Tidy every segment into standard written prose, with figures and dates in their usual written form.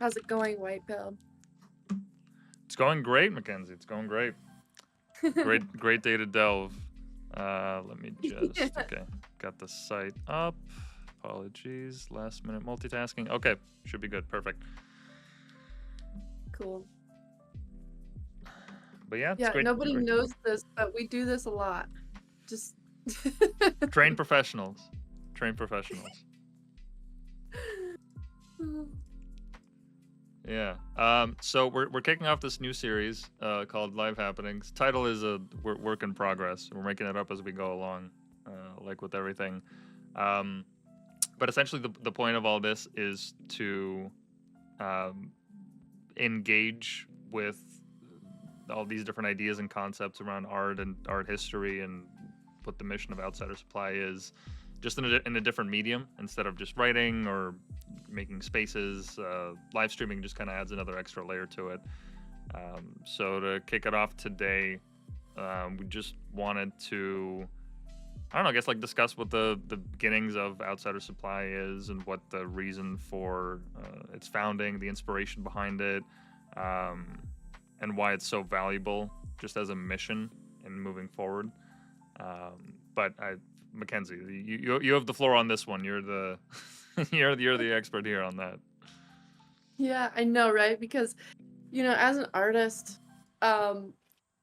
How's it going, White Pill? It's going great, McKenzie. It's going great. Great day to delve. Let me just okay. Got the site up. Apologies. Last minute multitasking. Okay, should be good. Perfect. Cool. But yeah, it's Yeah, great. nobody great. knows this, but we do this a lot. Just Trained professionals. Trained professionals. Yeah. So we're kicking off this new series called Live Happenings. Title is a work in progress. We're making it up as we go along, like with everything. But essentially, the point of all this is to engage with all these different ideas and concepts around art and art history and what the mission of Outsider Supply is, just in a different medium instead of just writing or making spaces. Live streaming just kind of adds another extra layer to it. So to kick it off today, we just wanted to, I don't know, I guess like discuss what the beginnings of Outsider Supply is and what the reason for its founding, the inspiration behind it, and why it's so valuable just as a mission in moving forward. But McKenzie, you have the floor on this one. You're the you're the expert here on that. Yeah, I know, right? Because, as an artist, how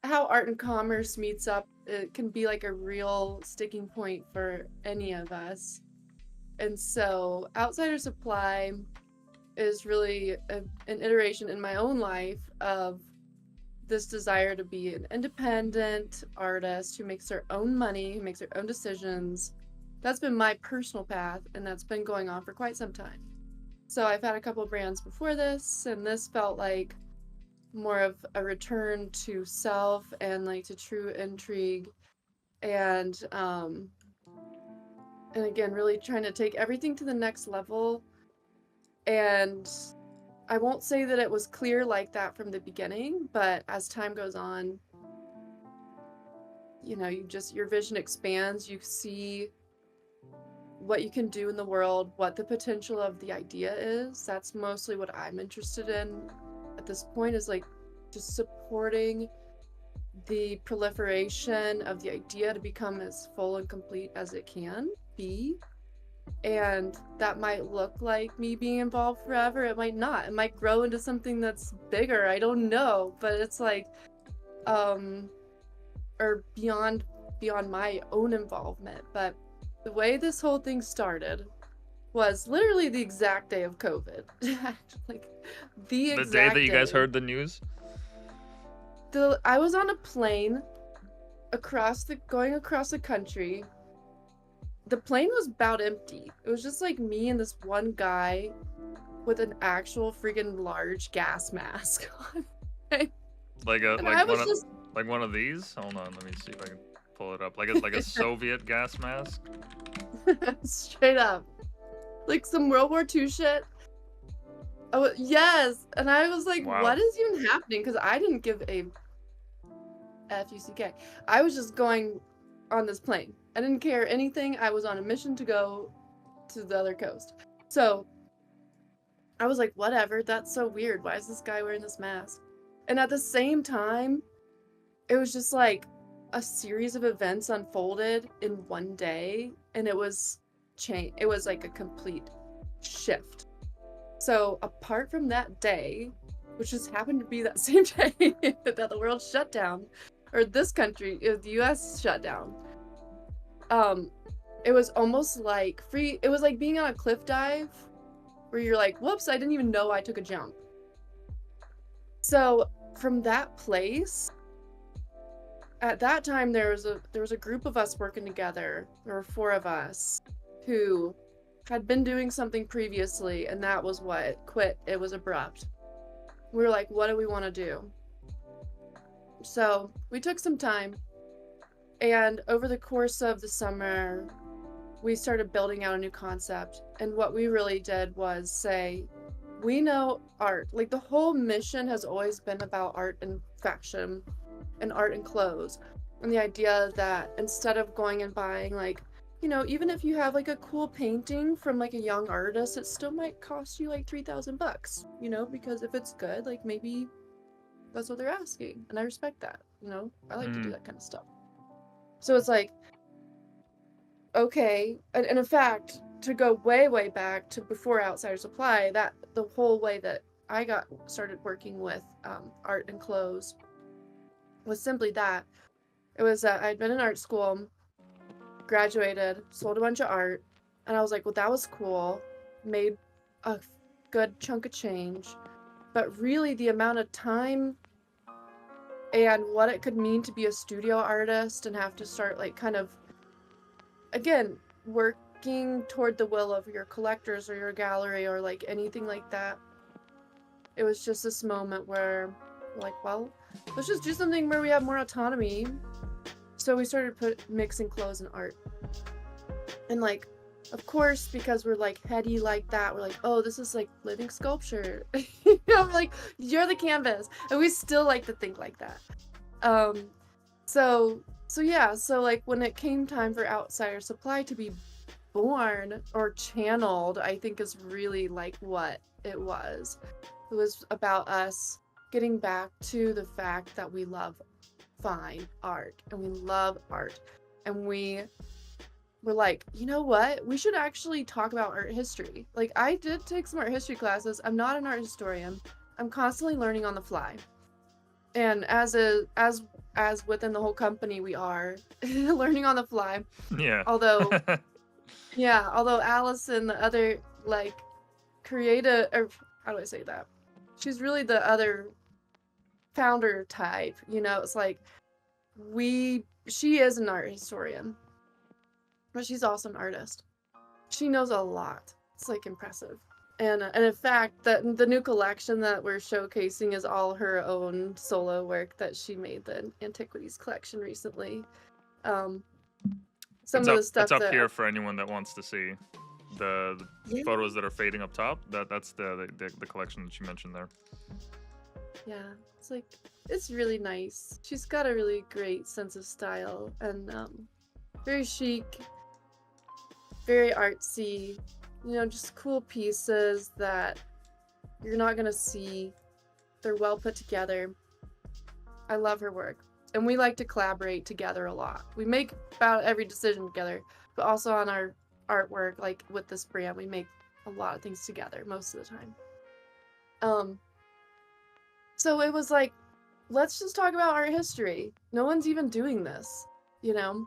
art and commerce meets up, it can be like a real sticking point for any of us. And so Outsider Supply is really an iteration in my own life of this desire to be an independent artist who makes their own money, who makes their own decisions. That's been my personal path, and that's been going on for quite some time. So I've had a couple of brands before this, and this felt like more of a return to self and like to true intrigue, and again, really trying to take everything to the next level. And I won't say that it was clear like that from the beginning, but as time goes on, your vision expands. You see what you can do in the world, what the potential of the idea is. That's mostly what I'm interested in at this point, is like just supporting the proliferation of the idea to become as full and complete as it can be. And that might look like me being involved forever. It might not. It might grow into something that's bigger. I don't know. But it's like, or beyond my own involvement. But the way this whole thing started was literally the exact day of COVID. Like the exact day that you guys heard the news. I was on a plane going across the country. The plane was about empty. It was just like me and this one guy with an actual freaking large gas mask on. Like one of these? Hold on, let me see if I can pull it up. Like a Soviet gas mask? Straight up. Like some World War II shit. Oh, yes. And I was like, wow. What is even happening? Because I didn't give a F-U-C-K. I was just going on this plane. I didn't care anything. I was on a mission to go to the other coast. So I was like, whatever, that's so weird. Why is this guy wearing this mask? And at the same time, it was just like a series of events unfolded in one day, and it was like a complete shift. So apart from that day, which just happened to be that same day that the world shut down, or this country, the US shut down, it was almost like it was like being on a cliff dive where you're like, whoops, I didn't even know I took a jump. So from that place, at that time there was a group of us working together. There were 4 of us who had been doing something previously, and that was what quit. It was abrupt. We were like, what do we want to do? So we took some time, and over the course of the summer, we started building out a new concept. And what we really did was say, we know art. Like, the whole mission has always been about art and fashion and art and clothes. And the idea that instead of going and buying like even if you have like a cool painting from like a young artist, it still might cost you like $3,000, because if it's good, like maybe that's what they're asking. And I respect that, I like to do Mm-hmm. that kind of stuff. So it's like, okay. And in fact, to go way, way back to before Outsider Supply, that the whole way that I got started working with art and clothes was simply that. It was I'd been in art school, graduated, sold a bunch of art, and I was like, well, that was cool, made a good chunk of change, but really the amount of time and what it could mean to be a studio artist and have to start like kind of, again, working toward the will of your collectors or your gallery or like anything like that. It was just this moment where we're like, well, let's just do something where we have more autonomy. So we started mixing clothes and art. And like, of course, because we're like heady like that, we're like, oh, this is like living sculpture. We're like, you're the canvas. And we still like to think like that. So yeah, so like when it came time for Outsider Supply to be born or channeled, I think is really like what it was. It was about us getting back to the fact that we love fine art and we love art, and we were like, you know what, we should actually talk about art history. Like, I did take some art history classes. I'm not an art historian. I'm constantly learning on the fly, and as within the whole company we are learning on the fly. Yeah. Although Alice and the other like creative, or how do I say that, she's really the other founder type. It's like she is an art historian, but she's also an artist. She knows a lot. It's like impressive. And in fact, the new collection that we're showcasing is all her own solo work that she made, the antiquities collection recently. Some It's of the up. It's stuff up that, here for anyone that wants to see the yeah, photos that are fading up top. That's the collection that you mentioned there. yeah, it's like, it's really nice. She's got a really great sense of style and very chic, very artsy, just cool pieces that you're not gonna see. They're well put together. I love her work. And we like to collaborate together a lot. We make about every decision together, but also on our artwork, like with this brand, we make a lot of things together most of the time. So it was like, let's just talk about art history. No one's even doing this, you know?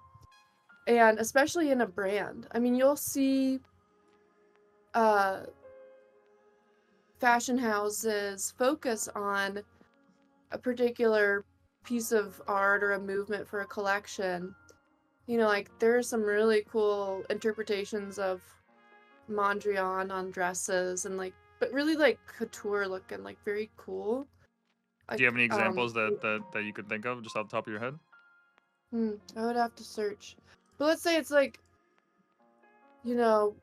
And especially in a brand. I mean, you'll see uh fashion houses focus on a particular piece of art or a movement for a collection. Like there are some really cool interpretations of Mondrian on dresses and like, but really like couture looking, like very cool. Do you Like, have any examples that you could think of just off the top of your head? I would have to search. But let's say it's like, you know,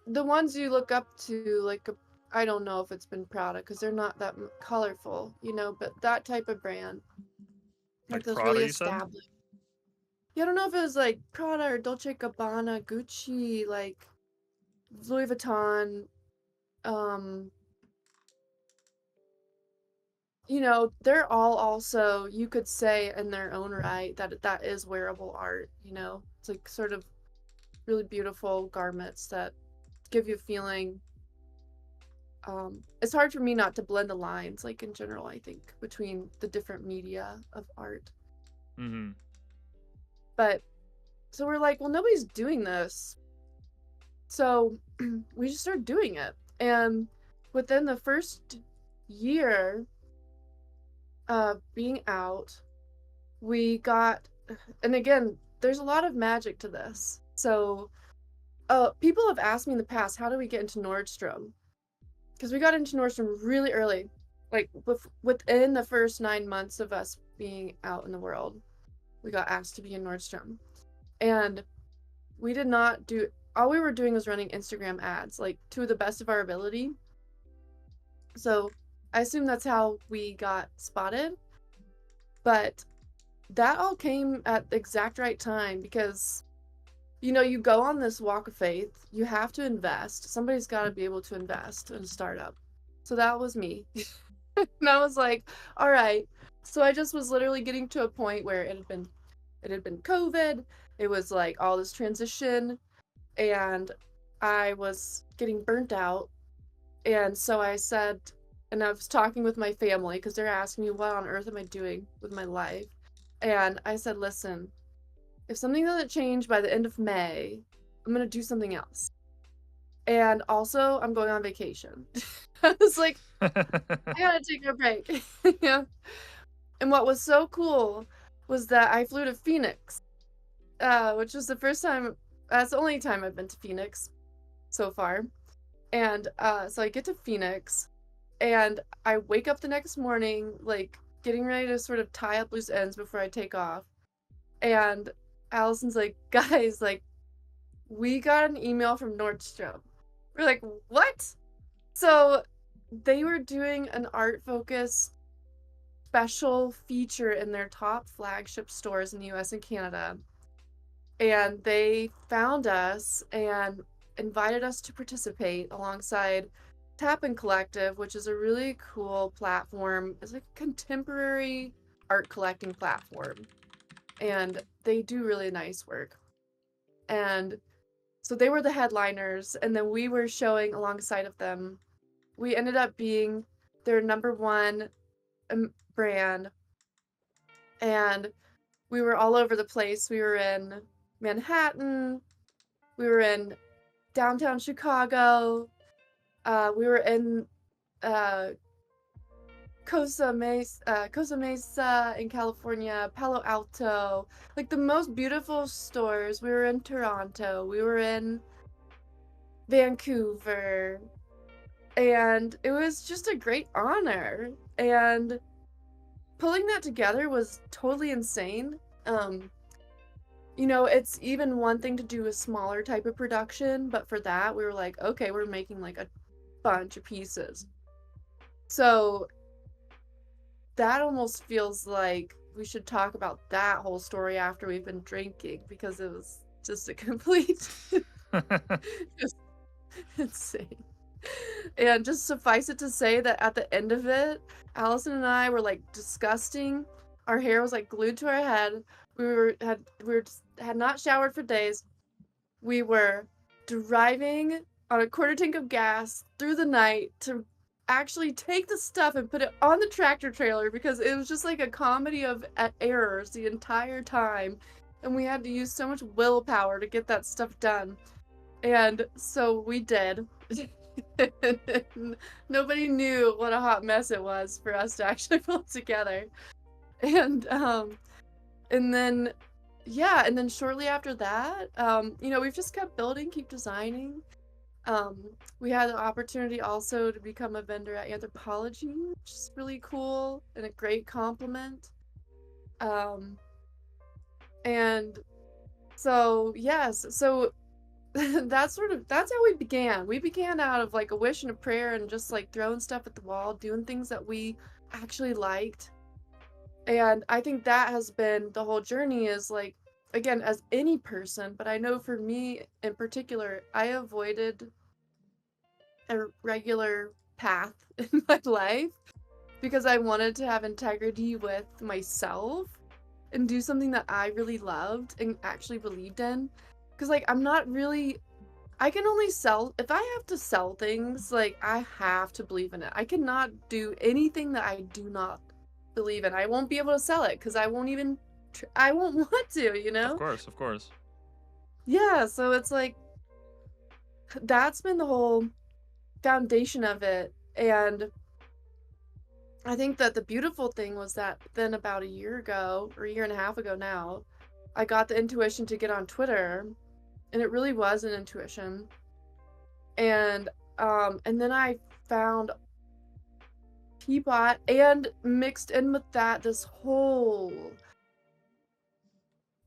the ones you look up to, like, I don't know if it's been Prada because they're not that colorful, but that type of brand, like Like those Prada, really you said? established. Yeah, I don't know if it was like Prada or Dolce Gabbana, Gucci, like Louis Vuitton. Um, they're all also, you could say in their own right that that is wearable art. It's like sort of really beautiful garments that give you a feeling. It's hard for me not to blend the lines, like in general, I think, between the different media of art. Mm-hmm. But so we're like, well, nobody's doing this. So we just started doing it. And within the first year being out, we got, and again, there's a lot of magic to this. So people have asked me in the past, how do we get into Nordstrom? Because we got into Nordstrom really early, like within the first 9 months of us being out in the world, we got asked to be in Nordstrom. And we did not do, all we were doing was running Instagram ads, like to the best of our ability. So I assume that's how we got spotted. But that all came at the exact right time because you go on this walk of faith. You have to invest. Somebody's got to be able to invest in a startup. So that was me. And I was like, all right. So I just was literally getting to a point where it had been COVID. It was like all this transition, and I was getting burnt out. And so I said, and I was talking with my family because they're asking me, what on earth am I doing with my life? And I said, listen, if something doesn't change by the end of May, I'm going to do something else. And also, I'm going on vacation. I was like, I gotta take a break. Yeah. And what was so cool was that I flew to Phoenix, which was the first time, that's the only time I've been to Phoenix so far. And so I get to Phoenix, and I wake up the next morning, like getting ready to sort of tie up loose ends before I take off. And Allison's like, guys, like, we got an email from Nordstrom. We're like, what? So they were doing an art focused special feature in their top flagship stores in the US and Canada. And they found us and invited us to participate alongside Tappan Collective, which is a really cool platform. It's like a contemporary art collecting platform. And they do really nice work. And so they were the headliners, and then we were showing alongside of them. We ended up being their number one brand, and we were all over the place. We were in Manhattan, we were in downtown Chicago, we were in uh, Costa Mesa in California, Palo Alto, like the most beautiful stores. We were in Toronto, we were in Vancouver, and it was just a great honor. And pulling that together was totally insane. Um, it's even one thing to do a smaller type of production, but for that, we were like, okay, we're making like a bunch of pieces. So that almost feels like we should talk about that whole story after we've been drinking, because it was just a complete just insane. And just suffice it to say that at the end of it, Allison and I were like disgusting. Our hair was like glued to our head. We had not showered for days. We were driving on a quarter tank of gas through the night to actually take the stuff and put it on the tractor trailer, because it was just like a comedy of errors the entire time. And we had to use so much willpower to get that stuff done. And so we did. Nobody knew what a hot mess it was for us to actually pull together. And and then yeah, and then shortly after that, we've just kept building, keep designing. We had the opportunity also to become a vendor at Anthropology, which is really cool and a great compliment. Um, and so yes, so that's how we began. We began out of like a wish and a prayer and just like throwing stuff at the wall, doing things that we actually liked. And I think that has been the whole journey, is like, again, as any person, but I know for me in particular, I avoided a regular path in my life because I wanted to have integrity with myself and do something that I really loved and actually believed in. Because, like, I'm not really, I can only sell, if I have to sell things, like, I have to believe in it. I cannot do anything that I do not believe in. I won't be able to sell it because I won't even, I won't want to, you Of know? course, of course. Yeah, so it's like, that's been the whole foundation of it. And I think that the beautiful thing was that then about a year ago, or a year and a half ago now, I got the intuition to get on Twitter, and it really was an intuition. And then I found Peapod, and mixed in with that this whole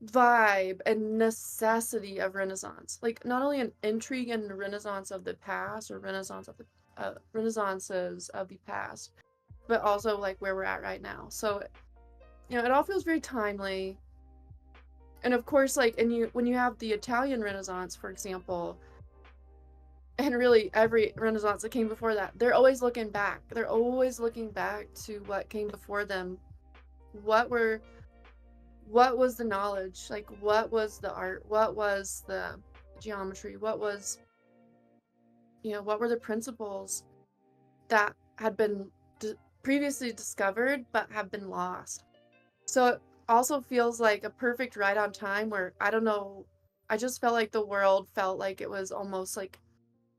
vibe and necessity of Renaissance. Like, not only an intrigue in the Renaissance of the past, or Renaissance of the Renaissances of the past, but also like where we're at right now. So, it all feels very timely. And of course, like, and when you have the Italian Renaissance, for example, and really every Renaissance that came before that, they're always looking back. They're always looking back to what came before them. What was the knowledge? Like, what was the art? What was the geometry? What was, what were the principles that had been previously discovered but have been lost? So it also feels like a perfect right on time where, I don't know, I just felt like the world felt like it was almost like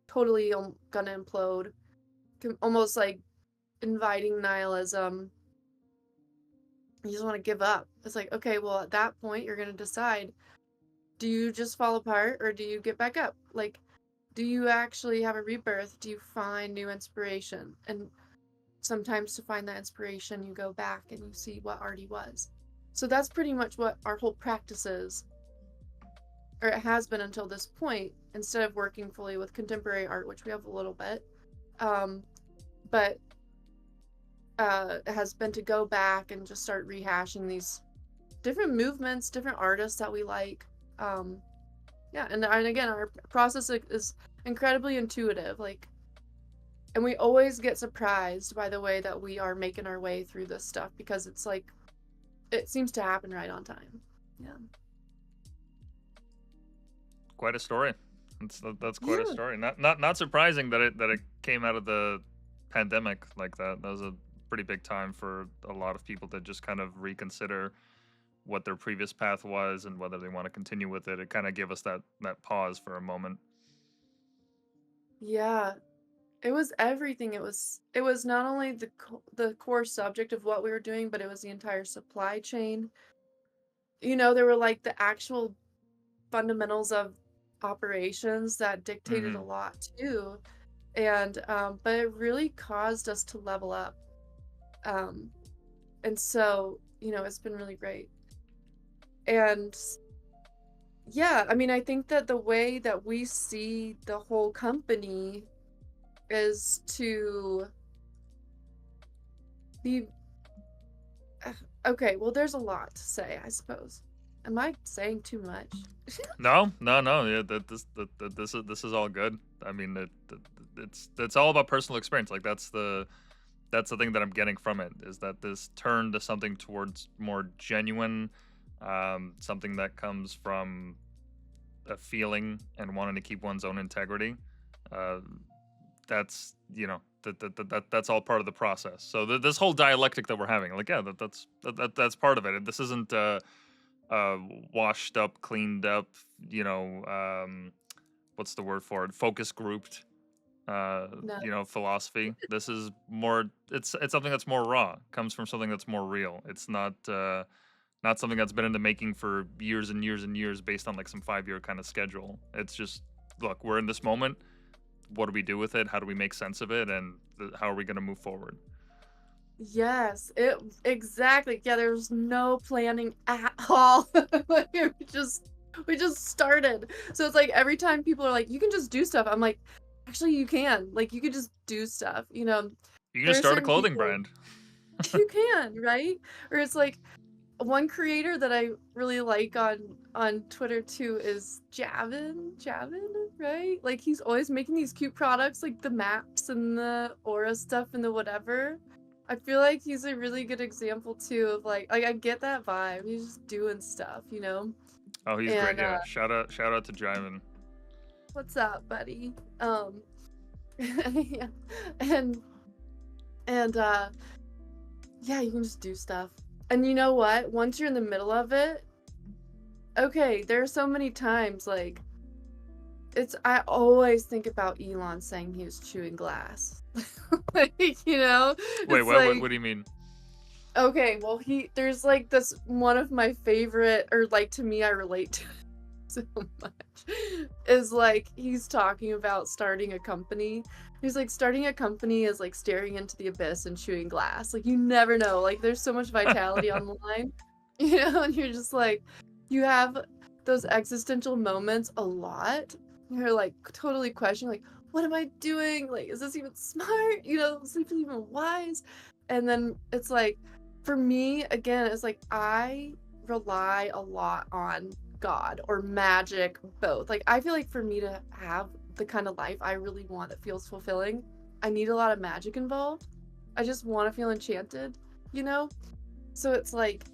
totally gonna implode, almost like inviting nihilism. You just want to give up. It's like, okay, well, at that point, you're gonna decide, do you just fall apart or do you get back up? Like, do you actually have a rebirth? Do you find new inspiration? And sometimes to find that inspiration, you go back and you see what already was. So that's pretty much what our whole practice is, or it has been until this point, instead of working fully with contemporary art, which we have a little bit. But it has been to go back and just start rehashing these different movements, different artists that we like. Yeah, and again, our process is incredibly intuitive, like, and we always get surprised by the way that we are making our way through this stuff, because it's like, it seems to happen right on time. Yeah. Quite a story. That's quite a story. Not surprising that it came out of the pandemic like that. That was a pretty big time for a lot of people to just kind of reconsider what their previous path was and whether they want to continue with it. It kind of gave us that pause for a moment. Yeah. It was everything. It was not only the core subject of what we were doing, but it was the entire supply chain. There were like the actual fundamentals of operations that dictated a Mm-hmm. lot too. And but it really caused us to level up. And so, it's been really great. And yeah, I mean, I think that the way that we see the whole company is to be okay, well, there's a lot to say, I suppose. Am I saying too much? No. Yeah, this is all good. I mean, it's all about personal experience. Like that's the thing that I'm getting from it, is that this turned to something towards more genuine, something that comes from a feeling and wanting to keep one's own integrity. Uh, that's that's all part of the process. So this whole dialectic that we're having, like, yeah, that's part of it. This isn't washed up, cleaned up, what's the word for it? Focus grouped, No. philosophy. This is more. It's something that's more raw. Comes from something that's more real. It's not something that's been in the making for years and years and years based on like some 5-year kind of schedule. It's just, look, we're in this moment. What do we do with it? How do we make sense of it? And how are we going to move forward? Yes, it exactly. Yeah, there's no planning at all. Like, we just started. So it's like every time people are like, you can just do stuff, I'm like, actually you can. Like, you could just do stuff, You can There just are start a certain clothing people, brand. you can, right? Or it's like, one creator that I really like on Twitter too is Javin, right? Like, he's always making these cute products, like the maps and the aura stuff and the whatever. I feel like he's a really good example too of like I get that vibe. He's just doing stuff. Oh, he's great. And Yeah. Shout out to Jaimin. what's up, buddy? Yeah. And and yeah, you can just do stuff. And you know what? Once you're in the middle of it, okay, there are so many times like I always think about Elon saying he was chewing glass. Like, Wait, it's what like, do you mean? okay, well, there's like this one of my favorite, or like to me, I relate to it so much, is like he's talking about starting a company. He's like, starting a company is like staring into the abyss and chewing glass. Like, you never know. Like, there's so much vitality on the line, and you're just like, you have those existential moments a lot. You're like totally questioning, like, what am I doing? Like, is this even smart? Is this even wise? And then it's like, for me, again, it's like I rely a lot on God or magic, both. Like, I feel like for me to have the kind of life I really want that feels fulfilling, I need a lot of magic involved. I just want to feel enchanted, you know? So it's like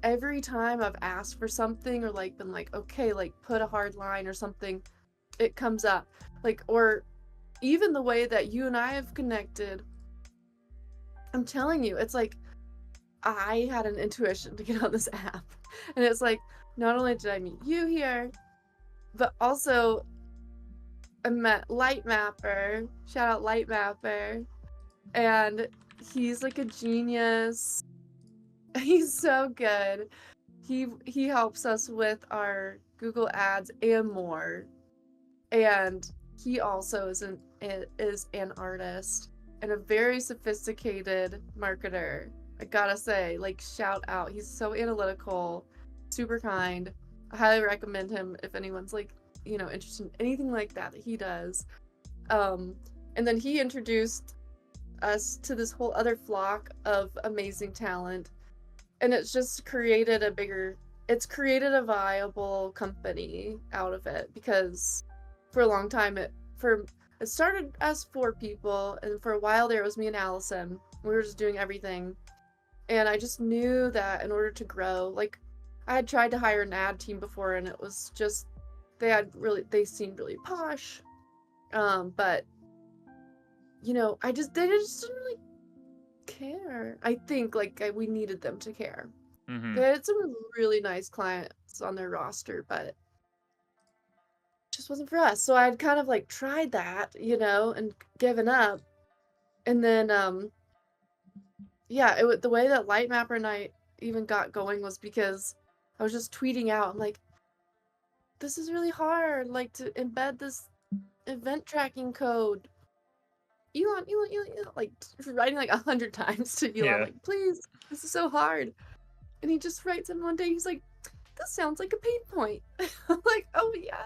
every time I've asked for something or like been like, okay, like put a hard line or something, it comes up. Like, or even the way that you and I have connected, I'm telling you, it's like I had an intuition to get on this app. And it's like, not only did I meet you here, but also I met Lightmapper. Shout out Lightmapper. And he's like a genius. He's so good. He helps us with our Google ads and more. And he also is an artist and a very sophisticated marketer. I gotta say, like, shout out. He's so analytical, super kind. I highly recommend him if anyone's like, interested in anything like that he does. Um, and then he introduced us to this whole other flock of amazing talent, and it's created a viable company out of it, because for a long time it started as 4 people, and for a while there it was me and Allison. We were just doing everything, and I just knew that in order to grow, like, I had tried to hire an ad team before, and it was just they seemed really posh, but they just didn't really care. I think like we needed them to care. Mm-hmm. They had some really nice clients on their roster, but it just wasn't for us. So I'd kind of like tried that, and given up. And then yeah, the way that Lightmapper and I even got going was because I was just tweeting out. I'm like, this is really hard, like, to embed this event tracking code. Elon, like writing like 100 times to Elon, Yeah. like, please, this is so hard. And he just writes in one day, he's like, this sounds like a pain point. I'm like, oh yeah.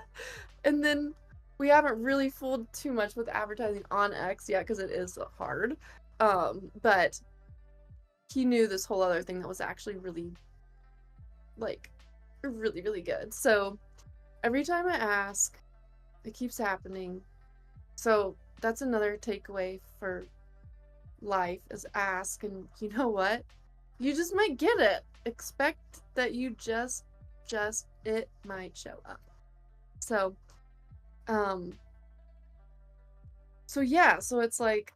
And then we haven't really fooled too much with advertising on X yet because it is hard. But he knew this whole other thing that was actually really, like, really, really good. So every time I ask, it keeps happening. So that's another takeaway for life, is ask, and you know what? You just might get it. Expect that you just it might show up. So so yeah, so it's like,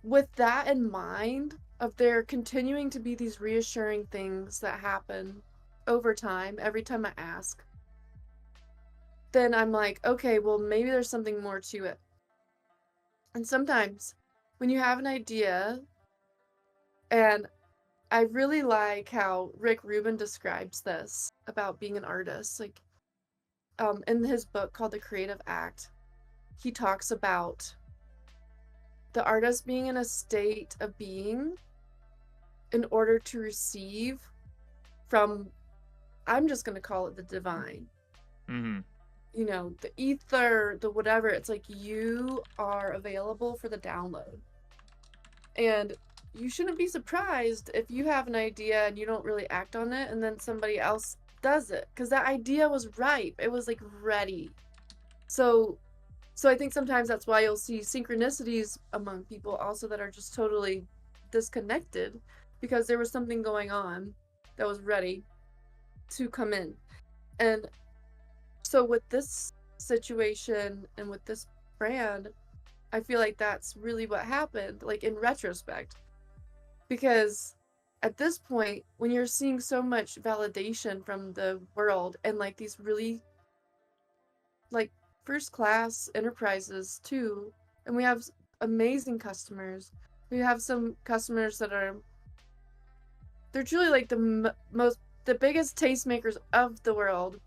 with that in mind, of there continuing to be these reassuring things that happen over time every time I ask, then I'm like, okay, well, maybe there's something more to it. And sometimes when you have an idea, and I really like how Rick Rubin describes this about being an artist, like, in his book called The Creative Act, he talks about the artist being in a state of being in order to receive from, I'm just going to call it the divine. Mm-hmm. The ether, the whatever. It's like you are available for the download. And you shouldn't be surprised if you have an idea and you don't really act on it, and then somebody else does it, because that idea was ripe. It was like ready. So I think sometimes that's why you'll see synchronicities among people also that are just totally disconnected, because there was something going on that was ready to come in. And so with this situation and with this brand, I feel like that's really what happened, like, in retrospect. Because at this point, when you're seeing so much validation from the world, and like these really, like, first class enterprises too, and we have amazing customers. We have some customers that they're truly like the biggest tastemakers of the world.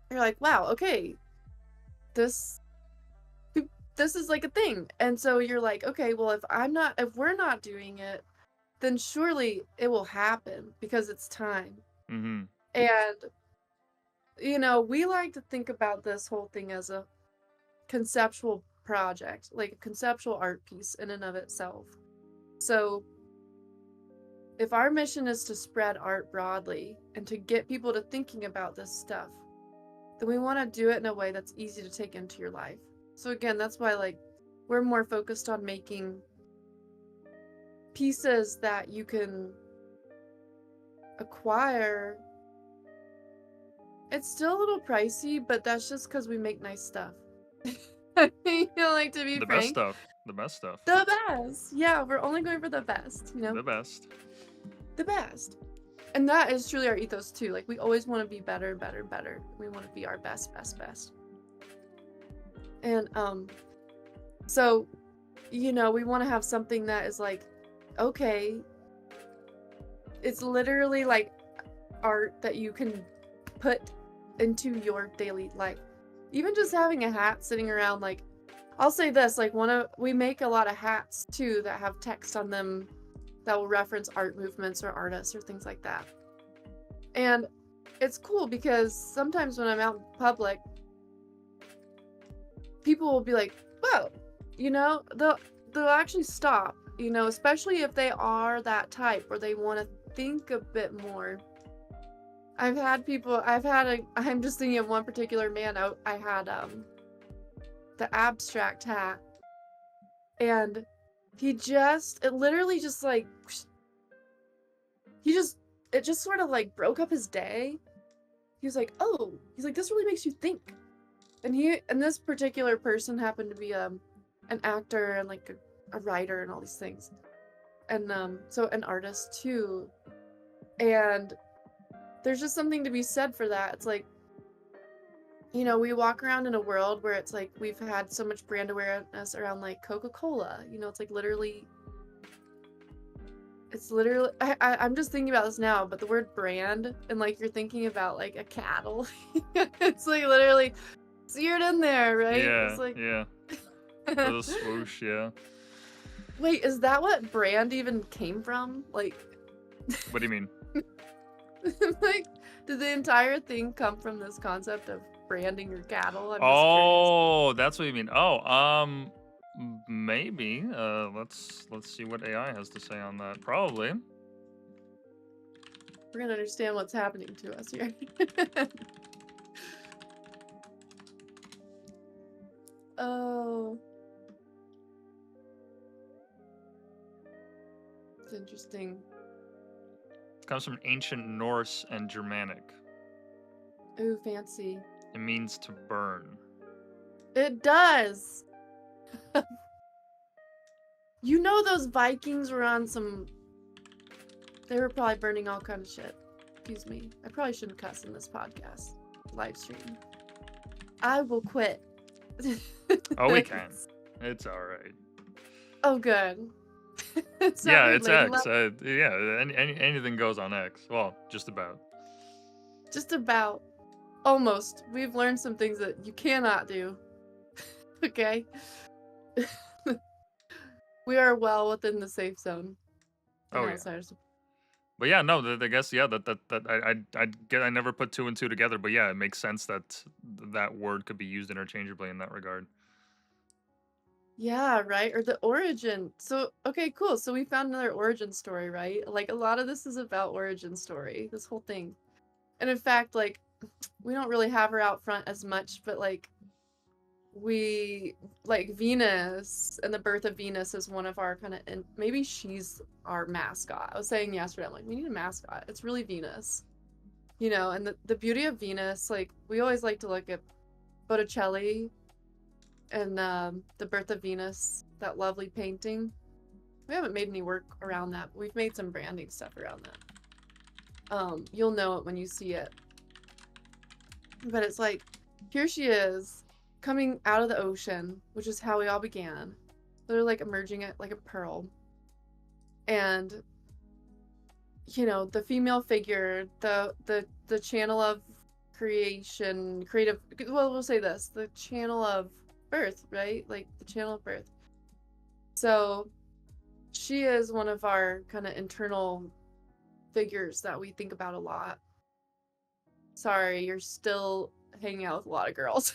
You're like, wow, okay, this is like a thing. And so you're like, okay, well, if we're not doing it, then surely it will happen, because it's time. Mm-hmm. And we like to think about this whole thing as a conceptual project, like a conceptual art piece in and of itself. So if our mission is to spread art broadly and to get people to thinking about this stuff, then we want to do it in a way that's easy to take into your life. So again, that's why like we're more focused on making pieces that you can acquire. It's still a little pricey, but that's just because we make nice stuff. You know, like, to be The best frank, stuff. The best stuff. the best. Yeah, we're only going for the best, you know? The best. The best. And that is truly our ethos too. Like, we always want to be better, better, better. We want to be our best, best, best. And so, you know, we want to have something that is like, okay, it's literally like art that you can put into your daily life. Even just having a hat sitting around, like, I'll say this, like, we make a lot of hats too that have text on them that will reference art movements or artists or things like that. And it's cool because sometimes when I'm out in public, people will be like, whoa, you know, they'll actually stop, you know, especially if they are that type where they want to think a bit more. I'm just thinking of one particular man. I had the abstract hat, and it literally just like, it just sort of like broke up his day. He was like, oh, he's like, this really makes you think. And this particular person happened to be an actor and like a writer and all these things, and so an artist too. And there's just something to be said for that. It's like, you know, we walk around in a world where it's like we've had so much brand awareness around like Coca-Cola. You know, it's literally I'm just thinking about this now, but the word brand, and like you're thinking about like a cattle. It's like literally seared in there, right? Yeah, It's like, yeah. For the swoosh, yeah. wait, is that what brand even came from? Like, What do you mean? like, did the entire thing come from this concept of branding your cattle? I'm just curious. Oh, that's what you mean. Oh, maybe. Let's see what AI has to say on that. Probably. We're gonna understand what's happening to us here. Oh. It's interesting. It comes from ancient Norse and Germanic. Ooh, fancy. It means to burn. It does! You know those Vikings were on some... They were probably burning all kind of shit. Excuse me. I probably shouldn't cuss in this podcast. Live stream. I will quit. Oh, we can. It's alright. Oh, good. It's yeah, it's X. Yeah, anything goes on X. Well, just about. Just about. Almost. We've learned some things that you cannot do. Okay? We are well within the safe zone. Oh, yeah. But yeah, no, I guess, yeah, I never put two and two together, but yeah, it makes sense that that word could be used interchangeably in that regard. Yeah, right? Or the origin. So, okay, cool. So we found another origin story, right? Like, a lot of this is about origin story, this whole thing. And in fact, like, we don't really have her out front as much, but like, Venus and the birth of Venus is one of our kind of, and maybe she's our mascot. I was saying yesterday, I'm like, we need a mascot. It's really Venus, you know. And the beauty of Venus, like, we always like to look at Botticelli and the birth of Venus, that lovely painting. We haven't made any work around that, but we've made some branding stuff around that. You'll know it when you see it. But it's like, here she is, coming out of the ocean, which is how we all began. They're like emerging at like a pearl. And, you know, the female figure, the channel of creative, well, we'll say this, the channel of birth, right? Like the channel of birth. So she is one of our kind of internal figures that we think about a lot. Sorry, you're still hanging out with a lot of girls.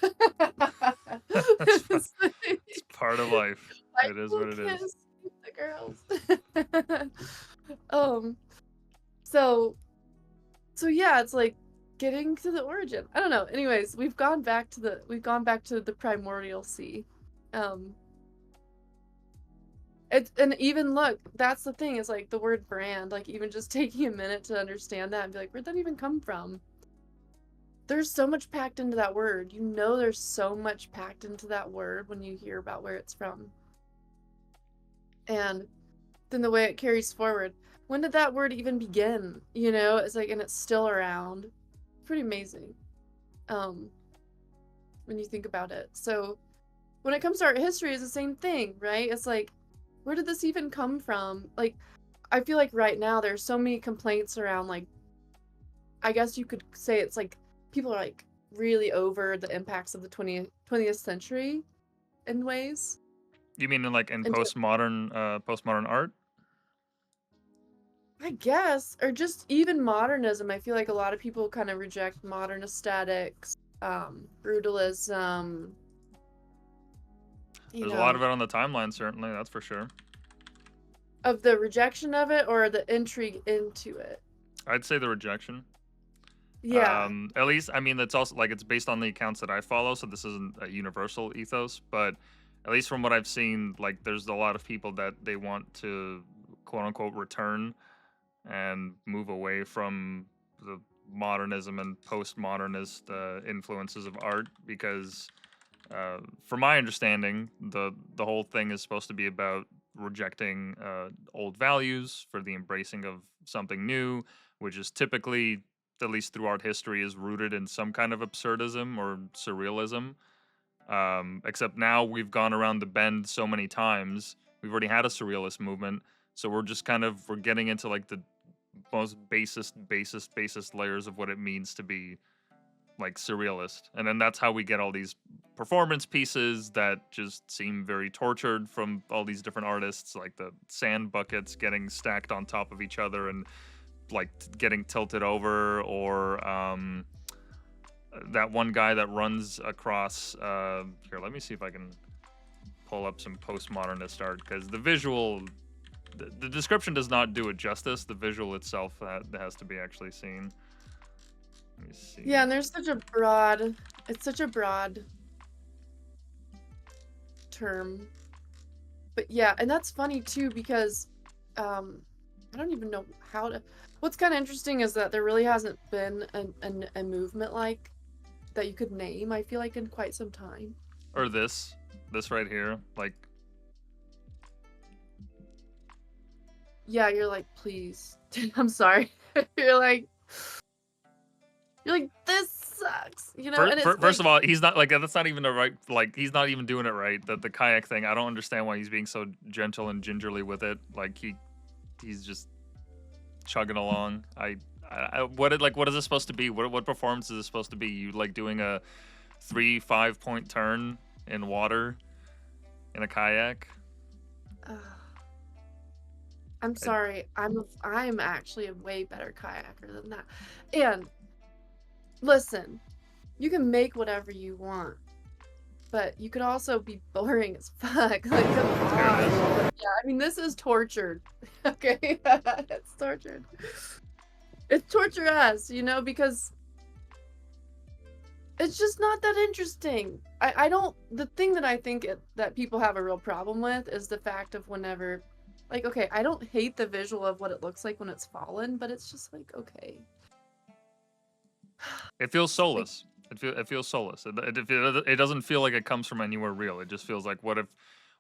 It's part of life. It is what it is. The girls. So yeah, it's like getting to the origin. I don't know. Anyways, we've gone back to the primordial sea. Um and even look, that's the thing, is like the word brand, like even just taking a minute to understand that and be like, where'd that even come from? There's so much packed into that word. You know, there's so much packed into that word when you hear about where it's from. And then the way it carries forward. When did that word even begin? You know, it's like, and it's still around. Pretty amazing. When you think about it. So when it comes to art history, it's the same thing, right? It's like, where did this even come from? Like, I feel like right now there's so many complaints around, like, I guess you could say it's like people are like really over the impacts of the 20th century in ways. You mean in like in And postmodern art? I guess, or just even modernism. I feel like a lot of people kind of reject modern aesthetics, brutalism, you There's a lot of know, it on the timeline, certainly, that's for sure. of the rejection of it or the intrigue into it. I'd say the rejection. Yeah. At least, I mean, that's also like it's based on the accounts that I follow, so this isn't a universal ethos, but at least from what I've seen, like there's a lot of people that they want to quote unquote return and move away from the modernism and postmodernist influences of art because, from my understanding, the whole thing is supposed to be about rejecting old values for the embracing of something new, which is typically, at least through art history, is rooted in some kind of absurdism or surrealism. Except now we've gone around the bend so many times. We've already had a surrealist movement, so we're getting into like the most basest layers of what it means to be like surrealist. And then that's how we get all these performance pieces that just seem very tortured from all these different artists, like the sand buckets getting stacked on top of each other and like getting tilted over, or that one guy that runs across here, let me see if I can pull up some postmodernist art, because the visual, the description does not do it justice. The visual itself has to be actually seen. Let me see. Yeah, and there's it's such a broad term. But yeah, and that's funny too because I don't even know how to. What's kind of interesting is that there really hasn't been a movement like that you could name, I feel like, in quite some time. Or this right here, like, Yeah, you're like, please. I'm sorry. You're like, this sucks, you know? And it's first like, of all, he's not like, that's not even the right, like, he's not even doing it right. The kayak thing, I don't understand why he's being so gentle and gingerly with it. Like he's just chugging along. What is this supposed to be? What performance is this supposed to be? You like doing a 3-5 point turn in water in a kayak? I'm sorry. I'm actually a way better kayaker than that. And listen, you can make whatever you want, but you could also be boring as fuck. Like, come on. Yeah, I mean, this is tortured. Okay, it's tortured. It's torture us, you know, because it's just not that interesting. I don't. The thing that I think that people have a real problem with is the fact of whenever, like, okay, I don't hate the visual of what it looks like when it's fallen, but it's just like, okay. It feels soulless. It feels soulless. It doesn't feel like it comes from anywhere real. It just feels like, what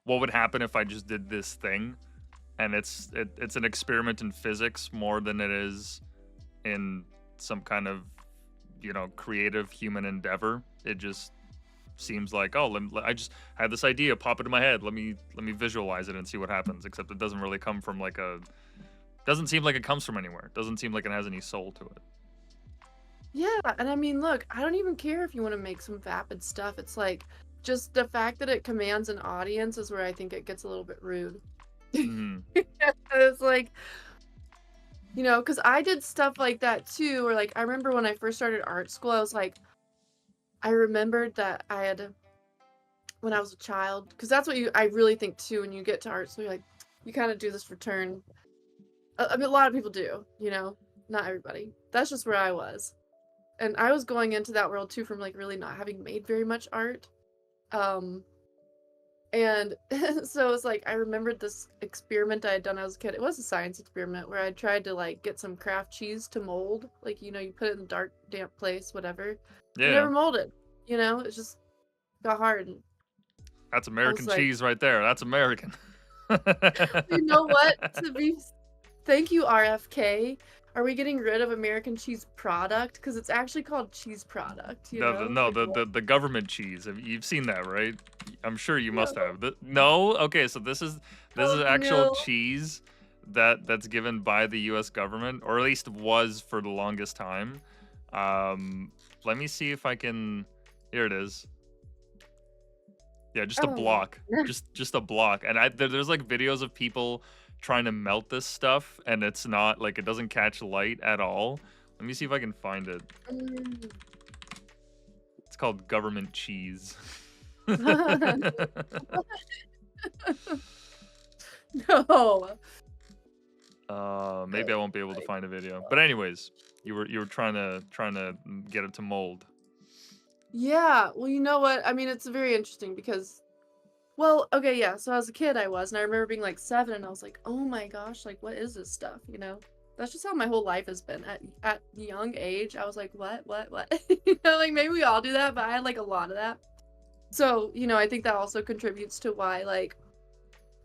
would happen if I just did this thing? And it's an experiment in physics more than it is in some kind of, you know, creative human endeavor. It just seems like, oh, I just had this idea pop into my head. Let me visualize it and see what happens. Except it doesn't really come from like doesn't seem like it comes from anywhere. It doesn't seem like it has any soul to it. Yeah, and I mean, look, I don't even care if you want to make some vapid stuff. It's like, just the fact that it commands an audience is where I think it gets a little bit rude. Mm-hmm. It's like, you know, because I did stuff like that too, or like, I remember when I first started art school, I was like, I remembered that I had, when I was a child, because that's what I really think too, when you get to art school, you're like, you kind of do this return. I mean, a lot of people do, you know, not everybody. That's just where I was. And I was going into that world too from like really not having made very much art. Um and so it's like I remembered this experiment I had done when I was a kid. It was a science experiment where I tried to like get some craft cheese to mold. Like, you know, you put it in a dark, damp place, whatever. It Yeah, never molded. You know, it just got hard. And that's I was American like, cheese right there. That's American. you know what? Thank you, RFK. Are we getting rid of American cheese product? Because it's actually called cheese product, you No, know? no, Like, what? the government cheese. You've seen that, right? I'm sure you must No. have. No, okay. So this Oh, is actual no. cheese that's given by the U.S. government, or at least was for the longest time. Let me see if I can. Here it is. Yeah, just a Oh. block. Just a block. And there's like videos of people trying to melt this stuff, and it's not like it doesn't catch light at all. Let me see if I can find it. Mm. It's called government cheese. No. Maybe I won't be able to find a video. But anyways, you were trying to get it to mold. Yeah, well, you know what? I mean, it's very interesting because, well, okay, yeah. So as a kid, I was, and I remember being like 7, and I was like, oh my gosh, like, what is this stuff? You know, that's just how my whole life has been. At a young age, I was like, what? You know, like maybe we all do that, but I had like a lot of that. So, you know, I think that also contributes to why like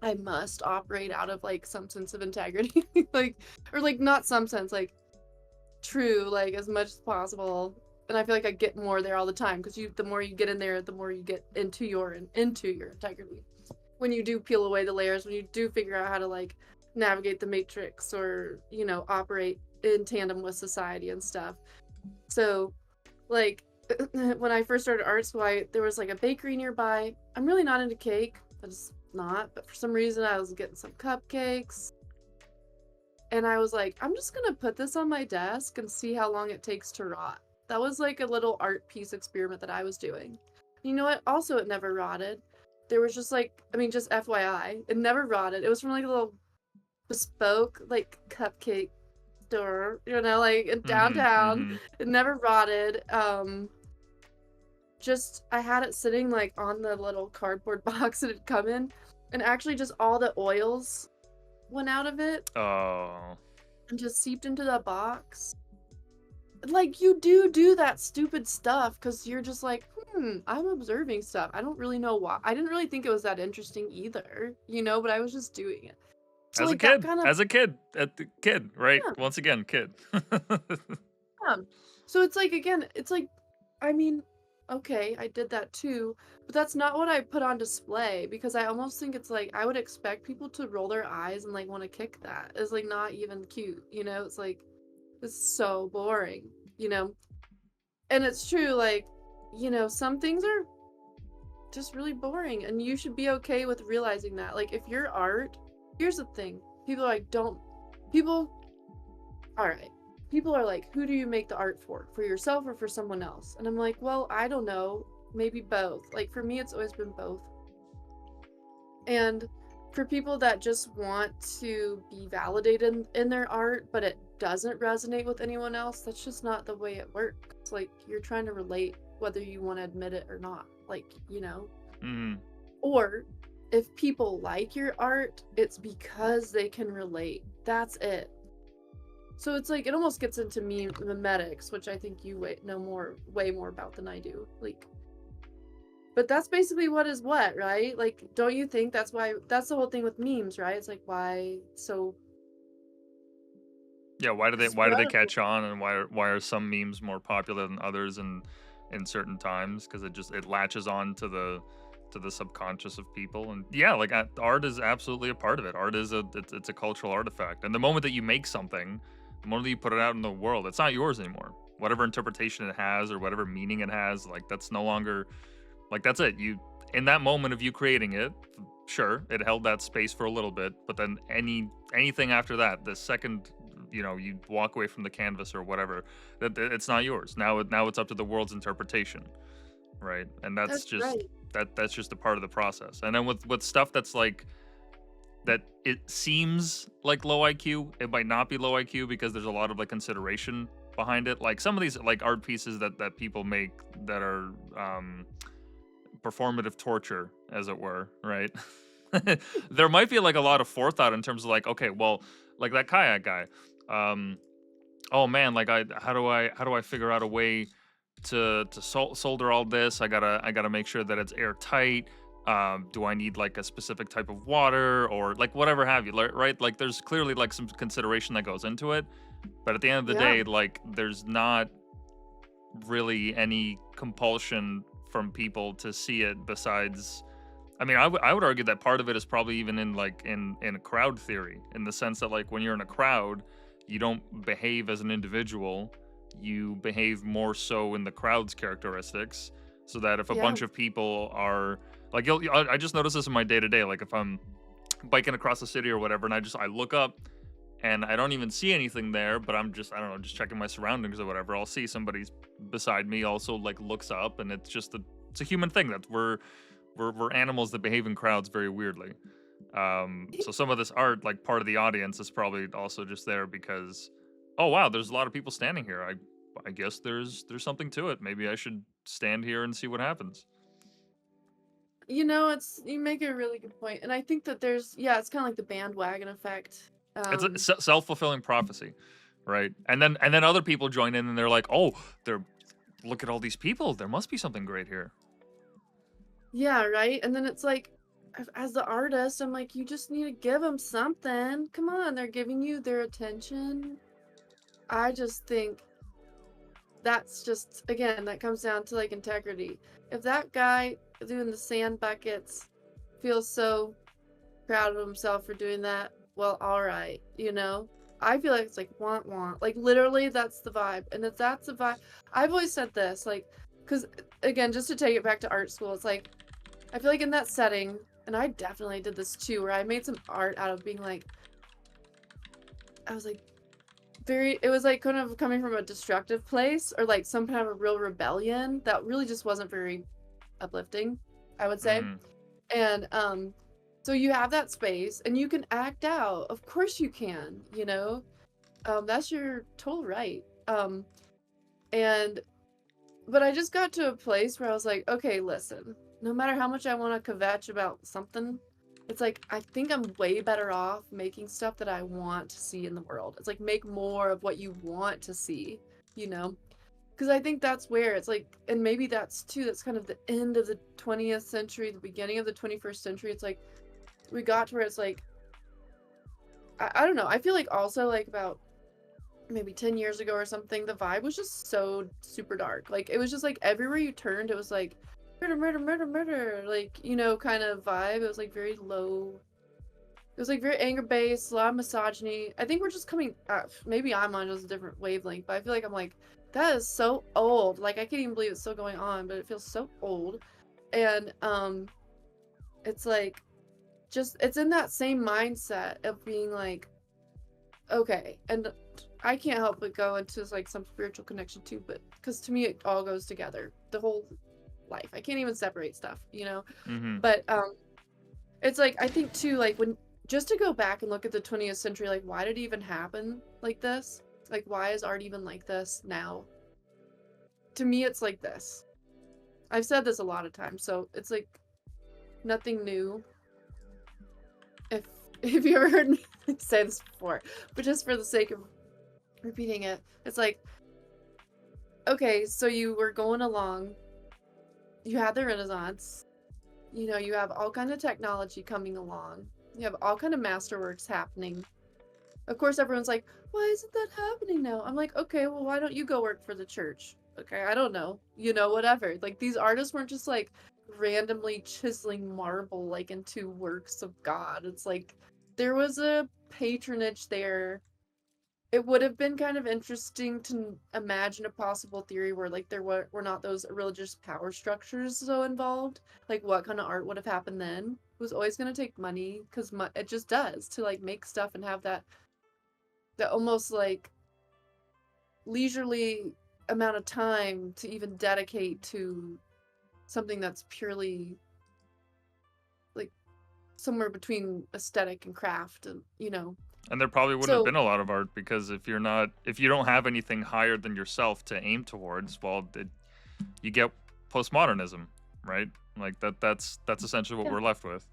I must operate out of like some sense of integrity, like, or like not some sense, like true, like as much as possible. And I feel like I get more there all the time because the more you get in there, the more you get into your integrity. When you do peel away the layers, when you do figure out how to like navigate the matrix or, you know, operate in tandem with society and stuff. So like when I first started art school, there was like a bakery nearby. I'm really not into cake. I just not, but for some reason I was getting some cupcakes. And I was like, I'm just gonna put this on my desk and see how long it takes to rot. That was like a little art piece experiment that I was doing. You know what? Also, it never rotted. There was just like, I mean, just FYI, it never rotted. It was from like a little bespoke, like cupcake store, you know, like in Mhm. downtown. Mhm. It never rotted. Just I had it sitting like on the little cardboard box that it'd come in, and actually just all the oils went out of it Oh. and just seeped into the box. Like you do that stupid stuff because you're just like, I'm observing stuff. I don't really know why. I didn't really think it was that interesting either, you know, but I was just doing it. So As a like that kid, kind of, as a kid, at the kid, right? yeah, Once again, kid. yeah. So it's like again, it's like, I mean, okay, I did that too, but that's not what I put on display because I almost think it's like I would expect people to roll their eyes and like want to kick that. It's like not even cute, you know? It's like it's so boring, you know? And it's true, like, you know, some things are just really boring, and you should be okay with realizing that. Like, if your art, here's the thing people are like, don't, people, all right, people are like, who do you make the art for? For yourself or for someone else? And I'm like, well, I don't know, maybe both. Like, for me, it's always been both. And for people that just want to be validated in their art, but it doesn't resonate with anyone else, that's just not the way it works. It's like you're trying to relate whether you want to admit it or not. Like, you know? Mhm. Or if people like your art, it's because they can relate. That's it. So it's like it almost gets into memetics, which I think you know way more about than I do. Like, but that's basically what is what, right? Like, don't you think that's that's the whole thing with memes, right? It's like why so Yeah, why do they spreadable. catch on, and why are some memes more popular than others in certain times? Because it latches on to the subconscious of people. And yeah, like art is absolutely a part of it. Art is it's a cultural artifact, and the moment that you make something, the moment that you put it out in the world, it's not yours anymore. Whatever interpretation it has or whatever meaning it has, like that's no longer, like that's it. You, in that moment of you creating it, sure, it held that space for a little bit, but then anything after that, the second you walk away from the canvas or whatever, that it's not yours. Now it's up to the world's interpretation, right? And that's That's just right. that's just a part of the process. And then with stuff that's like that it seems like low IQ. It might not be low IQ because there's a lot of like consideration behind it. Like some of these like art pieces that people make that are performative torture, as it were, right? There might be like a lot of forethought in terms of like, okay, well, like that kayak guy. Um, oh man, like how do I figure out a way to solder all this? I gotta make sure that it's airtight. Do I need like a specific type of water or like whatever have you, right? Like there's clearly like some consideration that goes into it, but at the end of the Yeah. day, like there's not really any compulsion from people to see it besides. I mean, I would argue that part of it is probably even in like in a crowd theory, in the sense that like when you're in a crowd, you don't behave as an individual, you behave more so in the crowd's characteristics, so that if a Yeah. bunch of people are like, I just notice this in my day to day, like if I'm biking across the city or whatever, and I look up and I don't even see anything there, but I don't know, just checking my surroundings or whatever. I'll see somebody's beside me also like looks up, and it's a human thing that we're animals that behave in crowds very weirdly. So some of this art, like part of the audience, is probably also just there because, oh wow, there's a lot of people standing here. I guess there's something to it. Maybe I should stand here and see what happens. It's you make a really good point. And I think that yeah, it's kind of like the bandwagon effect. It's a self fulfilling prophecy, right? And then other people join in and they're like, oh, they're look at all these people. There must be something great here. Yeah, right? And then it's like, as the artist, I'm like, you just need to give them something. Come on, they're giving you their attention. I just think that's just, again, that comes down to like integrity. If that guy doing the sand buckets feels so proud of himself for doing that, well, all right, I feel like it's like want. Like literally that's the vibe. And if that's the vibe, I've always said this, like, because again, just to take it back to art school, it's like I feel like in that setting, and I definitely did this too, where I made some art out of being like, I was like, it was like kind of coming from a destructive place or like some kind of a real rebellion that really just wasn't very uplifting, I would say. Mm, And so you have that space and you can act out. Of course you can, that's your total right. And but I just got to a place where I was like, okay, listen, no matter how much I want to kvetch about something, it's like I think I'm way better off making stuff that I want to see in the world. It's like make more of what you want to see, you know? Because I think that's where it's like, and maybe that's kind of the end of the 20th century, the beginning of the 21st century. It's like we got to where it's like, I don't know. I feel like also like about maybe 10 years ago or something, the vibe was just so super dark. Like it was just like everywhere you turned, it was like murder, murder, murder, murder, like, kind of vibe. It was like very low. It was like very anger based, a lot of misogyny. I think we're just coming, maybe I'm on just a different wavelength, but I feel like I'm like, that is so old. Like I can't even believe it's still going on, but it feels so old. And it's like, just, it's in that same mindset of being like, okay, and I can't help but go into like some spiritual connection too, but because to me it all goes together, the whole life. I can't even separate stuff. mm-hmm. But it's like I think too, like when just to go back and look at the 20th century, like why did it even happen like this? Like why is art even like this now? To me, it's like this. I've said this a lot of times, so it's like nothing new. If if you ever heard me say this before, but just for the sake of repeating it, it's like, okay, so you were going along, you had the Renaissance, you have all kind of technology coming along, you have all kind of masterworks happening. Of course, everyone's like, why isn't that happening now? I'm like, okay, well, why don't you go work for the church? Okay, I don't know, whatever. Like these artists weren't just like randomly chiseling marble like into works of God. It's like there was a patronage there. It would have been kind of interesting to imagine a possible theory where like there were not those religious power structures so involved. Like what kind of art would have happened then? It was always going to take money because it just does to like make stuff and have that almost like leisurely amount of time to even dedicate to something that's purely like somewhere between aesthetic and craft, and And there probably wouldn't have so been a lot of art because if you don't have anything higher than yourself to aim towards, well, you get postmodernism, right? Like that's essentially what yeah, we're left with.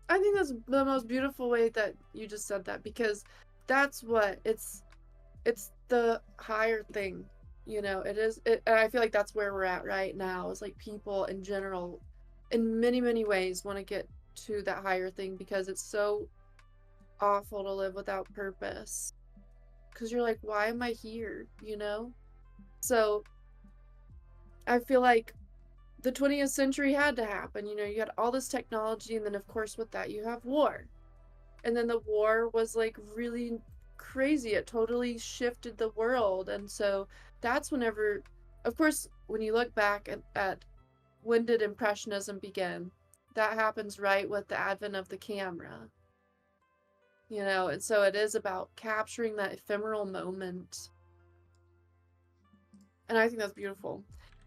I think that's the most beautiful way that you just said that, because that's what it's the higher thing, it is it, and I feel like that's where we're at right now, is like people in general in many many ways want to get to that higher thing, because it's so awful to live without purpose, because you're like, why am I here? So I feel like the 20th century had to happen. You had all this technology, and then of course with that you have war, and then the war was like really crazy. It totally shifted the world. And so that's whenever, of course, when you look back at when did impressionism begin, that happens right with the advent of the camera. And so it is about capturing that ephemeral moment, and I think that's beautiful.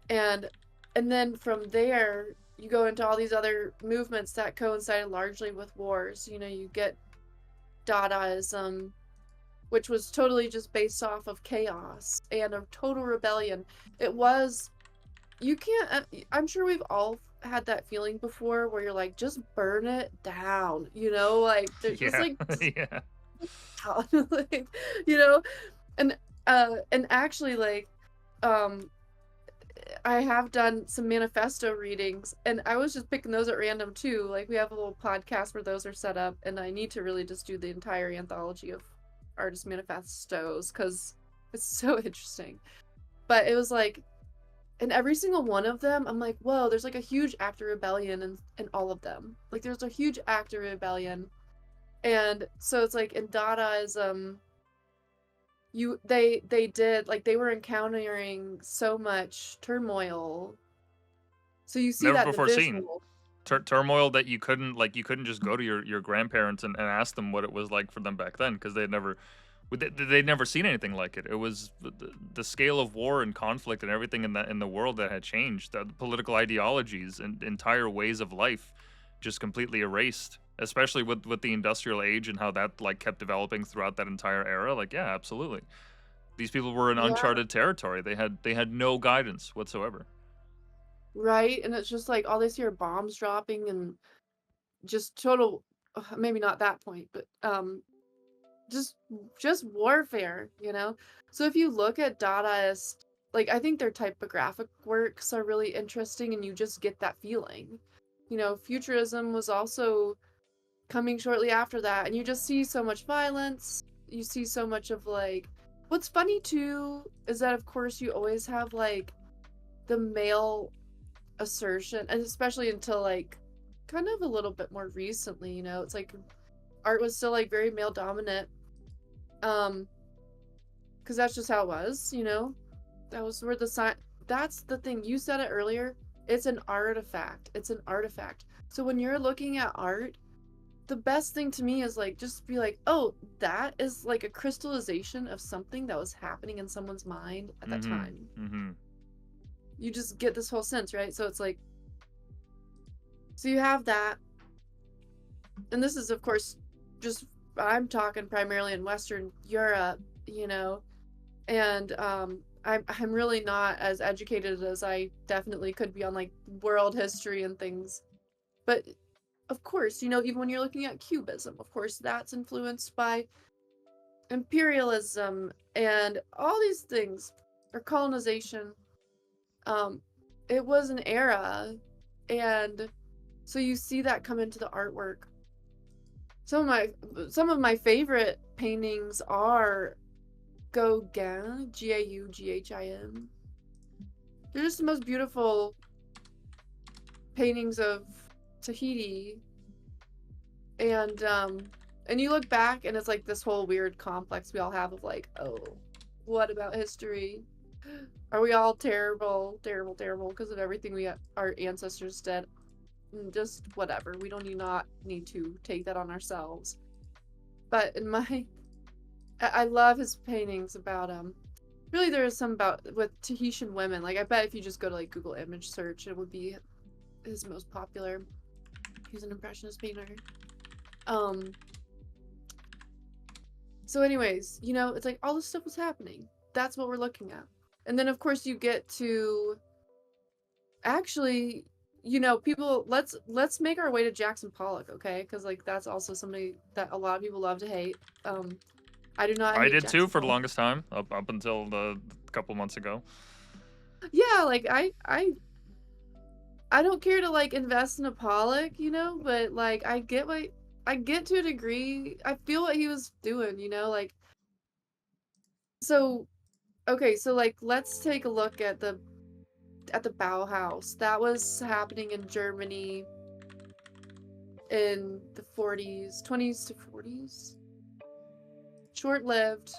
And then from there you go into all these other movements that coincided largely with wars. You get Dadaism, which was totally just based off of chaos and a total rebellion. It was, you can't, I'm sure we've all had that feeling before where you're like, just burn it down, like, just Yeah, like, just yeah. down, like, you know, and actually, like, um, I have done some manifesto readings, and I was just picking those at random too. Like, we have a little podcast where those are set up, and I need to really just do the entire anthology of artist manifestos because it's so interesting. But it was like, in every single one of them, I'm like, whoa, there's like a huge act of rebellion in all of them. Like, there's a huge act of rebellion. And so it's like in Dadaism, they did, like, they were encountering so much turmoil, so you see Never that in the before seen. visual. Turmoil that you couldn't just go to your grandparents and ask them what it was like for them back then because they'd never seen anything like it. It was the scale of war and conflict and everything in the world that had changed. The political ideologies and entire ways of life just completely erased. Especially with the industrial age and how that like kept developing throughout that entire era. Like, yeah, absolutely. These people were in Yeah, uncharted territory. They had no guidance whatsoever. right. And it's just like all they see are bombs dropping and just total, maybe not that point, but just just warfare. So if you look at Dadaist, like, I think their typographic works are really interesting, and you just get that feeling. Futurism was also coming shortly after that, and you just see so much violence. You see so much of, like, what's funny too is that of course you always have like the male assertion, and especially until like kind of a little bit more recently, it's like art was still like very male dominant, um because that's just how it was. That was where the sign, that's the thing, you said it earlier, it's an artifact. So when you're looking at art, the best thing to me is like, just be like, oh, that is like a crystallization of something that was happening in someone's mind at that Mm-hmm. time. Mm-hmm. You just get this whole sense, right? So it's like, so you have that, and this is of course just, I'm talking primarily in Western Europe, you know, and I'm really not as educated as I definitely could be on like world history and things. But of course, even when you're looking at Cubism, of course that's influenced by imperialism and all these things, or colonization. Um it was an era, and so you see that come into the artwork. Some of my favorite paintings are Gauguin, Gaughim. They're just the most beautiful paintings of Tahiti. And you look back and it's like this whole weird complex we all have of like, oh, what about history? Are we all terrible, terrible, terrible because of everything our ancestors did? Just whatever. We don't not need to take that on ourselves. But I love his paintings about really there is some about with Tahitian women. Like, I bet if you just go to like Google image search, it would be his most popular. He's an impressionist painter. Um, so anyways, you know, it's like all this stuff was happening. That's what we're looking at. And then of course you get to actually, you know, people, let's make our way to Jackson Pollock, okay? Because like that's also somebody that a lot of people love to hate. I do not I hate did too Jackson for the Pollock. longest time, up until the couple months ago. Yeah, like I don't care to like invest in a Pollock, you know, but like I get to a degree. I feel what he was doing, you know, like so okay, so like let's take a look at the Bauhaus. That was happening in Germany in the 40s, 20s to 40s. Short-lived.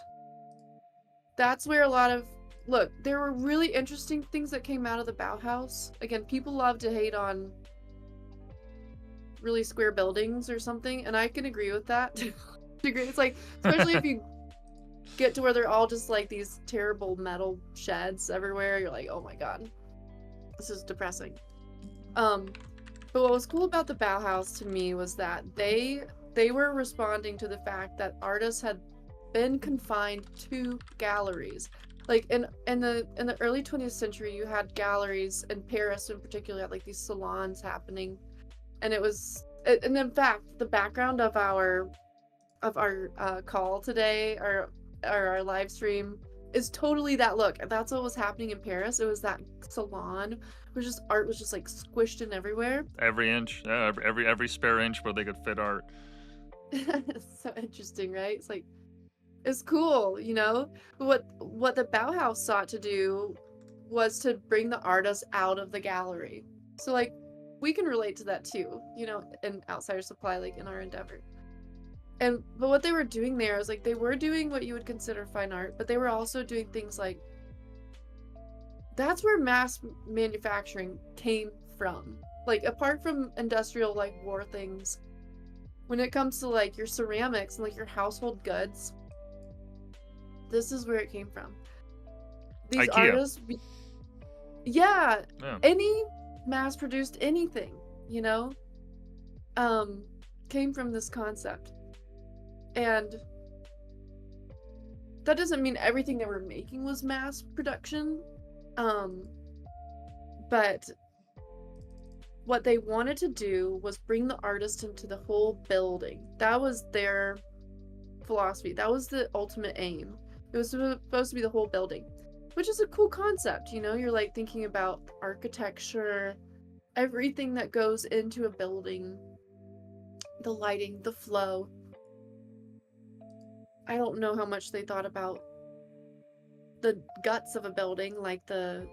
That's where a lot of look, there were really interesting things that came out of the Bauhaus. Again, people love to hate on really square buildings or something, and I can agree with that. It's like, especially if you get to where they're all just like these terrible metal sheds everywhere, you're like, oh my god, this is depressing. But what was cool about the Bauhaus to me was that they were responding to the fact that artists had been confined to galleries. Like in the early 20th century, you had galleries in Paris in particular, had like these salons happening, and and in fact, the background of our call today, or our live stream, is totally that look. That's what was happening in Paris. It was that salon, which just art was just like squished in everywhere. Every inch, yeah, every spare inch where they could fit art. It's so interesting, right? It's like it's cool, you know? But what the Bauhaus sought to do was to bring the artist out of the gallery. So like we can relate to that too, you know, in Outsider Supply, like in our endeavor. But what they were doing there is like they were doing what you would consider fine art, but they were also doing things like that's where mass manufacturing came from. Like apart from industrial like war things, when it comes to like your ceramics and like your household goods, this is where it came from. These IKEA. artists, yeah, Yeah. any mass-produced anything, you know, came from this concept. And that doesn't mean everything they were making was mass production. But what they wanted to do was bring the artist into the whole building. That was their philosophy. That was the ultimate aim. It was supposed to be the whole building, which is a cool concept, you know? You're like thinking about architecture, everything that goes into a building, the lighting, the flow. I don't know how much they thought about the guts of a building, like the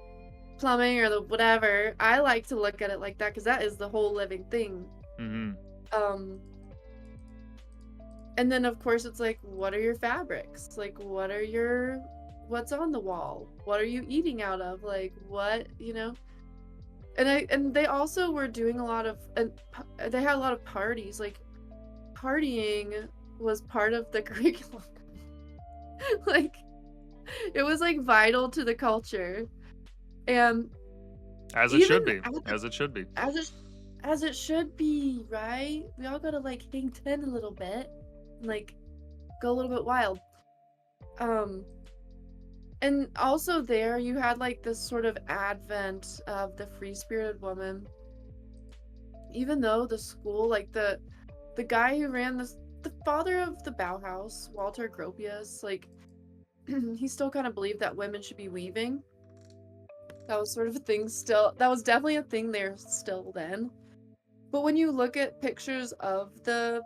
plumbing or the whatever. I like to look at it like that because that is the whole living thing. Mm-hmm. And then of course it's like, what are your fabrics? Like, what's on the wall? What are you eating out of? Like, what, you know? And they also were doing a lot of, and they had a lot of parties. Like, partying was part of the curriculum. Like, it was like vital to the culture. And As it even should be. As it should be. as it should be, right? We all gotta like hang 10 a little bit, and like go a little bit wild. And also there you had like this sort of advent of the free-spirited woman. Even though the school, like the guy who ran the father of the Bauhaus, Walter Gropius, like he still kind of believed that women should be weaving. That was sort of a thing still. That was definitely a thing there still then. But when you look at pictures of the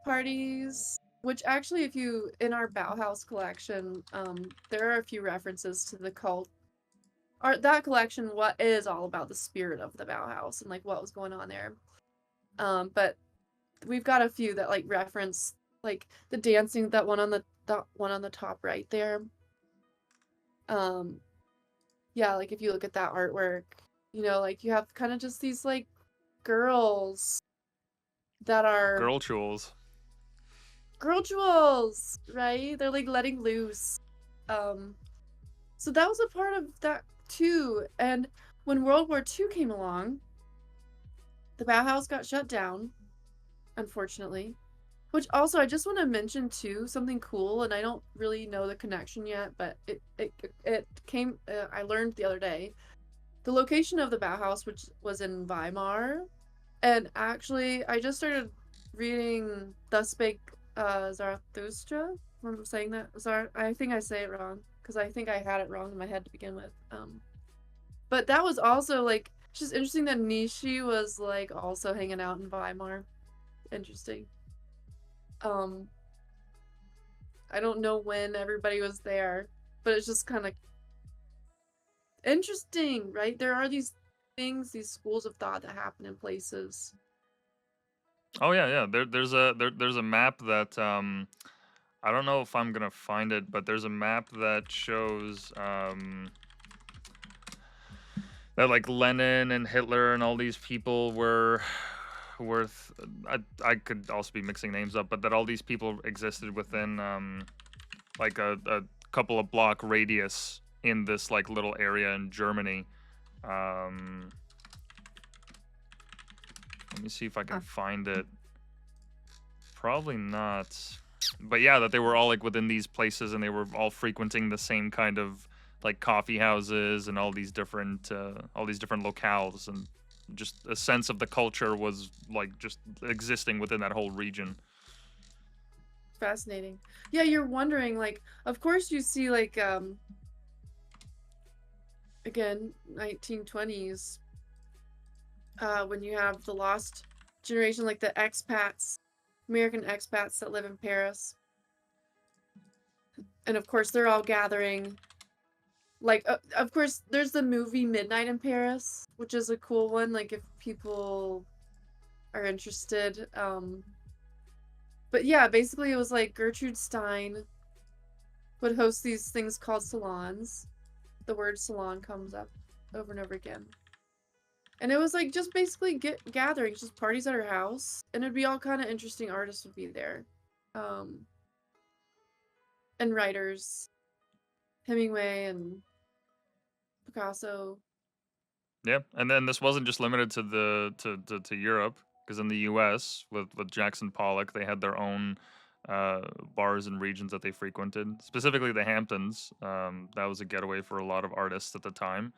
parties, which actually, if you, in our Bauhaus collection, there are a few references to the cult. That collection, what is all about the spirit of the Bauhaus and like what was going on there. But we've got a few that like reference like the dancing, that one on the top right there. Yeah, like if you look at that artwork, you know, like you have kind of just these like girls that are Girl jewels. girl jewels, right? They're like letting loose. So that was a part of that too. And when World War II came along, the Bauhaus got shut down, unfortunately. Which also I just want to mention too something cool, and I don't really know the connection yet, but it came. I learned the other day the location of the Bauhaus, which was in Weimar, and actually I just started reading Thus Spake Zarathustra. If I'm saying that, I think I say it wrong because I think I had it wrong in my head to begin with. But that was also like it's just interesting that Nishi was like also hanging out in Weimar. Interesting. Um, I don't know when everybody was there, but it's just kind of interesting, right? There are these things, these schools of thought that happen in places. Oh yeah, yeah. There's a map that I don't know if I'm gonna find it, but there's a map that shows that like Lenin and Hitler and all these people were worth. I could also be mixing names up, but that all these people existed within like a couple of block radius in this like little area in Germany. Um, Let me see if I can Huh. find it. Probably not. But yeah, that they were all like within these places and they were all frequenting the same kind of like coffee houses and all these different locales, and just a sense of the culture was like just existing within that whole region. Fascinating. Yeah, you're wondering, like, of course you see like again, 1920s, when you have the lost generation, like the expats, American expats that live in Paris. And of course they're all gathering. Like, of course, there's the movie Midnight in Paris, which is a cool one, like if people are interested. But yeah, basically it was like Gertrude Stein would host these things called salons. The word salon comes up over and over again. And it was like just basically gatherings, just parties at her house, and it'd be all kind of interesting artists would be there. Um, and writers, Hemingway and Picasso. Yeah, and then this wasn't just limited to to Europe, because in the U.S. with Jackson Pollock, they had their own bars and regions that they frequented. Specifically, the Hamptons. That was a getaway for a lot of artists at the time,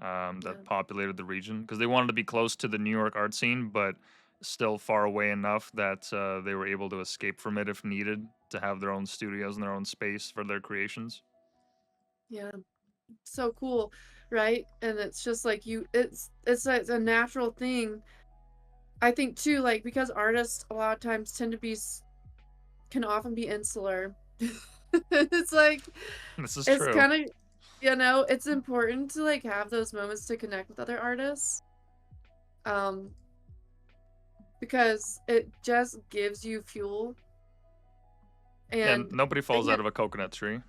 Yeah. that populated the region because they wanted to be close to the New York art scene, but still far away enough that they were able to escape from it if needed to have their own studios and their own space for their creations. Yeah. So cool, right? And it's just like it's a natural thing. I think too, like because artists a lot of times tend to be can often be insular. It's like This is it's true. kind of it's important to like have those moments to connect with other artists. Um because it just gives you fuel And and nobody falls yeah, out of a coconut tree.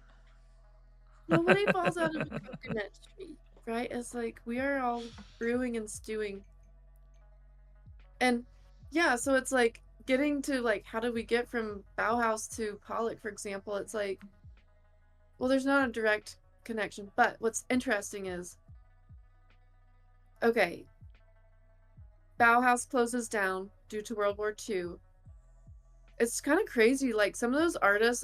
nobody falls out of a coconut tree, right? It's like we are all brewing and stewing. And yeah, so it's like getting to like how do we get from Bauhaus to Pollock, for example? It's like, well, there's not a direct connection, but what's interesting is, okay, Bauhaus closes down due to World War II. It's kind of crazy. Like some of those artists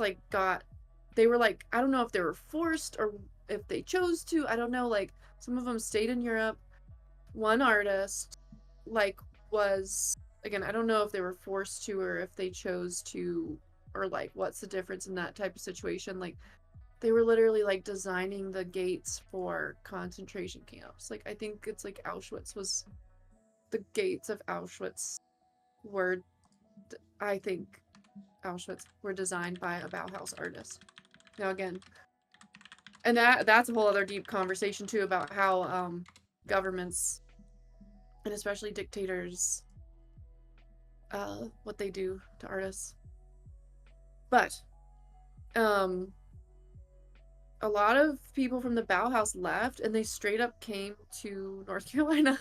they were like, I don't know if they were forced or if they chose to. I don't know. Like some of them stayed in Europe. One artist like was again, I don't know if they were forced to or if they chose to or like what's the difference in that type of situation. Like they were literally like designing the gates for concentration camps. Like I think it's like Auschwitz was the gates of Auschwitz were I think Auschwitz were designed by a Bauhaus artist. Now again, and that's a whole other deep conversation too about how governments and especially dictators what they do to artists. But um a lot of people from the Bauhaus left and they straight up came to North Carolina.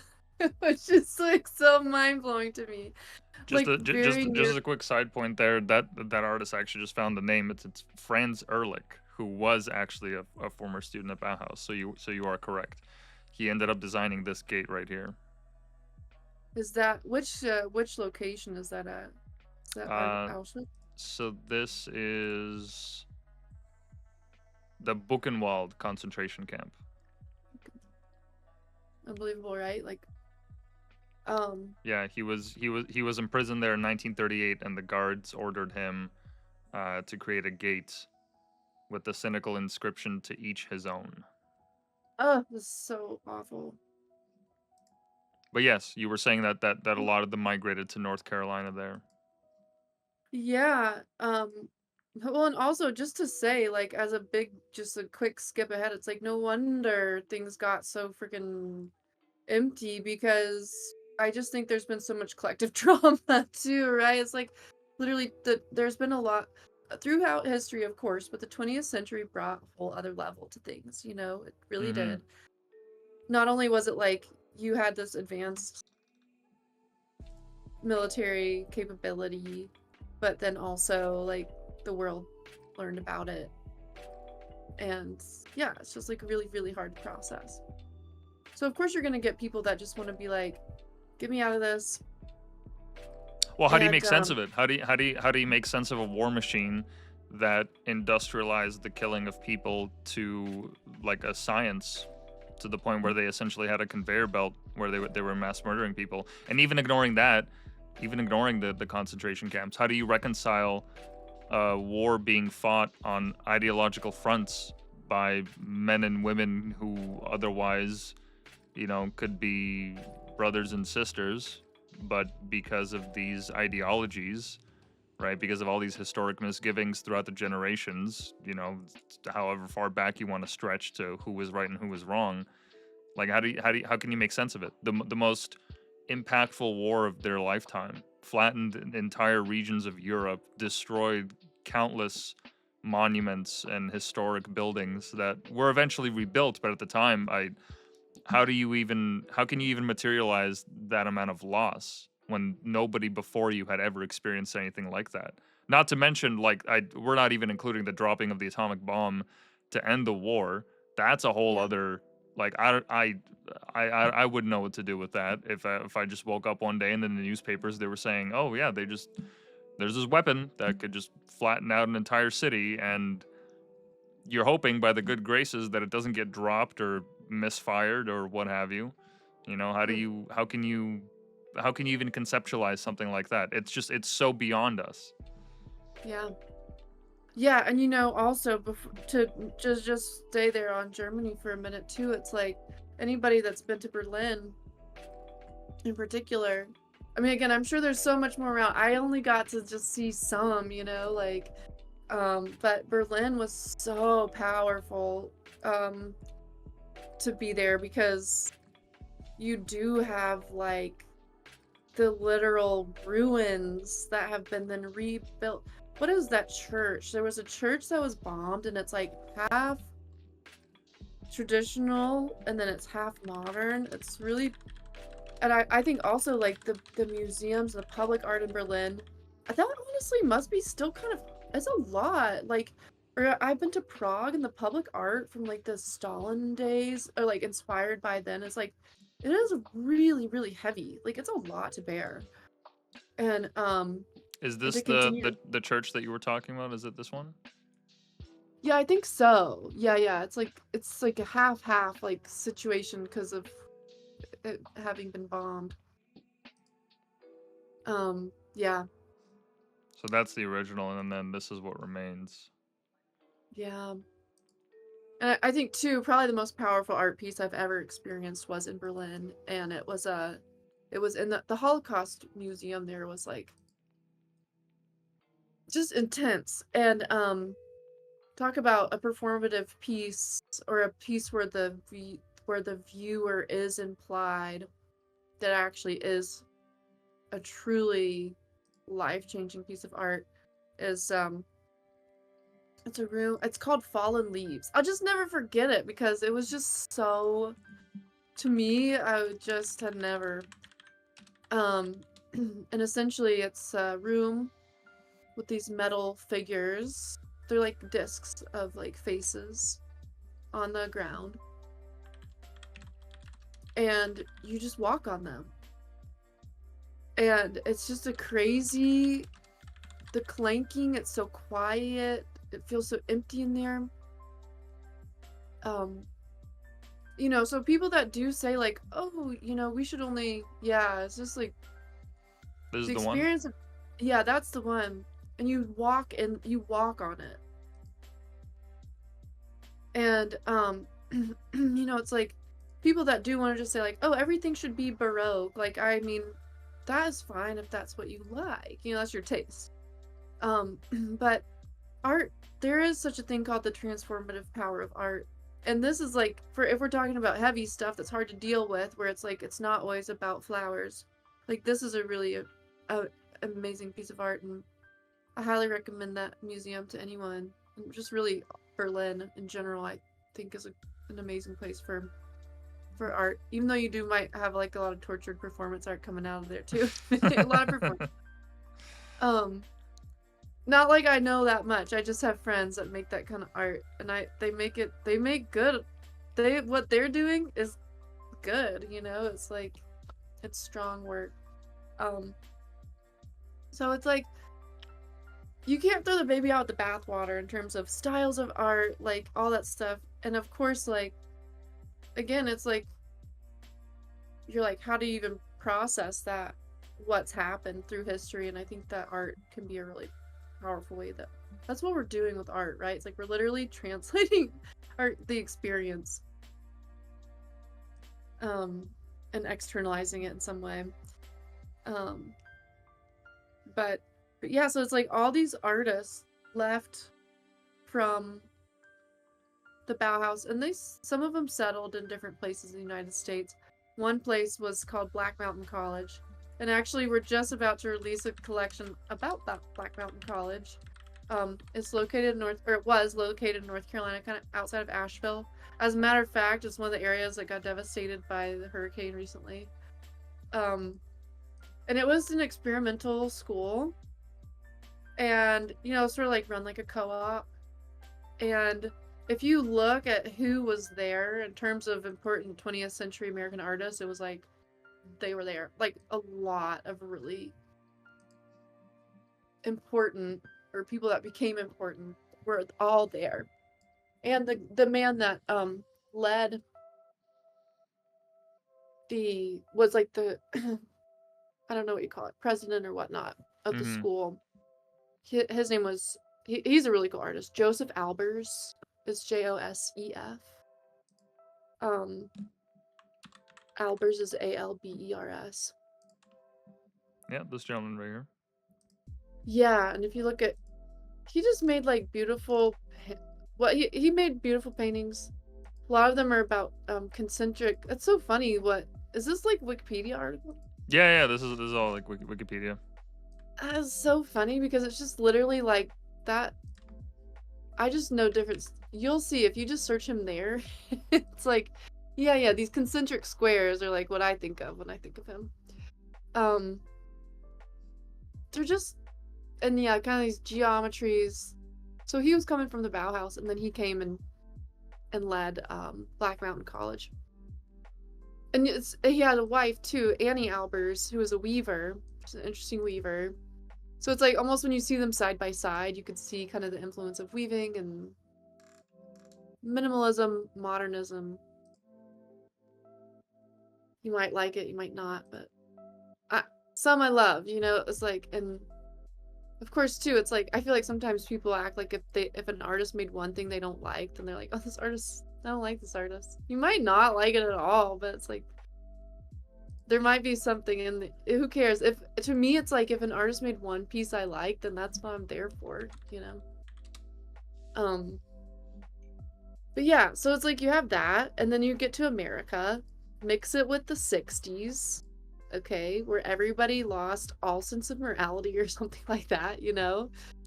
Which is like so mind-blowing to me. Just Like a, very just near. as a quick side point there, that artist actually just found the name. It's Franz Ehrlich, who was actually a former student at Bauhaus. So you are correct. He ended up designing this gate right here. Is that which location is that at? Is that Uh, Auschwitz? so this is the Buchenwald concentration camp. Unbelievable, right? Like, um, Yeah, he was imprisoned there in 1938, and the guards ordered him to create a gate with the cynical inscription "To each his own." oh, this is so awful. But yes, you were saying that a lot of them migrated to North Carolina there. Yeah. Well, and also just to say, like, as a big, just a quick skip ahead, it's like no wonder things got so freaking empty because I just think there's been so much collective trauma too, right? It's like literally there's been a lot throughout history, of course, but the 20th century brought a whole other level to things, you know? It really Mm-hmm. did. Not only was it like you had this advanced military capability, but then also like the world learned about it. And yeah, it's just like really, really hard to process. So of course you're gonna get people that just want to be like, get me out of this. Well, how do you And make sense of it? How do you make sense of a war machine that industrialized the killing of people to like a science, to the point where they essentially had a conveyor belt where they were mass murdering people, and even ignoring that, even ignoring the concentration camps? How do you reconcile war being fought on ideological fronts by men and women who otherwise, could be brothers and sisters, but because of these ideologies, right? Because of all these historic misgivings throughout the generations, however far back you want to stretch to who was right and who was wrong. Like, how can you make sense of it? The most impactful war of their lifetime flattened entire regions of Europe, destroyed countless monuments and historic buildings that were eventually rebuilt, but at the time, how can you even materialize that amount of loss when nobody before you had ever experienced anything like that? Not to mention, like, we're not even including the dropping of the atomic bomb to end the war. That's a whole yeah, other, like, I wouldn't know what to do with that if I just woke up one day and then the newspapers they were saying, oh yeah, there's this weapon that could just flatten out an entire city, and you're hoping by the good graces that it doesn't get dropped or misfired or what have you. mm, How can you even conceptualize something like that? It's so beyond us. yeah. Yeah, and also to just stay there on Germany for a minute too, it's like anybody that's been to Berlin in particular. I mean, again, I'm sure there's so much more around. I only got to just see some, like but Berlin was so powerful to be there because you do have like the literal ruins that have been then rebuilt. What is that church? There was a church that was bombed and it's like half traditional and then it's half modern. It's really, and I think also like the museums and the public art in Berlin, that honestly must be still kind of, it's a lot. Like, or I've been to Prague and the public art from like the Stalin days or like inspired by then is like, it is really, really heavy. Like it's a lot to bear. And Is and this to the continue the, the church that you were talking about? Is it this one? yeah, I think so. Yeah, yeah. It's like a half like situation because of it having been bombed. Yeah, So that's the original, and then this is what remains. yeah. And I think too, probably the most powerful art piece I've ever experienced was in Berlin, and it was in the Holocaust Museum. There was like just intense, and talk about a performative piece or a piece where where the viewer is implied that actually is a truly life-changing piece of art is it's a room, it's called Fallen Leaves. I'll just never forget it because it was just so, to me, I just had never um and essentially it's a room with these metal figures. They're like discs of like faces on the ground and you just walk on them And it's just a crazy, the clanking, it's so quiet, it feels so empty in there. Um, so people that do say like, oh, we should only, yeah, it's just like This is the the one. experience of, yeah, that's the one. And you walk on it. And it's like people that do want to just say like, oh, everything should be Baroque. Like, I mean, that is fine if that's what you like. That's your taste. But art, there is such a thing called the transformative power of art. And this is like, for if we're talking about heavy stuff that's hard to deal with, where it's like it's not always about flowers. Like, this is a really amazing piece of art, and I highly recommend that museum to anyone. And just really Berlin in general, I think is an amazing place for art. Even though you might have like a lot of tortured performance art coming out of there too. A lot of performance. Not like I know that much. I just have friends that make that kind of art, and they make good. What they're doing is good. It's like it's strong work. So it's like you can't throw the baby out with the bathwater in terms of styles of art, like all that stuff. And of course, like again, it's like you're like, how do you even process that? What's happened through history? And I think that art can be a really powerful way that's what we're doing with art, right? It's like we're literally translating the experience, and externalizing it in some way. But yeah, so it's like all these artists left from the Bauhaus, and some of them settled in different places in the United States. One place was called Black Mountain College, and actually we're just about to release a collection about that Black Mountain College. It was located in North Carolina, kind of outside of Asheville. As a matter of fact, it's one of the areas that got devastated by the hurricane recently. And it was an experimental school, and sort of like run like a co-op. And if you look at who was there in terms of important 20th century American artists, it was like they were there. Like a lot of really important, or people that became important, were all there. And the man that led was like the I don't know what you call it, president or whatnot of the Mm-hmm. school. His name was he's a really cool artist. Joseph Albers. It's Josef. Albers is Albers. Yeah, this gentleman right here. Yeah, and if you look at, he just made like beautiful, he made beautiful paintings. A lot of them are about concentric. It's so funny. What is this, like Wikipedia article? Yeah. This is all like Wikipedia. That is so funny because it's just literally like that. I just know difference. You'll see if you just search him there. It's like, yeah, these concentric squares are like what I think of when I think of him. They're just, and yeah, kind of these geometries. So he was coming from the Bauhaus, and then he came and led Black Mountain College. And he had a wife too, Annie Albers, who was a weaver. She's an interesting weaver. So it's like almost when you see them side by side, you could see kind of the influence of weaving and minimalism, modernism. You might like it, you might not, but some I love, it's like, and of course too, it's like I feel like sometimes people act like if an artist made one thing they don't like, then they're like, oh, this artist, I don't like this artist. You might not like it at all, but it's like there might be something in the, who cares? If to me it's like if an artist made one piece I like, then that's what I'm there for, But yeah, so it's like you have that, and then you get to America, mix it with the 60s, okay, where everybody lost all sense of morality or something like that,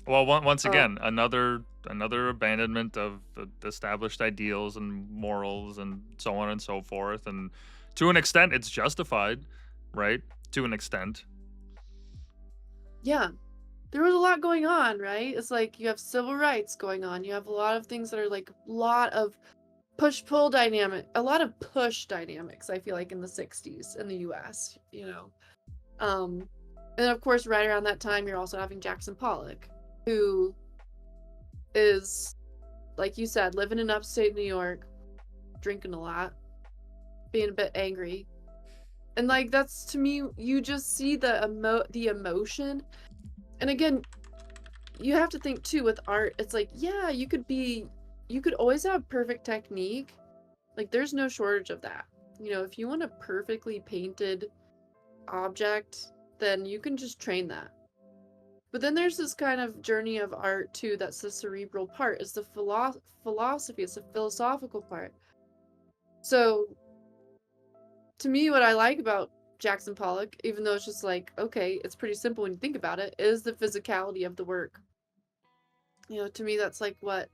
Well, once again, another abandonment of established ideals and morals and so on and so forth, and to an extent, it's justified, right? To an extent. Yeah. There was a lot going on, right? It's like you have civil rights going on. You have a lot of things that are like a lot of push-pull dynamic, a lot of push dynamics, I feel like, in the 60s in the US, And of course, right around that time, you're also having Jackson Pollock, who is, like you said, living in upstate New York, drinking a lot, being a bit angry. And like that's to me, you just see the emotion. And again, you have to think too with art, it's like, yeah, you could always have perfect technique. Like there's no shortage of that. You know, if you want a perfectly painted object, then you can just train that. But then there's this kind of journey of art too, that's the cerebral part, is the philosophy, it's the philosophical part. So to me, what I like about Jackson Pollock, even though it's just like, okay, it's pretty simple when you think about it, is the physicality of the work. You know, to me, that's like what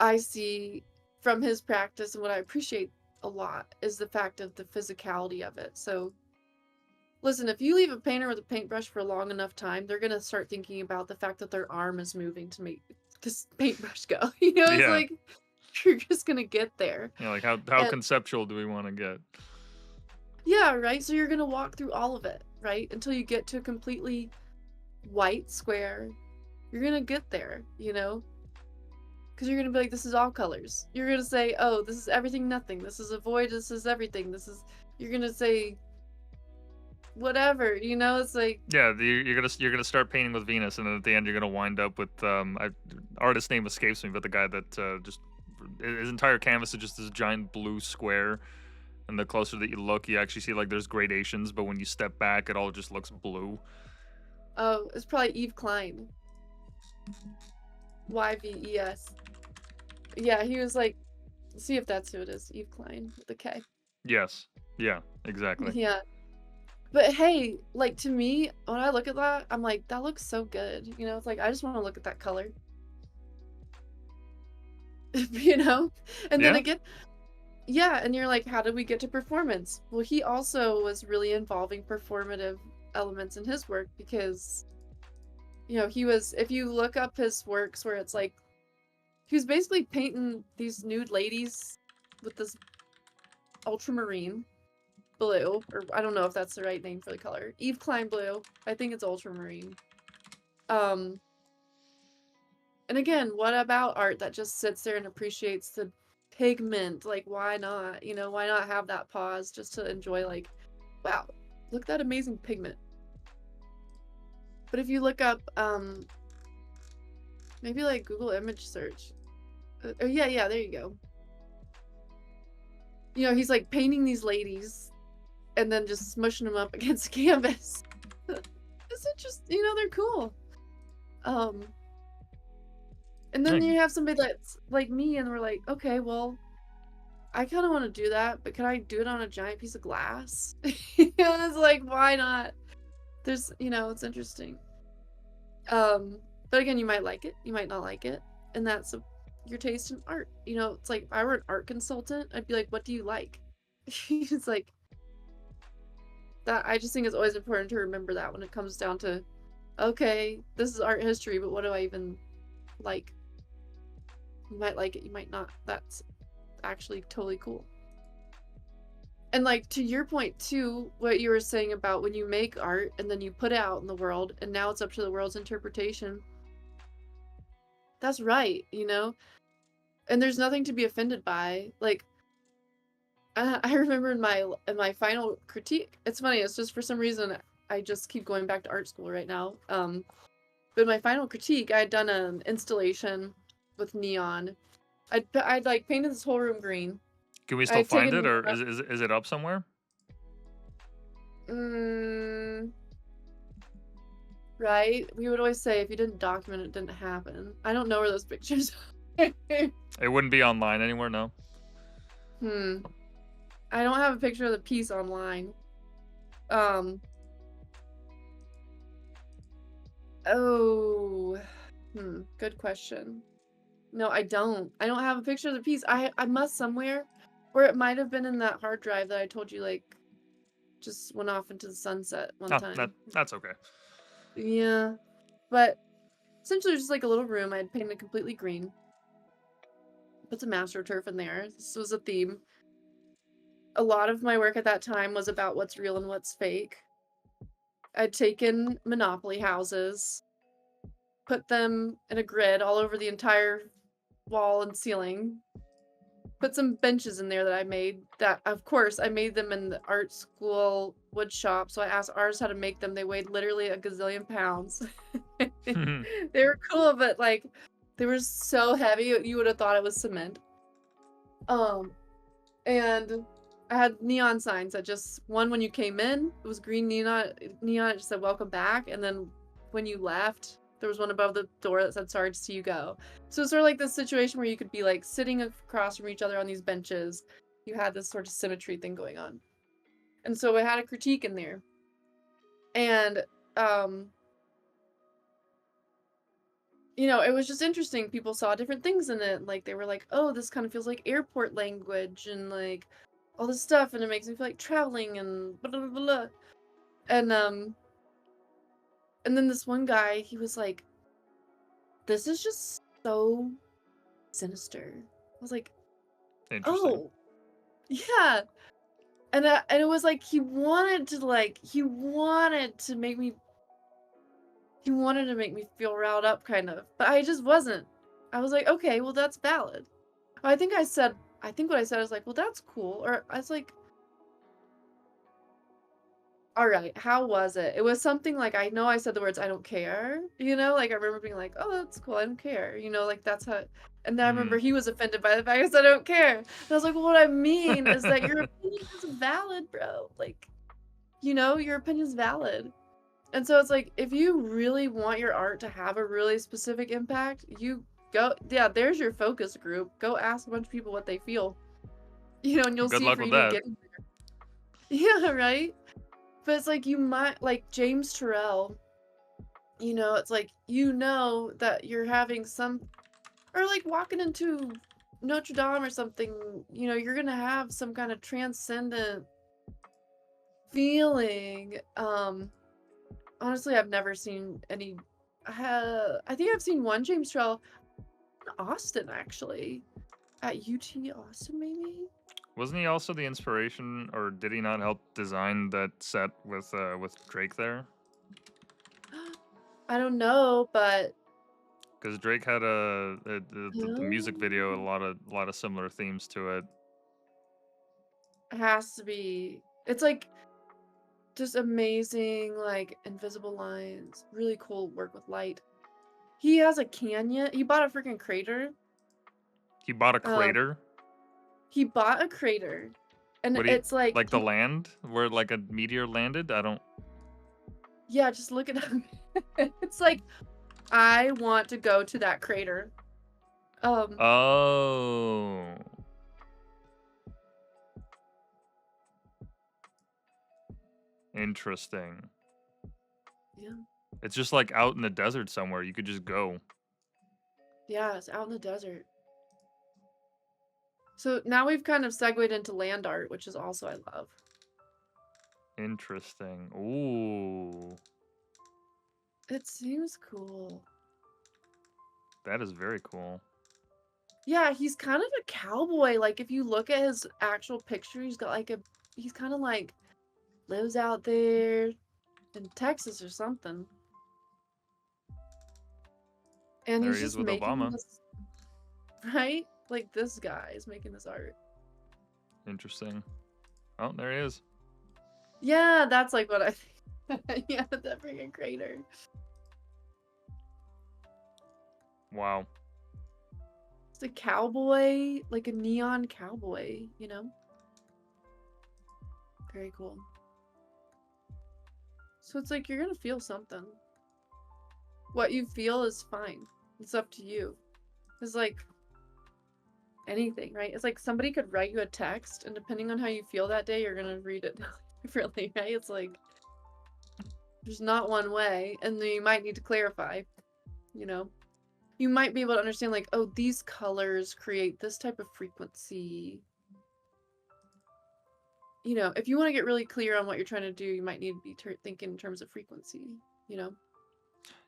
I see from his practice, and what I appreciate a lot is the fact of the physicality of it. So listen, if you leave a painter with a paintbrush for a long enough time, they're gonna start thinking about the fact that their arm is moving to make this paintbrush go. You know, it's Yeah. like you're just gonna get there. You know, like how And conceptual do we want to get? yeah, right? So you're gonna walk through all of it, right? Until you get to a completely white square. You're gonna get there, you know? Because you're gonna be like, this is all colors. You're gonna say, oh, this is everything, nothing. This is a void, this is everything. This is, you're gonna say whatever, you know? It's like, Yeah, you're gonna start painting with Venus, and then at the end you're gonna wind up with artist name escapes me, but the guy that just his entire canvas is just this giant blue square, and the closer that you look, you actually see like there's gradations, but when you step back, it all just looks blue. oh, it's probably Eve Klein. YVES. Yeah, he was like, see if that's who it is. Eve Klein with a K. Yes. Yeah. Exactly. Yeah. But hey, like to me, when I look at that, I'm like, that looks so good. You know, it's like I just want to look at that color. You know? And then Yeah. again, yeah, and you're like, how did we get to performance? Well, he also was really involving performative elements in his work because, you know, he was, if you look up his works where it's like, he was basically painting these nude ladies with this ultramarine blue, or I don't know if that's the right name for the color. Eve Klein blue. I think it's ultramarine. Um, and again, what about art that just sits there and appreciates the pigment? Like, why not? You know, why not have that pause just to enjoy, like, wow, look at that amazing pigment. But if you look up, maybe like Google image search. Oh, yeah, there you go. You know, he's like painting these ladies and then just smushing them up against the canvas. It's interesting, you know, they're cool. And then Yeah, you have somebody that's like me and we're like, okay, well, I kind of want to do that, but can I do it on a giant piece of glass? You know, it's like, why not? There's, you know, it's interesting. But again, you might like it, you might not like it, and that's your taste in art. You know, it's like if I were an art consultant, I'd be like, what do you like? It's like that. I just think it's always important to remember that when it comes down to, okay, this is art history, but what do I even like? You might like it, you might not. That's actually totally cool. And like to your point too, what you were saying about when you make art and then you put it out in the world and now it's up to the world's interpretation. That's right, you know? And there's nothing to be offended by. Like I remember in my final critique, it's funny, it's just for some reason I just keep going back to art school right now. But in my final critique, I had done an installation with neon. I'd like painted this whole room green. can we still I'd find taken it, neon or up. is it up somewhere? Mm, right? We would always say if you didn't document it, it didn't happen. I don't know where those pictures are. It wouldn't be online anywhere, no. Hmm. I don't have a picture of the piece online. Um. Oh. Good question. No, I don't. I don't have a picture of the piece. I must somewhere, or it might have been in that hard drive that I told you like just went off into the sunset one Oh, time. that's okay. Yeah, but essentially just like a little room. I had painted completely green. Put some astroturf in there. This was a theme. A lot of my work at that time was about what's real and what's fake. I'd taken Monopoly houses, put them in a grid all over the entire wall and ceiling, put some benches in there that I made that, of course, I made them in the art school wood shop. So I asked artists how to make them. They weighed literally a gazillion pounds. They were cool, but like they were so heavy, you would have thought it was cement. Um, and I had neon signs that just one when you came in, it was green neon, it just said welcome back, and then when you left, there was one above the door that said sorry to see you go. So it's sort of like this situation where you could be like sitting across from each other on these benches. You had this sort of symmetry thing going on. And so I had a critique in there. And um it was just interesting. People saw different things in it. Like they were like, "Oh, this kind of feels like airport language and like all this stuff, and it makes me feel like traveling and blah blah blah." Blah." And and then this one guy, he was like, "This is just so sinister." I was like, Interesting. "Oh, yeah." And it was like he wanted to make me feel riled up kind of, but I just wasn't. I was like, "Okay, well that's valid." I think what I said was like, "Well, that's cool." Or I was like, "All right, how was it?" It was something like I know I said the words "I don't care," like I remember being like, "Oh, that's cool. I don't care." Like that's how. And then I remember Mm. he was offended by the fact I said I don't care. And I was like, well, "What I mean is that your opinion is valid, bro. Like, your opinion's valid." And so it's like if you really want your art to have a really specific impact, you go, yeah, there's your focus group. Go ask a bunch of people what they feel. And you'll Good see if luck you're with even that. getting there. Yeah, right? But it's like you might like James Turrell, it's like that you're having some or like walking into Notre Dame or something, you're gonna have some kind of transcendent feeling. Honestly, I've never seen any I think I've seen one James Turrell in Austin actually. At UT Austin maybe? Wasn't he also the inspiration, or did he not help design that set with Drake there? I don't know, but Because Drake had the music video, a lot of similar themes to it. it has to be. It's like just amazing, like invisible lines, really cool work with light. He has a canyon. He bought a freaking crater. He bought a Um, crater. he bought a crater, and What he it's like like the land where like a meteor landed? I don't. yeah, just look it up. It's like I want to go to that crater. Um, Oh, interesting. yeah, It's just like out in the desert somewhere. You could just go. yeah, it's out in the desert. So now we've kind of segued into land art, which is also I love. Interesting. Ooh, It seems cool. that is very cool. Yeah, he's kind of a cowboy. Like if you look at his actual picture, he's kind of like lives out there in Texas or something. And There he's he is just with making Obama. this, right? Like this guy is making this art. Interesting. Oh, there he is. Yeah, that's like what I think. Yeah, that freaking crater. Wow. It's a cowboy, like a neon cowboy. Very cool. So it's like you're gonna feel something. What you feel is fine. It's up to you. It's like anything, right? It's like somebody could write you a text, and depending on how you feel that day, you're gonna read it differently, right? It's like there's not one way, and then you might need to clarify, you know? You might be able to understand, like, oh, these colors create this type of frequency. If you want to get really clear on what you're trying to do, you might need to be thinking in terms of frequency, you know?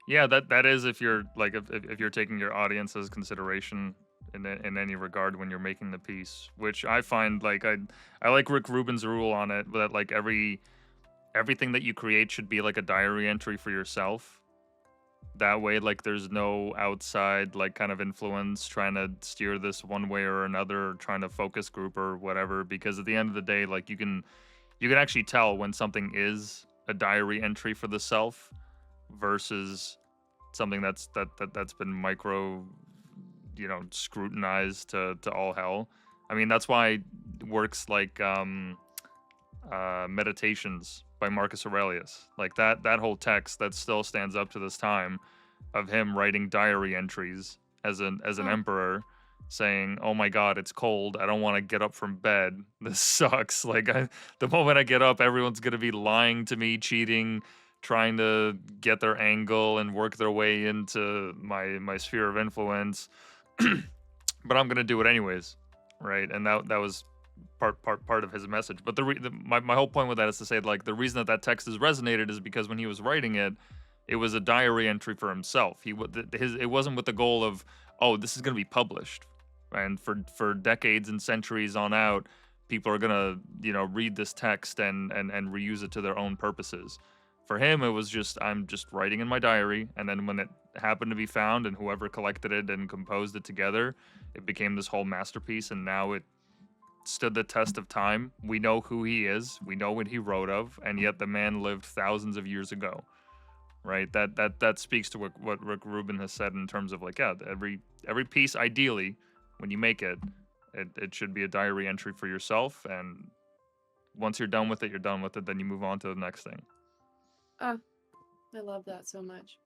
Yeah, that is if you're like if you're taking your audience's consideration in any regard when you're making the piece, which I find like I like Rick Rubin's rule on it that like every everything that you create should be like a diary entry for yourself. That way, like, there's no outside, like, kind of influence trying to steer this one way or another, or trying to focus group or whatever. Because at the end of the day, like, you can actually tell when something is a diary entry for the self versus something that's been micro, scrutinized to all hell. I mean, that's why works like Meditations by Marcus Aurelius, like that whole text that still stands up to this time, of him writing diary entries as an Huh. emperor, saying, "Oh my God, it's cold. I don't want to get up from bed. This sucks. Like, the moment I get up, everyone's gonna be lying to me, cheating, trying to get their angle and work their way into my sphere of influence. But I'm gonna do it anyways, right?" And that was part of his message. But my whole point with that is to say, like, the reason that text has resonated is because when he was writing it, it was a diary entry for himself. It wasn't with the goal of, oh, this is gonna be published, and for decades and centuries on out, people are gonna read this text and reuse it to their own purposes. For him, it was just, I'm just writing in my diary, and then when it happened to be found and whoever collected it and composed it together, it became this whole masterpiece, and now it stood the test of time. We know who he is, we know what he wrote of, and yet the man lived thousands of years ago, right? That speaks to what Rick Rubin has said in terms of, like, yeah, every piece, ideally, when you make it, it should be a diary entry for yourself, and once you're done with it, you're done with it. Then you move on to the next thing. Ah, I love that so much.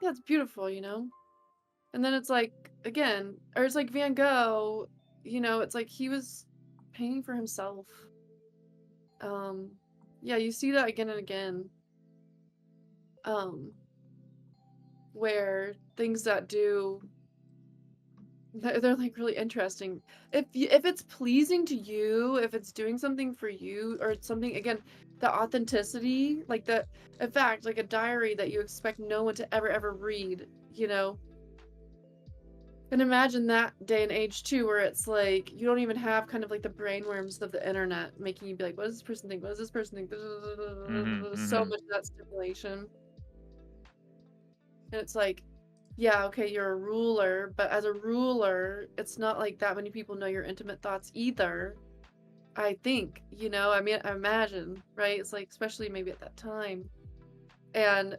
Yeah, it's beautiful, And then it's like, again, or it's like Van Gogh, it's like he was painting for himself. Yeah, you see that again and again. Where things that they're like really interesting. If it's pleasing to you, if it's doing something for you, or it's something, again, the authenticity, like the, in fact, like a diary that you expect no one to ever read, And imagine that day and age too, where it's like you don't even have kind of like the brainworms of the internet making you be like, what does this person think? What does this person think? So Mm-hmm. much of that stimulation. And it's like, yeah, okay, you're a ruler, but as a ruler, it's not like that many people know your intimate thoughts either. I think, I mean, I imagine, right? It's like, especially maybe at that time. And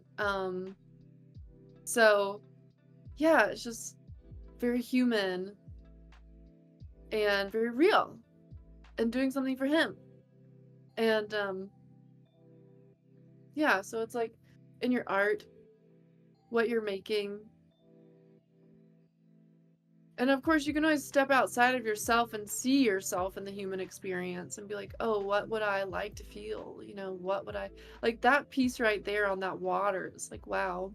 so yeah, it's just very human and very real and doing something for him. And yeah, so it's like in your art, what you're making. And of course, you can always step outside of yourself and see yourself in the human experience and be like, oh, what would I like to feel? What would I like? That piece right there on that water is like, wow.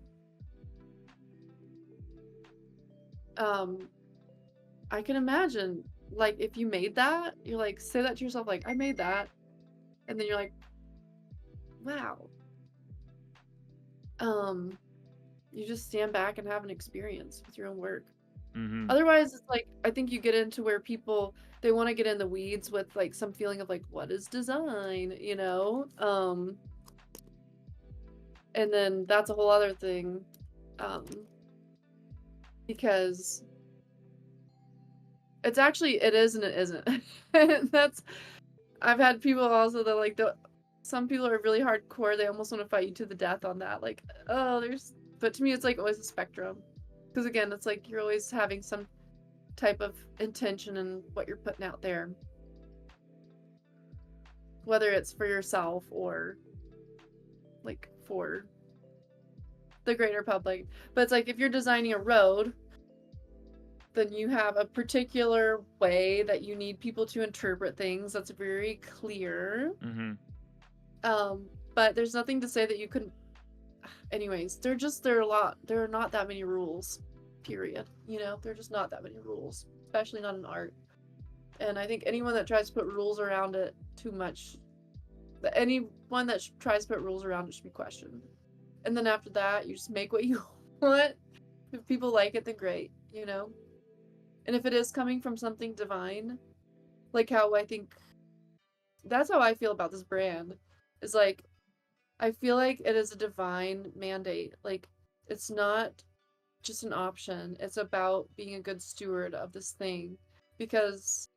I can imagine, like, if you made that, you're like, say that to yourself, like, I made that. And then you're like, wow. You just stand back and have an experience with your own work. Mm-hmm. Otherwise, it's like, I think you get into where people, they want to get in the weeds with like some feeling of like, what is design, and then that's a whole other thing, because it's actually, it is and it isn't. I've had people also that like, some people are really hardcore, they almost want to fight you to the death on that, like, oh, but to me, it's like always a spectrum. Because again, it's like you're always having some type of intention in what you're putting out there. Whether it's for yourself or like for the greater public. But it's like if you're designing a road, then you have a particular way that you need people to interpret things that's very clear. Mm-hmm. But there's nothing to say that you couldn't. Anyways, there are not that many rules, period. There are just not that many rules, especially not in art. And I think anyone that tries to put rules around it too much, anyone that tries to put rules around it should be questioned. And then after that, you just make what you want. If people like it, then great, And if it is coming from something divine, like how I think, that's how I feel about this brand, is like, I feel like it is a divine mandate. Like, it's not just an option. It's about being a good steward of this thing. Because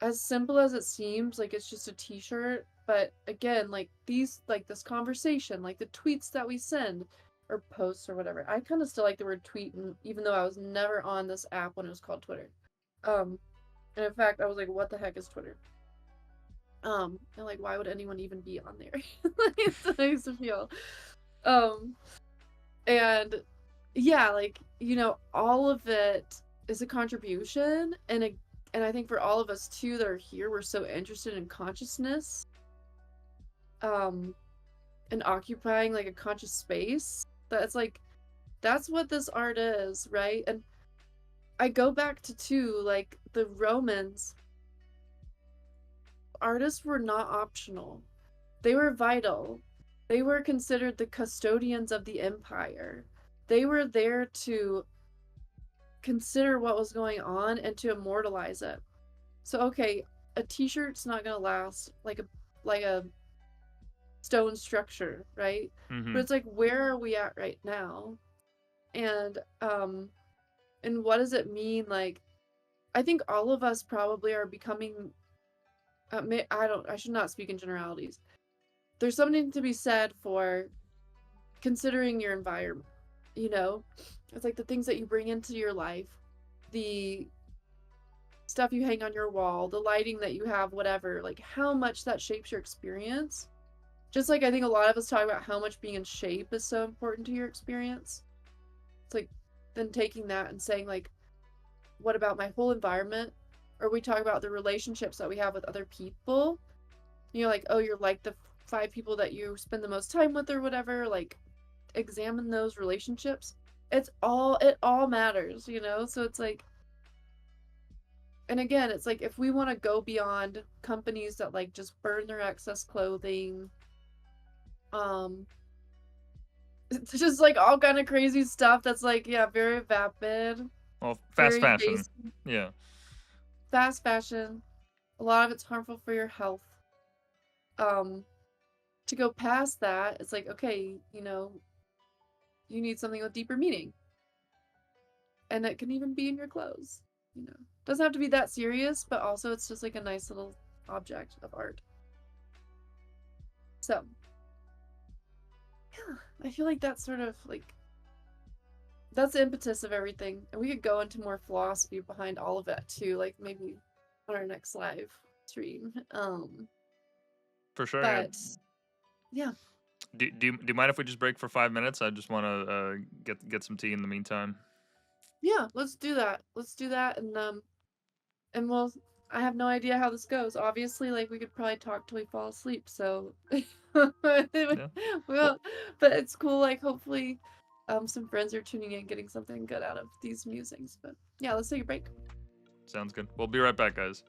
as simple as it seems, like it's just a t-shirt, but again, like this conversation, like the tweets that we send or posts or whatever. I kind of still like the word tweet, even though I was never on this app when it was called Twitter. Um, and in fact, I was like, what the heck is Twitter? And like, why would anyone even be on there? Like, it's what I used to feel. Um, and yeah, like, all of it is a contribution, and I think for all of us too that are here, we're so interested in consciousness, um, and occupying like a conscious space that it's like that's what this art is, right? And I go back to too, like the Romans, artists were not optional. They were vital. They were considered the custodians of the empire. They were there to consider what was going on and to immortalize it. So okay, a t-shirt's not gonna last like a stone structure, right? But Mm-hmm. it's like, where are we at right now? And and what does it mean? Like, I think all of us probably are becoming. I should not speak in generalities. There's something to be said for considering your environment. You know, it's like the things that you bring into your life, the stuff you hang on your wall, the lighting that you have, whatever. Like how much that shapes your experience. Just like I think a lot of us talk about how much being in shape is so important to your experience. It's like then taking that and saying like, what about my whole environment? Or we talk about the relationships that we have with other people. Like, oh, you're like the 5 people that you spend the most time with or whatever. Like, examine those relationships. It all matters, So it's like, and again, it's like if we want to go beyond companies that like just burn their excess clothing, um, it's just like all kind of crazy stuff that's like, yeah, very vapid, Well, fast very fashion. basic, Yeah. fast fashion. A lot of it's harmful for your health. Um, to go past that, it's like, okay, you need something with deeper meaning. And it can even be in your clothes. Doesn't have to be that serious, but also it's just like a nice little object of art. So, yeah, I feel like that's sort of like that's the impetus of everything. And we could go into more philosophy behind all of it too, like maybe on our next live stream. For sure. Yeah. But yeah. Do you mind if we just break for 5 minutes? I just want to get some tea in the meantime. Yeah, let's do that. Let's do that and we'll I have no idea how this goes. Obviously, like we could probably talk till we fall asleep, so Yeah. well, but it's cool, like hopefully some friends are tuning in, getting something good out of these musings. But yeah, let's take a break. Sounds good. We'll be right back, guys.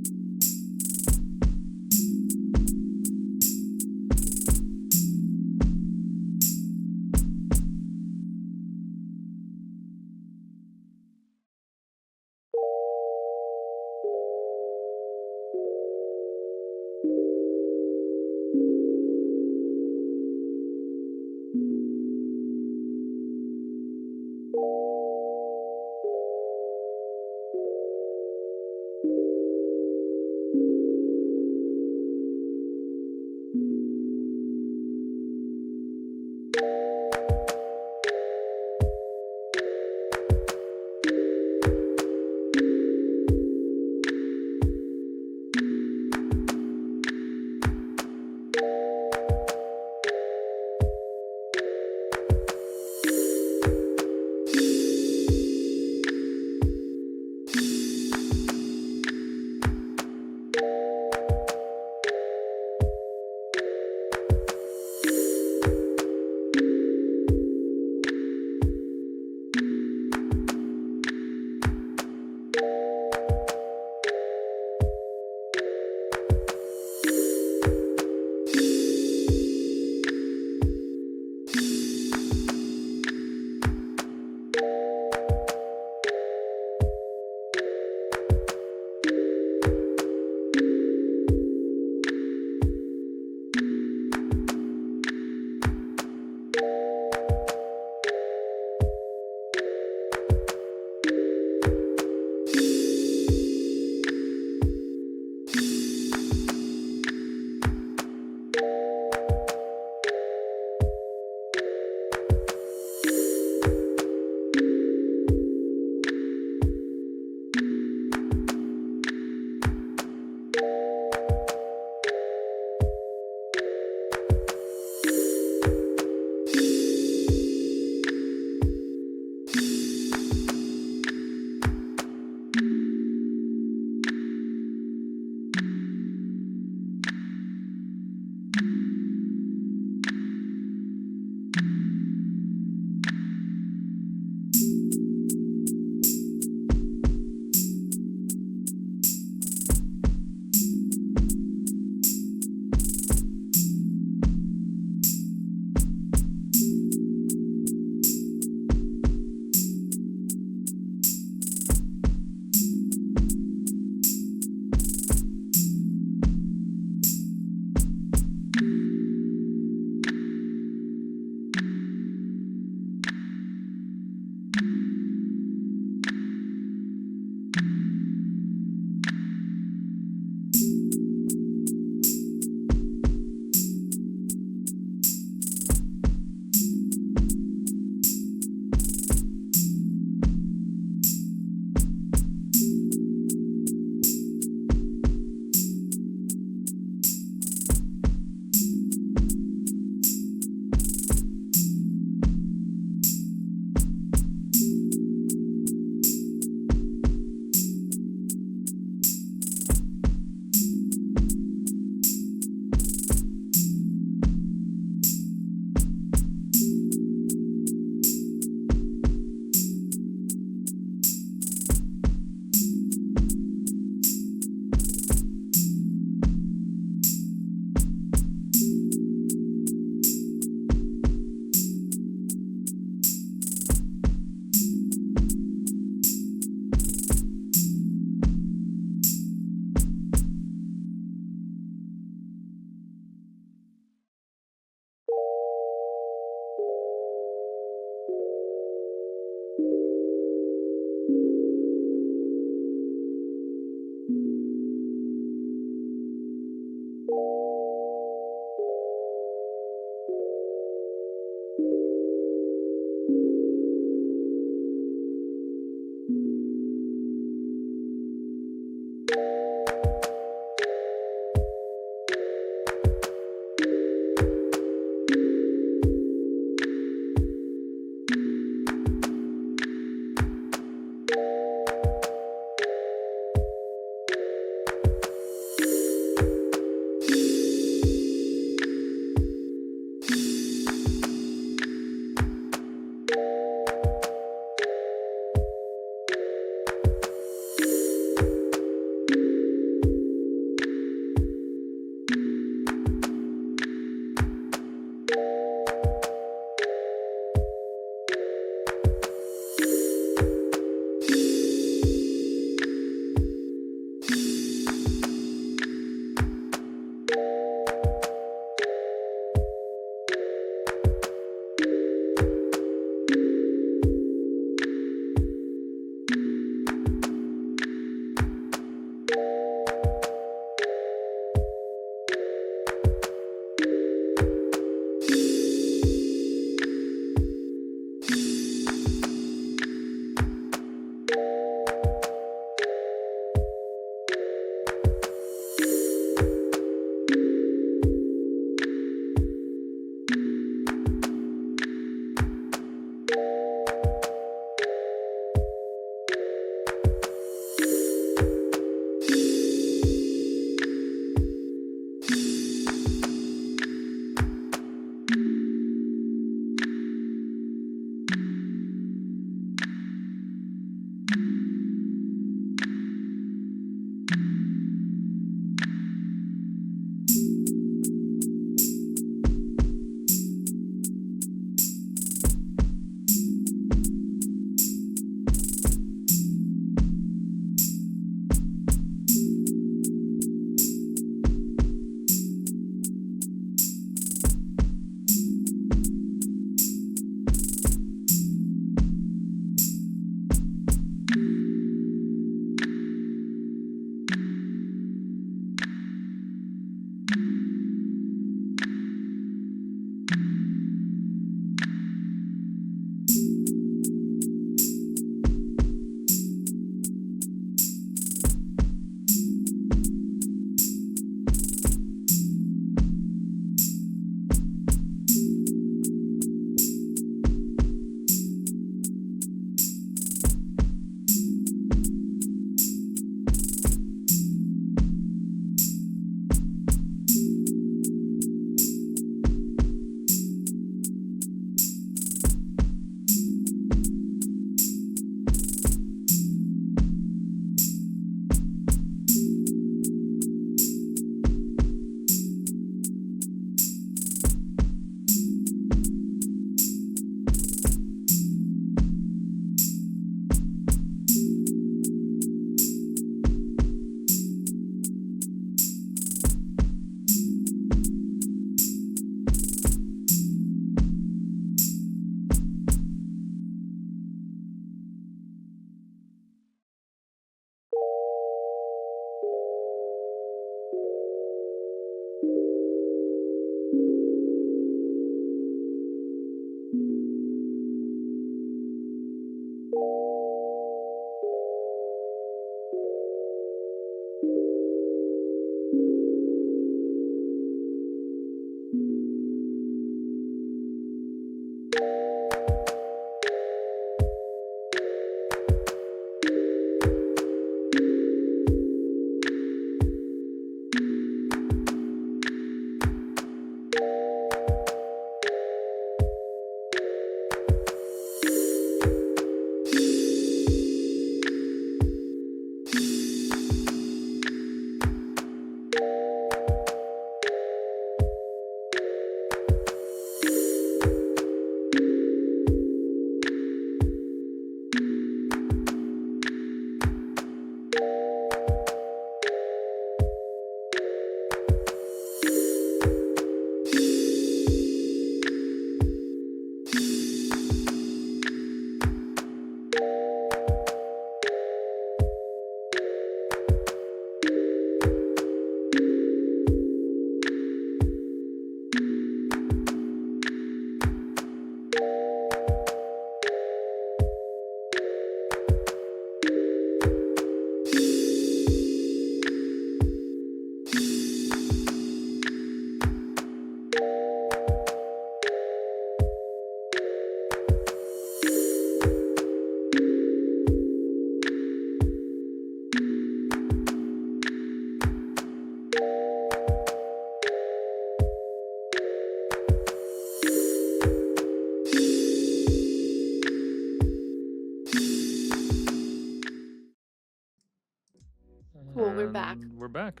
back. We're back.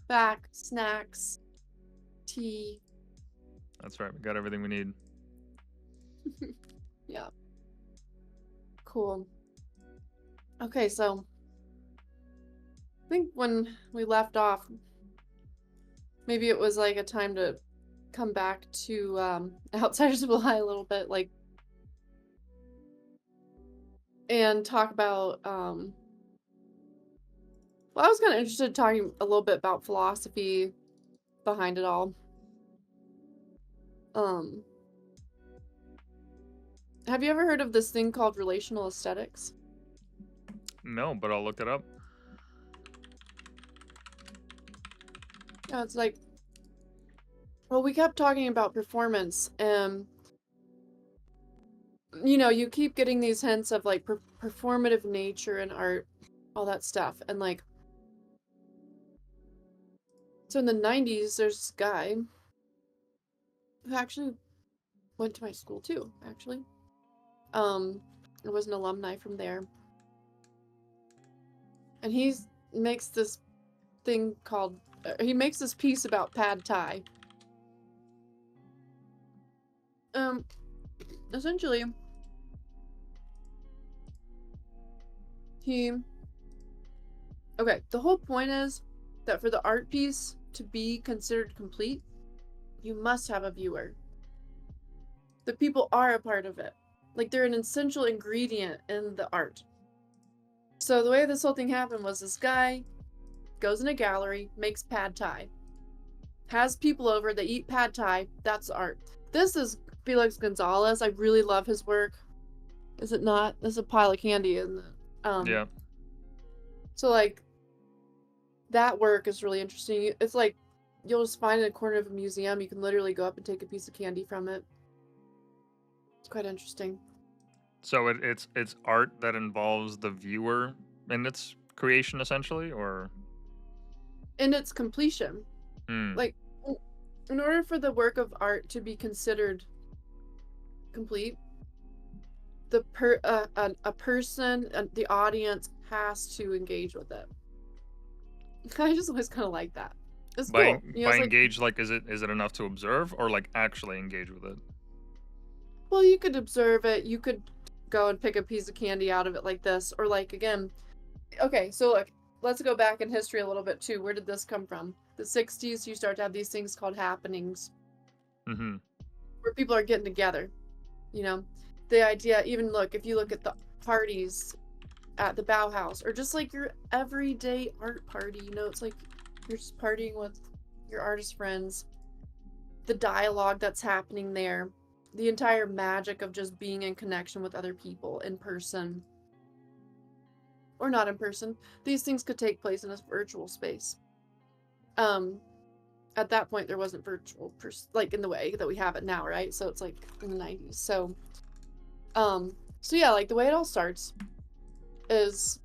Back, snacks, tea. That's right. We got everything we need. Yeah. Cool. Okay, so I think when we left off, maybe it was like a time to come back to outsider supply a little bit, like, and talk about well, I was kind of interested in talking a little bit about philosophy behind it all. Um, have you ever heard of this thing called relational aesthetics? No, but I'll look it up. Yeah, it's like, well, we kept talking about performance, and you keep getting these hints of like performative nature and art, all that stuff, and like, so in the 90s, there's this guy who actually went to my school too, actually. I was an alumni from there. And makes this thing called, he makes this piece about pad thai. Essentially, okay, the whole point is that for the art piece to be considered complete, you must have a viewer. The people are a part of it. Like, they're an essential ingredient in the art. So the way this whole thing happened was this guy goes in a gallery, makes pad thai, has people over, they eat pad thai, that's art. This is Felix Gonzalez. I really love his work. Is it not? There's a pile of candy in the Yeah. So like that work is really interesting. It's like you'll just find it in a corner of a museum. You can literally go up and take a piece of candy from it. It's quite interesting. So it's art that involves the viewer in its creation, essentially, or In its completion. Like, in order for the work of art to be considered complete, a person, the audience has to engage with it. I just always kind of like that. It's cool. By engage, like, is it enough to observe or like actually engage with it? Well, you could observe it. You could go and pick a piece of candy out of it like this, or like, again, okay, so look, let's go back in history a little bit too. Where did this come from? The 60s, you start to have these things called happenings, where people are getting together. The idea, even look, if you look at the parties at the Bauhaus, or just like your everyday art party, it's like you're just partying with your artist friends. The dialogue that's happening there, the entire magic of just being in connection with other people in person or not in person. These things could take place in a virtual space. At that point there wasn't virtual like in the way that we have it now, right? So it's like in the 90s. So yeah, like the way it all starts is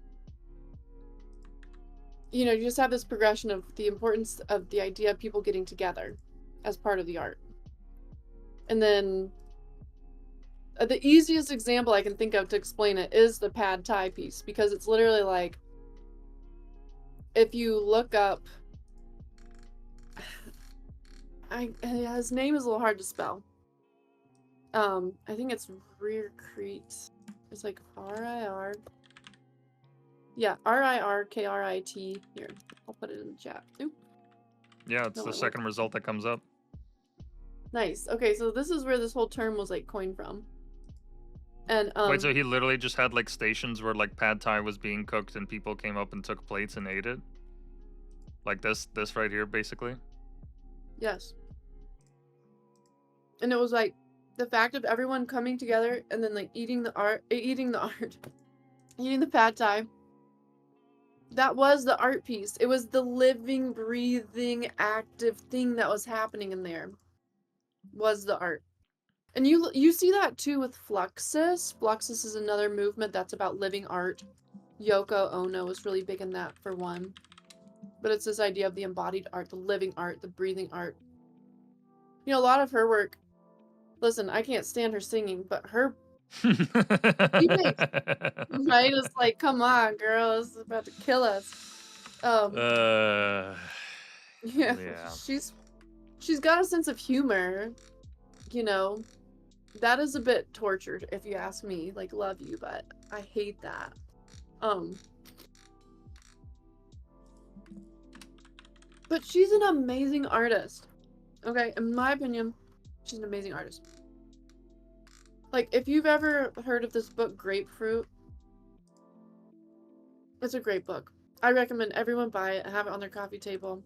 you just have this progression of the importance of the idea of people getting together as part of the art. And then the easiest example I can think of to explain it is the pad thai piece, because it's literally like, if you look up, his name is a little hard to spell. I think it's Rirkrit. It's like R-I-R. Yeah, R-I-R-K-R-I-T. Here, I'll put it in the chat. Oop. Yeah, it's the second result that comes up. Nice. Okay, so this is where this whole term was like coined from. And wait, so he literally just had like stations where like pad thai was being cooked and people came up and took plates and ate it? Like this right here, basically? Yes. And it was like the fact of everyone coming together and then like eating the pad thai. That was the art piece. It was the living, breathing, active thing that was happening in there. Was the art. And you see that too with Fluxus. Fluxus is another movement that's about living art. Yoko Ono was really big in that, for one. But it's this idea of the embodied art, the living art, the breathing art. A lot of her work, listen, I can't stand her singing, but her right? It's like, come on, girl, it's about to kill us. Um, Uh, yeah, yeah. she's got a sense of humor, you know. That is a bit tortured, if you ask me. Like, love you, but I hate that. Um, but she's an amazing artist. Okay, in my opinion, she's an amazing artist. Like, if you've ever heard of this book, Grapefruit, it's a great book. I recommend everyone buy it and have it on their coffee table.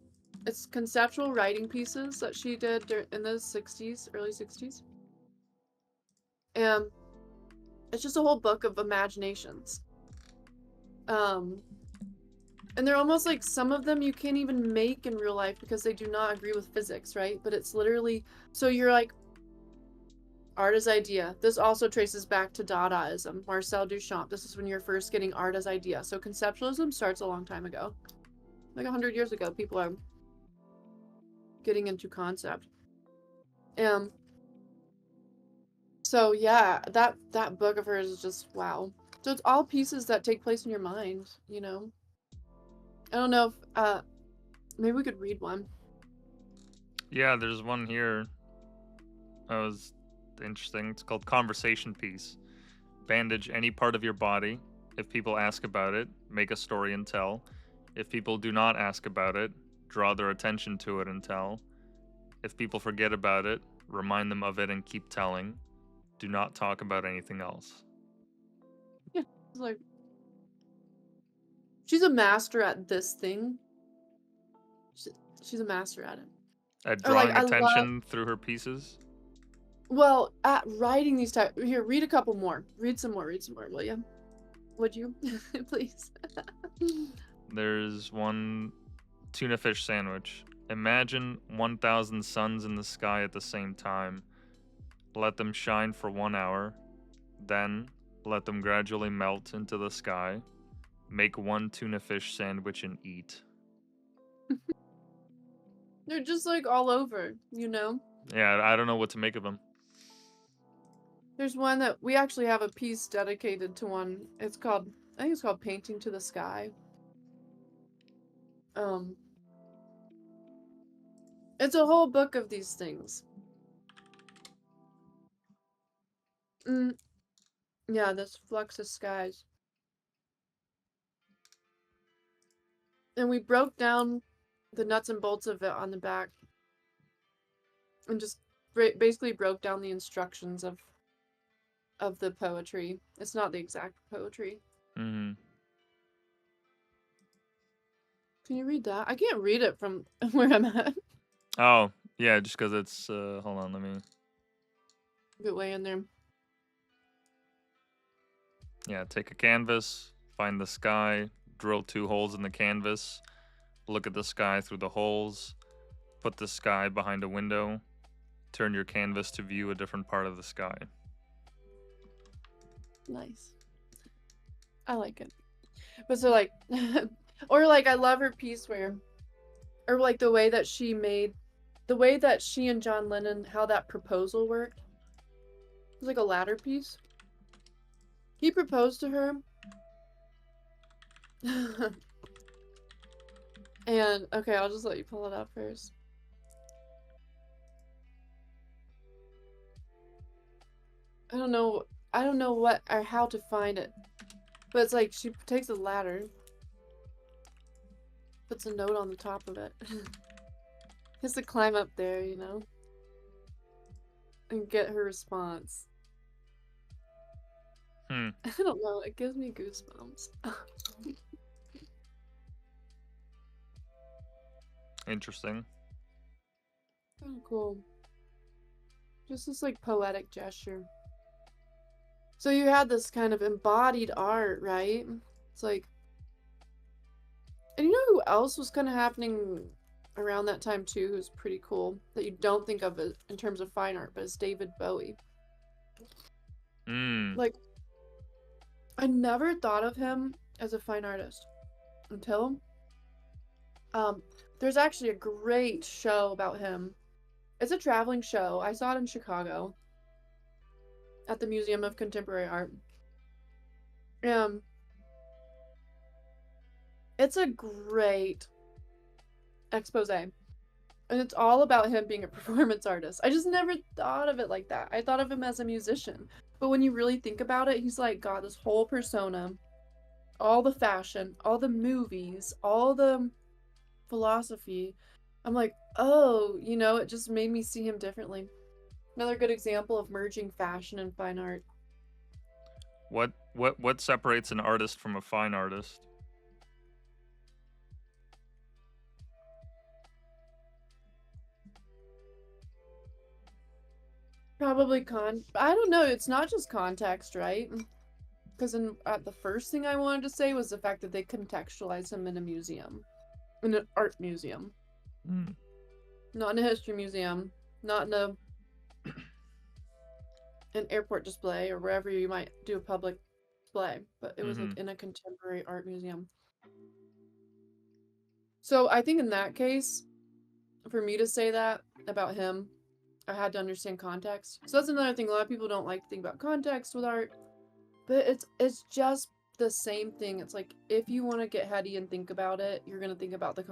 It's conceptual writing pieces that she did in the 60s, early 60s. And it's just a whole book of imaginations. And they're almost like some of them you can't even make in real life because they do not agree with physics, right? But it's literally, so you're like, art as idea. This also traces back to Dadaism, Marcel Duchamp. This is when you're first getting art as idea. So conceptualism starts a long time ago. Like 100 years ago, people are getting into concept. So yeah, that book of hers is just wow. So it's all pieces that take place in your mind, you know. I don't know if maybe we could read one. Yeah, there's one here that was interesting. It's called Conversation Piece. Bandage any part of your body. If people ask about it, make a story and tell. If people do not ask about it, draw their attention to it and tell. If people forget about it, remind them of it and keep telling. Do not talk about anything else. Yeah, it's like she's a master at this thing. She's a master at it. At Or like drawing I love, attention through her pieces. well, at writing these type. Here, read a couple more. Read some more, will you? Would you? Please. There's one tuna fish sandwich. Imagine 1,000 suns in the sky at the same time. Let them shine for 1 hour. Then, let them gradually melt into the sky. Make one tuna fish sandwich and eat. They're just like all over, you know? Yeah, I don't know what to make of them. There's one that we actually have a piece dedicated to one. It's called, I think it's called Painting to the Sky. Um, it's a whole book of these things. Yeah, this Flux of Skies. And we broke down the nuts and bolts of it on the back. And just basically broke down the instructions of the poetry. It's not the exact poetry. Mm-hmm. Can you read that? I can't read it from where I'm at. Oh, yeah, just because it's, hold on, let me, Get way in there. yeah, take a canvas, find the sky, drill 2 holes in the canvas, look at the sky through the holes, put the sky behind a window, turn your canvas to view a different part of the sky. Nice. I like it. But so like, or like I love her piece where, or like the way that she made, the way that she and John Lennon, how that proposal worked. It was like a ladder piece. He proposed to her. And okay, I'll just let you pull it up first. I don't know what or how to find it. But it's like she takes a ladder, puts a note on the top of it. Has to climb up there, you know, and get her response. Hmm. I don't know, it gives me goosebumps. Interesting. Oh, cool. Just this like poetic gesture. So you had this kind of embodied art, right? It's like, and you know who else was kind of happening around that time too, who's pretty cool that you don't think of it in terms of fine art, but it's David Bowie. Hmm. Like, I never thought of him as a fine artist until there's actually a great show about him. It's a traveling show. I saw it in Chicago at the Museum of Contemporary Art. Um, It's a great expose. And it's all about him being a performance artist. I just never thought of it like that. I thought of him as a musician. But when you really think about it, he's like got this whole persona, all the fashion, all the movies, all the philosophy. I'm like, oh, you know, it just made me see him differently. Another good example of merging fashion and fine art. What separates an artist from a fine artist? Probably I don't know, it's not just context, right? Because the first thing I wanted to say was the fact that they contextualize him in a museum. In an art museum. Mm. Not in a history museum. Not in an airport display or wherever you might do a public display. But it was like in a contemporary art museum. So I think in that case, for me to say that about him, I had to understand context. So that's another thing. A lot of people don't like to think about context with art. But it's just the same thing. It's like if you want to get heady and think about it, you're gonna think about the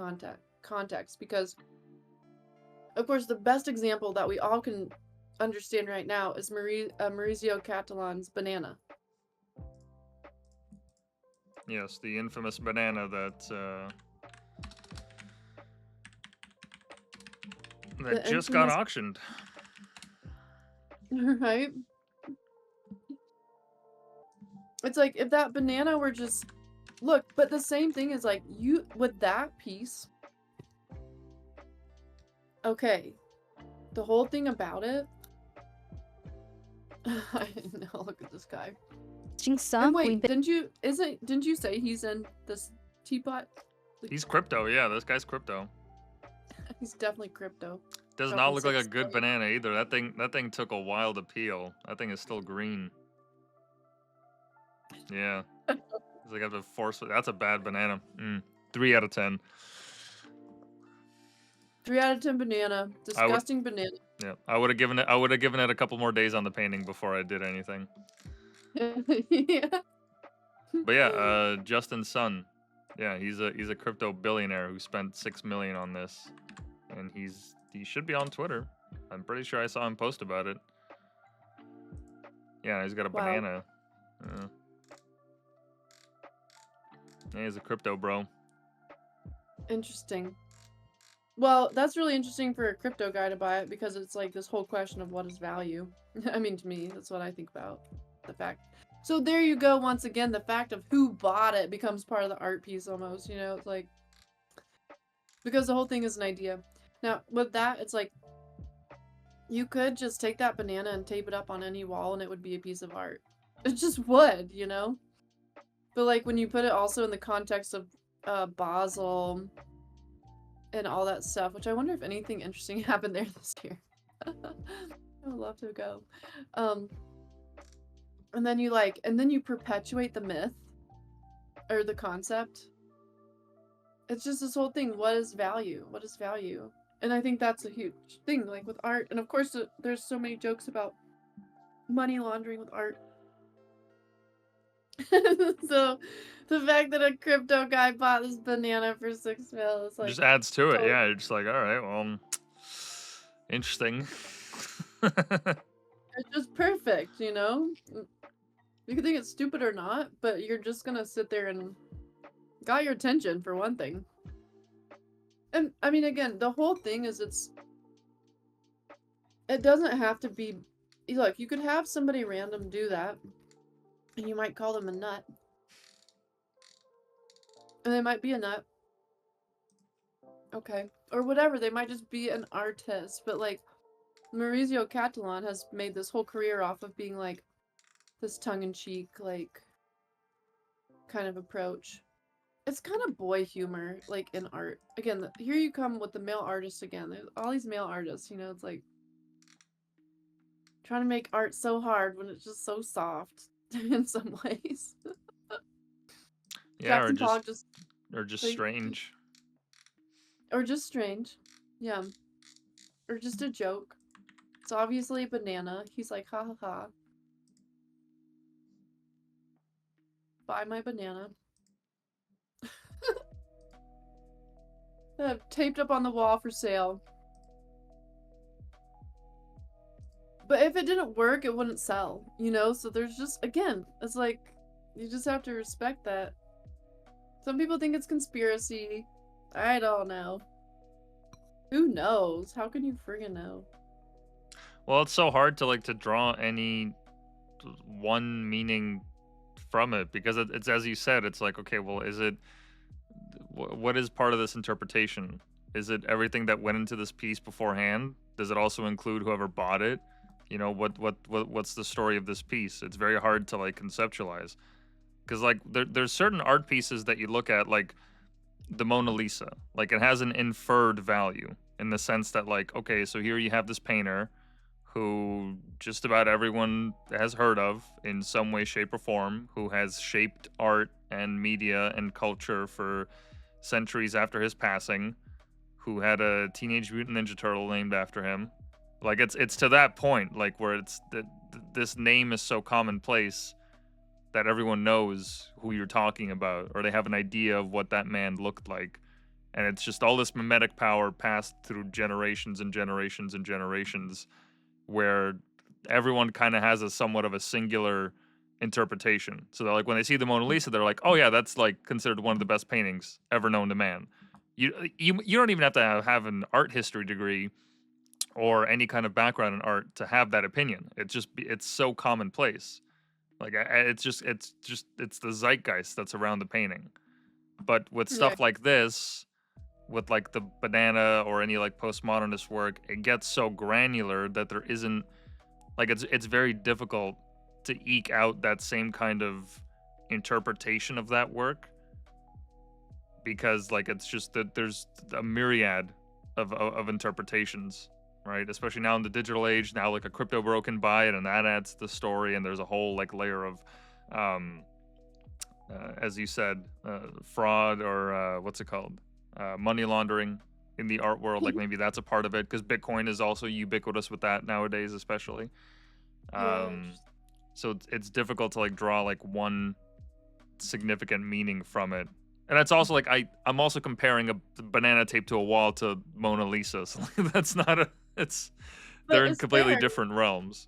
context because, of course, the best example that we all can understand right now is Maurizio Catalan's banana. Yes, the infamous banana that just got auctioned. Right? It's like if that banana were just look, but the same thing is like you with that piece. Okay, the whole thing about it. I know. Look at this guy. And wait, didn't you say he's in this teapot? He's crypto, yeah. This guy's crypto. He's definitely crypto. Does not look like a good banana either. That thing took a while to peel. That thing is still green. Yeah. It's like I have to force it. That's a bad banana. 3 out of 10. 3 out of 10 banana. Disgusting banana. Yeah. I would have given it a couple more days on the painting before I did anything. Yeah. But yeah, Justin's son. Yeah, he's a crypto billionaire who spent 6 million on this. And he should be on Twitter. I'm pretty sure I saw him post about it. Yeah, he's got a banana. Yeah, he's a crypto bro. Interesting. Well, that's really interesting for a crypto guy to buy it because it's like this whole question of what is value. I mean, to me, that's what I think about the fact. So there you go. Once again, the fact of who bought it becomes part of the art piece almost, you know, it's like, because the whole thing is an idea. Now, with that, it's like, you could just take that banana and tape it up on any wall and it would be a piece of art. It just would, you know? But like when you put it also in the context of Basel and all that stuff, which I wonder if anything interesting happened there this year. I would love to go. And then you perpetuate the myth or the concept. It's just this whole thing. What is value? What is value? And I think that's a huge thing, like with art. And of course, there's so many jokes about money laundering with art. So the fact that a crypto guy bought this banana for 6 mil is like just adds to it. Yeah, you're just like, all right, well, interesting. It's just perfect, you know? You can think it's stupid or not, but you're just gonna sit there and got your attention for one thing. And I mean, again, the whole thing is it doesn't have to be, look, you could have somebody random do that and you might call them a nut. And they might be a nut. Okay. Or whatever, they might just be an artist, but like Maurizio Catalan has made this whole career off of being like this tongue-in-cheek, like, kind of approach. It's kind of boy humor, like, in art. Again, here you come with the male artists again. There's all these male artists, you know, it's like trying to make art so hard when it's just so soft in some ways. Yeah, Jackson Pollock or just strange. Or just strange. Yeah. Or just a joke. It's obviously a banana. He's like, ha ha ha. Buy my banana. taped up on the wall for sale. But if it didn't work, it wouldn't sell, you know? So there's just, again, it's like, you just have to respect that. Some people think it's conspiracy. I don't know. Who knows? How can you friggin' know? Well, it's so hard to like to draw any one meaning from it because it's as you said, it's like, okay, well, is it what is part of this interpretation? Is it everything that went into this piece beforehand? Does it also include whoever bought it? You know, what's the story of this piece? It's very hard to like conceptualize because like there's certain art pieces that you look at, like the Mona Lisa, like it has an inferred value in the sense that like, okay, so here you have this painter who just about everyone has heard of in some way, shape, or form, who has shaped art and media and culture for centuries after his passing, who had a Teenage Mutant Ninja Turtle named after him. Like it's to that point, like where it's that this name is so commonplace that everyone knows who you're talking about, or they have an idea of what that man looked like. And it's just all this mimetic power passed through generations and generations and generations, where everyone kind of has a somewhat of a singular interpretation. So they're like, when they see the Mona Lisa, they're like, oh yeah, that's like considered one of the best paintings ever known to man. You don't even have to have an art history degree or any kind of background in art to have that opinion. It's so commonplace. Like it's the zeitgeist that's around the painting. But with Yeah. stuff like this, with like the banana or any like postmodernist work, it gets so granular that there isn't like it's very difficult to eke out that same kind of interpretation of that work because like it's just that there's a myriad of interpretations, right? Especially now in the digital age, now like a crypto bro can buy it and that adds to the story, and there's a whole like layer of um as you said, fraud or what's it called, money laundering in the art world. Like maybe that's a part of it because Bitcoin is also ubiquitous with that nowadays, especially. Yeah. So it's difficult to like draw like one significant meaning from it. And that's also like I'm also comparing a banana tape to a wall to Mona Lisa. So like, that's not a it's But they're in it's completely there. different realms.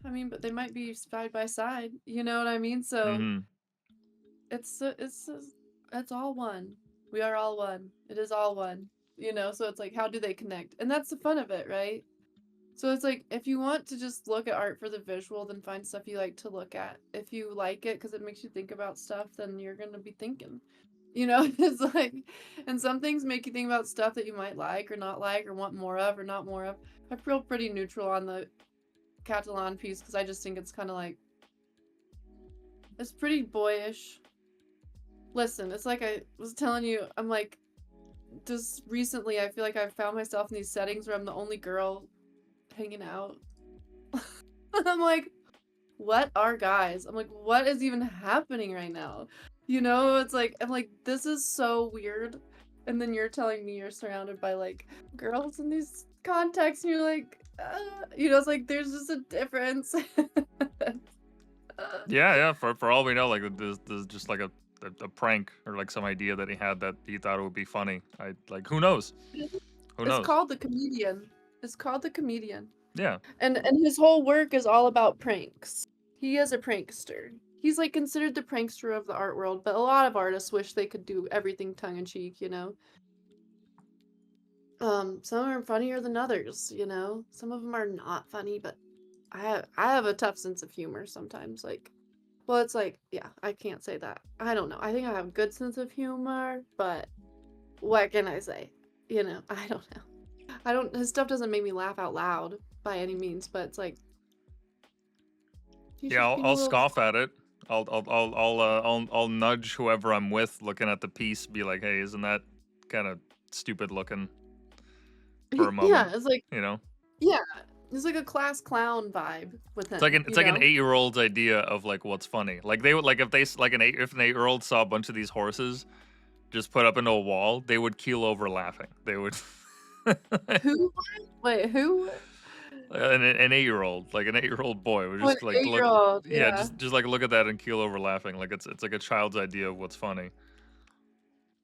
I mean, but they might be side by side. You know what I mean? So Hmm. it's all one. We are all one. It is all one. You know, so it's like, how do they connect? And that's the fun of it, right? So it's like, if you want to just look at art for the visual, then find stuff you like to look at. If you like it because it makes you think about stuff, then you're going to be thinking. You know, it's like, and some things make you think about stuff that you might like or not like or want more of or not more of. I feel pretty neutral on the Catalan piece because I just think it's kind of like, it's pretty boyish. Listen, it's like I was telling you, I'm like, just recently, I feel like I've found myself in these settings where I'm the only girl hanging out. I'm like, what are guys? I'm like, what is even happening right now? You know, it's like, I'm like, this is so weird. And then you're telling me you're surrounded by like girls in these contexts, and you're like, you know, it's like there's just a difference. Yeah. For all we know, like there's just like a prank or like some idea that he had that he thought it would be funny. I like who knows? Who It's knows? called The Comedian. It's called The Comedian. Yeah. And his whole work is all about pranks. He is a prankster. He's like considered the prankster of the art world, but a lot of artists wish they could do everything tongue in cheek, you know. Some are funnier than others, you know. Some of them are not funny, but I have a tough sense of humor sometimes. Like, well, it's like, yeah, I can't say that. I don't know. I think I have a good sense of humor, but what can I say? You know, I don't know. I don't. His stuff doesn't make me laugh out loud by any means, but it's like he's Yeah, just I'll, being a I'll little. scoff at it. I'll nudge whoever I'm with, looking at the piece, be like, hey, isn't that kind of stupid looking for a moment? Yeah, it's like You know, yeah, it's like a class clown vibe with it's like him. it's You like an know. 8-year-old's idea of like what's funny. Like they would like if they like if an 8-year-old saw a bunch of these horses just put up into a wall, they would keel over laughing. They would. Who? Wait, who? An 8-year-old, like an 8-year-old boy, would Oh, an just like look, 8-year-old. yeah, Yeah. just like look at that and keel over laughing. Like it's like a child's idea of what's funny.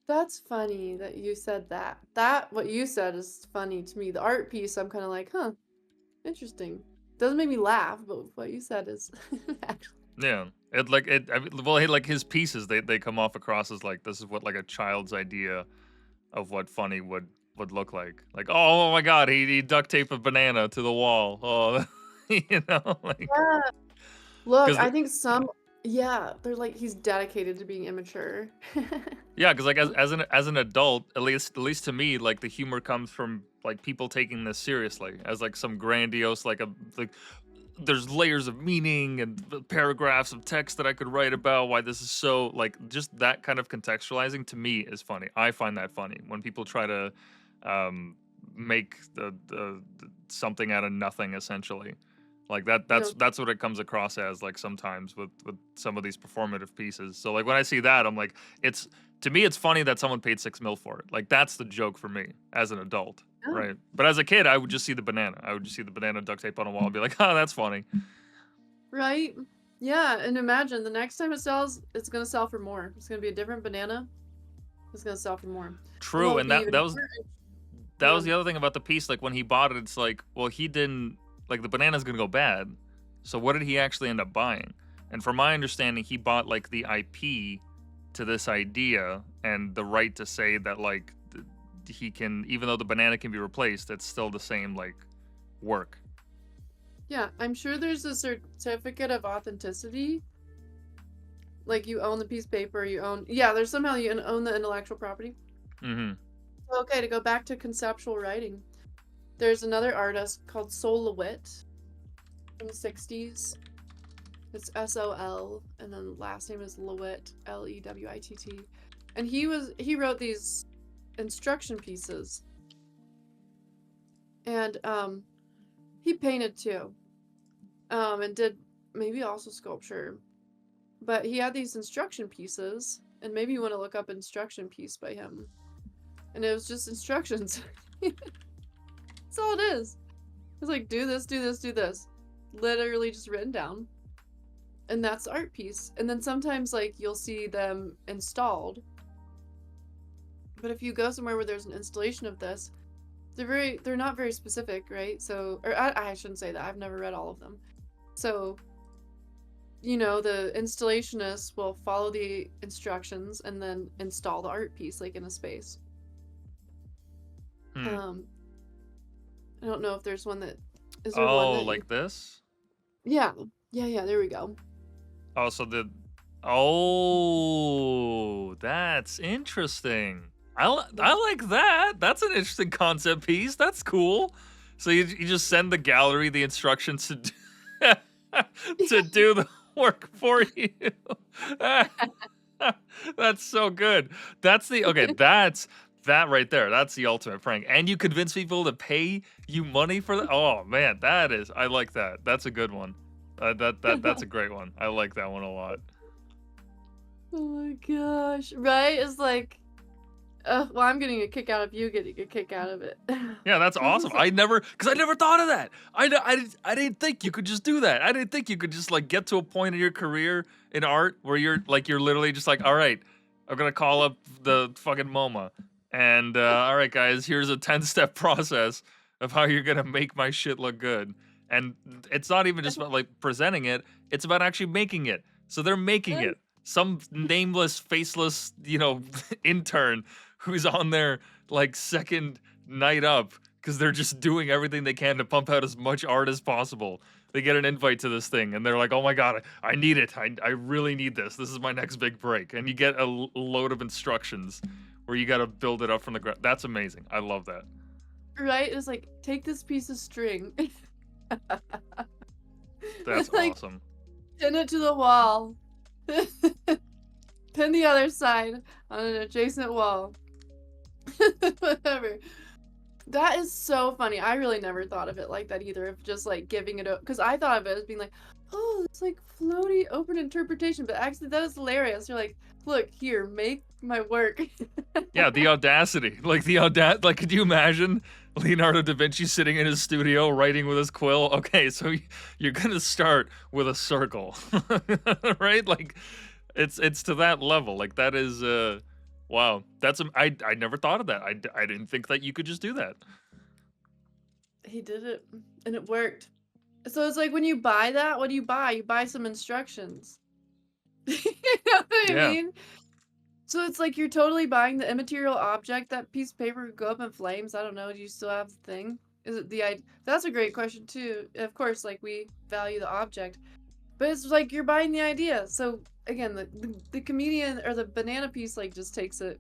That's funny that you said that. That what you said is funny to me. The art piece, I'm kind of like, huh, interesting. Doesn't make me laugh, but what you said is actually. Yeah. It like it I mean, well, like his pieces, they come off across as like this is what like a child's idea of what funny would look like. Like, oh my god, he duct taped a banana to the wall. Oh, like Yeah. Look, because I think some, yeah, they're like he's dedicated to being immature. yeah, because like as an adult, at least to me, like the humor comes from like people taking this seriously as like some grandiose like there's layers of meaning and paragraphs of text that I could write about why this is so like just that kind of contextualizing to me is funny. I find that funny when people try to um, make the something out of nothing essentially. Like that You that's know, that's what it comes across as like sometimes with some of these performative pieces. So like when I see that I'm like it's to me it's funny that someone paid 6 mil for it. Like that's the joke for me as an adult. yeah, Right. But as a kid, I would just see the banana. I would just see the banana duct tape on a wall and be like, oh, that's funny. right? Yeah, and imagine the next time it sells, it's gonna sell for more. It's gonna be a different banana. It's gonna sell for more. And what True. would And be that even that was more, that yeah, was the other thing about the piece. Like when he bought it, it's like, well, he didn't like the banana's gonna go bad. So what did he actually end up buying? And from my understanding, he bought like the IP to this idea and the right to say that like he can, even though the banana can be replaced, it's still the same like work. yeah. I'm sure there's a certificate of authenticity. Like you own the piece of paper, you own, yeah. There's somehow you own the intellectual property. Mm-hmm. Okay, to go back to conceptual writing, there's another artist called Sol LeWitt from the 60s. It's SOL, and then last name is LeWitt, LEWITT. And he wrote these instruction pieces. And he painted too. And did maybe also sculpture. But he had these instruction pieces, and maybe you want to look up instruction piece by him. And it was just instructions. That's all it is. It's like do this, do this, do this. Literally just written down. And that's the art piece. And then sometimes like you'll see them installed. But if you go somewhere where there's an installation of this, they're not very specific, right? So, or I shouldn't say that. I've never read all of them. So, the installationist will follow the instructions and then install the art piece like in a space. Hmm. I don't know if there's one that is there one Oh, that like this? yeah. Yeah, there we go. Oh, so oh, that's interesting. I like that. That's an interesting concept piece. That's cool. So you just send the gallery the instructions to to do the work for you. That's so good. That's the okay. That's that right there. That's the ultimate prank. And you convince people to pay you money for that. Oh man, that is. I like that. That's a good one. That's a great one. I like that one a lot. Oh my gosh. Right? It's like, well, I'm getting a kick out of you getting a kick out of it. Yeah, that's awesome. I never thought of that. I didn't think you could just do that. I didn't think you could just like get to a point in your career in art where you're literally just like, all right, I'm gonna call up the fucking MoMA, and all right, guys, here's a 10-step process of how you're gonna make my shit look good. And it's not even just about like presenting it; it's about actually making it. So they're making it. Some nameless, faceless, intern who's on their like second night up because they're just doing everything they can to pump out as much art as possible. They get an invite to this thing and they're like, oh my god, I need it. I really need this. This is my next big break. And you get a load of instructions where you got to build it up from the ground. That's amazing. I love that. Right? It's like, take this piece of string. That's like, awesome. pin it to the wall. Pin the other side on an adjacent wall. Whatever. That is so funny. I really never thought of it like that either, of just like giving it up. Because I thought of it as being like, oh, it's like floaty open interpretation. But actually, that is hilarious. You're like, look, here, make my work. Yeah, the audacity. Like could you imagine Leonardo da Vinci sitting in his studio writing with his quill? Okay, so you're gonna start with a circle. Right? Like it's to that level. Like that is Wow, I never thought of that. I didn't think that you could just do that. He did it, and it worked. So it's like when you buy that, what do you buy? You buy some instructions. You know what I Yeah. mean? So it's like you're totally buying the immaterial object. That piece of paper could go up in flames. I don't know. Do you still have the thing? Is it the idea? That's a great question too. Of course, like we value the object, but it's like you're buying the idea. So again, the comedian or the banana piece like just takes it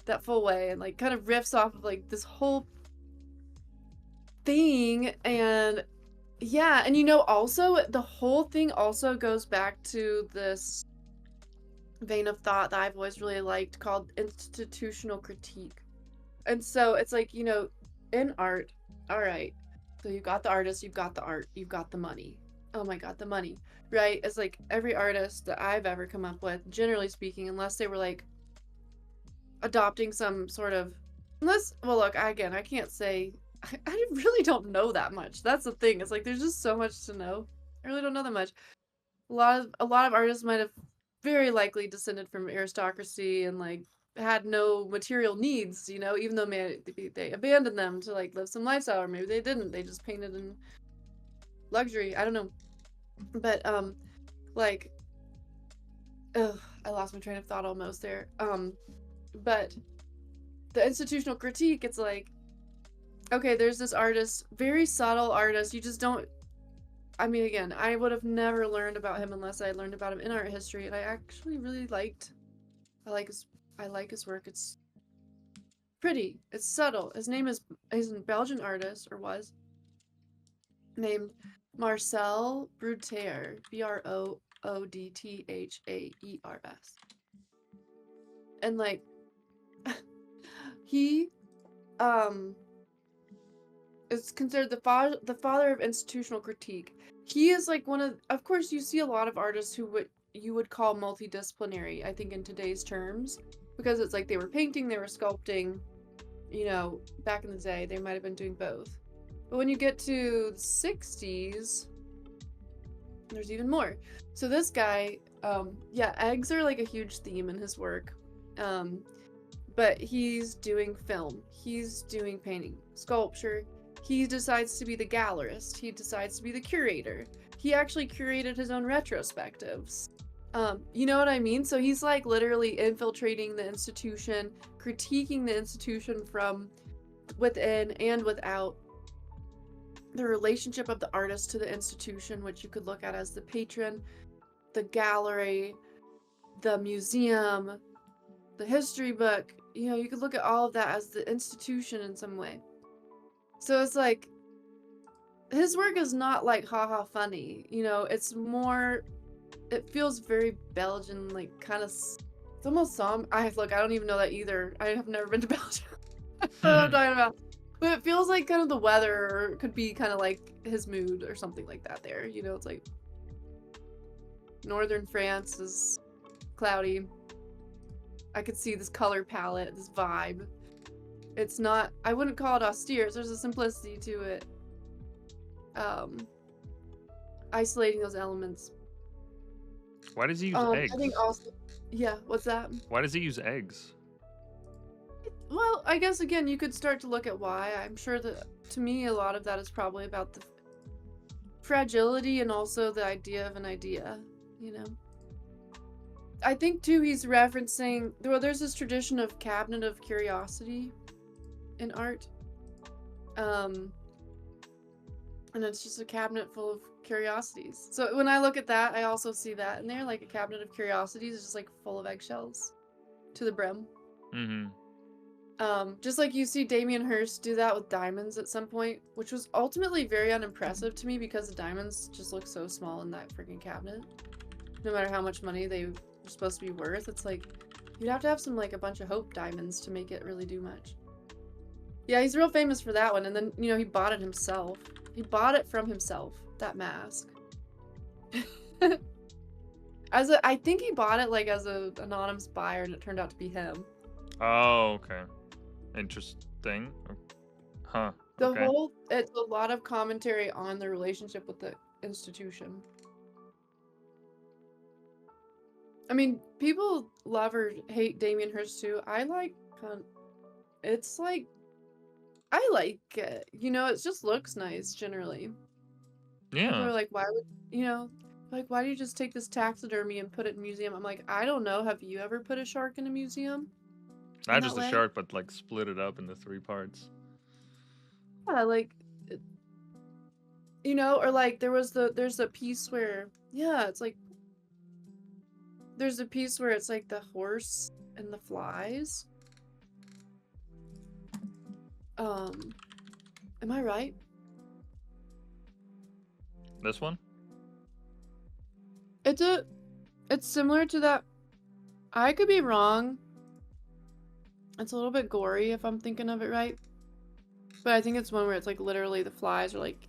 that full way and like kind of riffs off of like this whole thing. And yeah, and also the whole thing also goes back to this vein of thought that I've always really liked called institutional critique. And so it's like, in art, all right, so you've got the artist, you've got the art, you've got the money. Oh my God, the money, right? It's like every artist that I've ever come up with, generally speaking, unless they were like adopting some sort of, well, look, again, I can't say, I really don't know that much. That's the thing. It's like there's just so much to know. I really don't know that much. A lot of artists might have very likely descended from aristocracy and like had no material needs, even though maybe they abandoned them to like live some lifestyle, or maybe they didn't. They just painted in luxury. I don't know. But like, ugh, I lost my train of thought almost there. But the institutional critique, it's like, okay, there's this artist, very subtle artist. You just don't. I mean, again, I would have never learned about him unless I learned about him in art history, and I actually really liked. I like his work. It's pretty. It's subtle. He's a Belgian artist, or was, named Marcel Bruthaers, Broodthaers. And like he um is considered the father of institutional critique. He is like of course you see a lot of artists who you would call multidisciplinary, I think in today's terms, because it's like they were painting, they were sculpting, back in the day they might have been doing both. But when you get to the 60s, there's even more. So this guy, yeah, eggs are like a huge theme in his work. But he's doing film, he's doing painting, sculpture. He decides to be the gallerist, he decides to be the curator. He actually curated his own retrospectives. You know what I mean? So he's like literally infiltrating the institution, critiquing the institution from within and without. The relationship of the artist to the institution, which you could look at as the patron, the gallery, the museum, the history book. You could look at all of that as the institution in some way. So it's like his work is not like haha funny. It's more. It feels very Belgian, like kind of. It's almost I don't even know that either. I have never been to Belgium. I don't know what I'm talking about. But it feels like kind of the weather, or it could be kind of like his mood or something like that there. It's like northern France is cloudy. I could see this color palette, this vibe. It's not, I wouldn't call it austere. There's a simplicity to it. Isolating those elements. Why does he use I eggs? think also, yeah, what's that? Why does he use eggs? Well, I guess again, you could start to look at why. I'm sure that to me, a lot of that is probably about the fragility and also the idea of an idea, I think too he's referencing, well, there's this tradition of cabinet of curiosity in art. And it's just a cabinet full of curiosities. So when I look at that, I also see that in there, like a cabinet of curiosities is just like full of eggshells to the brim. Mm-hmm. Just like you see Damien Hirst do that with diamonds at some point, which was ultimately very unimpressive to me because the diamonds just look so small in that freaking cabinet. No matter how much money they were supposed to be worth, it's like you'd have to have some like a bunch of hope diamonds to make it really do much. Yeah, he's real famous for that one, and then he bought it himself. He bought it from himself, that mask. I think he bought it like as an anonymous buyer, and it turned out to be him. Oh, okay. Interesting. Huh. Okay. It's a lot of commentary on the relationship with the institution. I mean, people love or hate Damien Hirst too. I like, it's like, I like it. You know, it just looks nice generally. People Yeah, are like, why would, you know, like, why do you just take this taxidermy and put it in a museum? I'm like, I don't know. Have you ever put a shark in a museum in not that just a way? shark, but like split it up into 3 parts. Yeah, like, you know, or like there's a piece where, yeah, it's like, there's a piece where it's like the horse and the flies. Um, am I right? This one? It's similar to that. I could be wrong. It's a little bit gory if I'm thinking of it right. But I think it's one where it's like literally the flies are like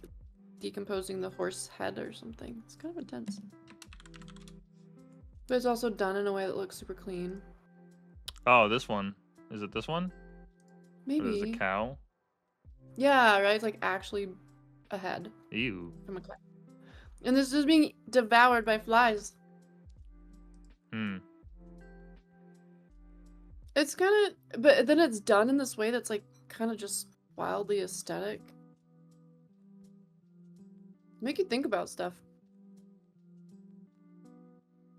decomposing the horse head or something. It's kind of intense. But it's also done in a way that looks super clean. Oh, this one. Is it this one? Or is it a Maybe. cow? Yeah, right? It's like actually a head Ew. from a cow. And this is being devoured by flies. Hmm. It's kind of, but then it's done in this way that's like kind of just wildly aesthetic. Make you think about stuff.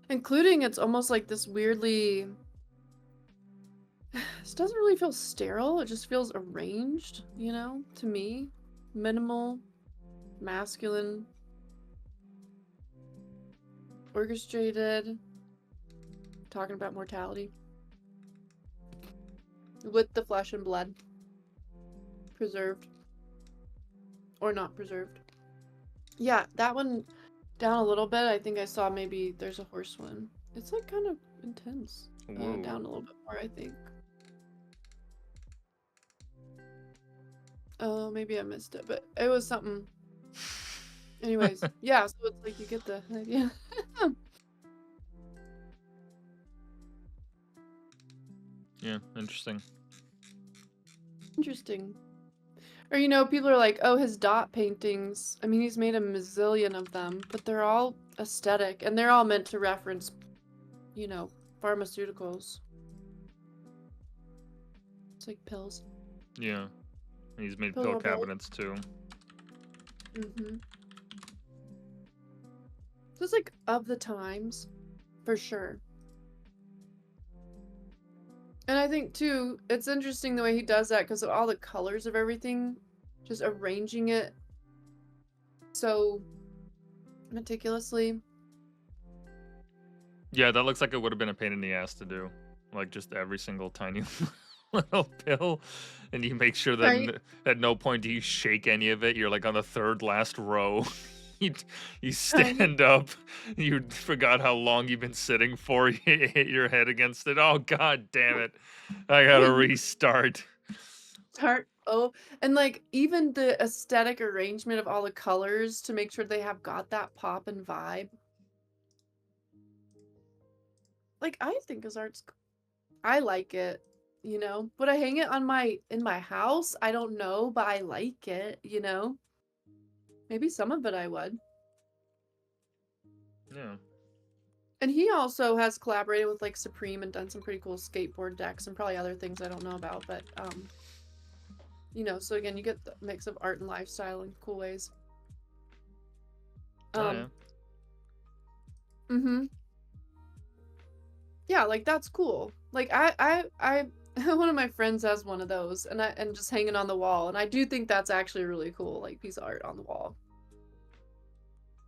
Including it's almost like this weirdly, this doesn't really feel sterile, it just feels arranged, you know, to me. Minimal, masculine, orchestrated, talking about mortality. With the flesh and blood. Preserved. Or not preserved. Yeah, that one down a little bit. I think I saw maybe there's a horse one. It's like kind of intense. Whoa. Down a little bit more, I think. Oh, maybe I missed it, but it was something. Anyways, yeah, so it's like you get the idea. Yeah, interesting. Interesting. Or, you know, people are like, oh, his dot paintings. I mean, he's made a mazillion of them, but they're all aesthetic, and they're all meant to reference, you know, pharmaceuticals. It's like pills. Yeah. He's made Pill pill or both. cabinets too. Mm-hmm. So it's like of the times, for sure. And I think, too, it's interesting the way he does that because of all the colors of everything, just arranging it so meticulously. Yeah, that looks like it would have been a pain in the ass to do. Like just every single tiny little pill, and you make sure that Right? at no point do you shake any of it. You're like on the third last row. you, you Right. stand up. You forgot how long you've been sitting for. You hit your head against it. Oh god damn it! I gotta restart. Tart. Oh, and like even the aesthetic arrangement of all the colors to make sure they have got that pop and vibe. Like I think his art's, I like it, you know. Would I hang it on in my house? I don't know, but I like it, you know. Maybe some of it I would. Yeah. And he also has collaborated with like Supreme and done some pretty cool skateboard decks and probably other things I don't know about, but you know, so again, you get the mix of art and lifestyle in cool ways. Oh yeah. Mm-hmm. Yeah, like that's cool. Like I one of my friends has one of those and just hanging on the wall, and I do think that's actually really cool, like piece of art on the wall.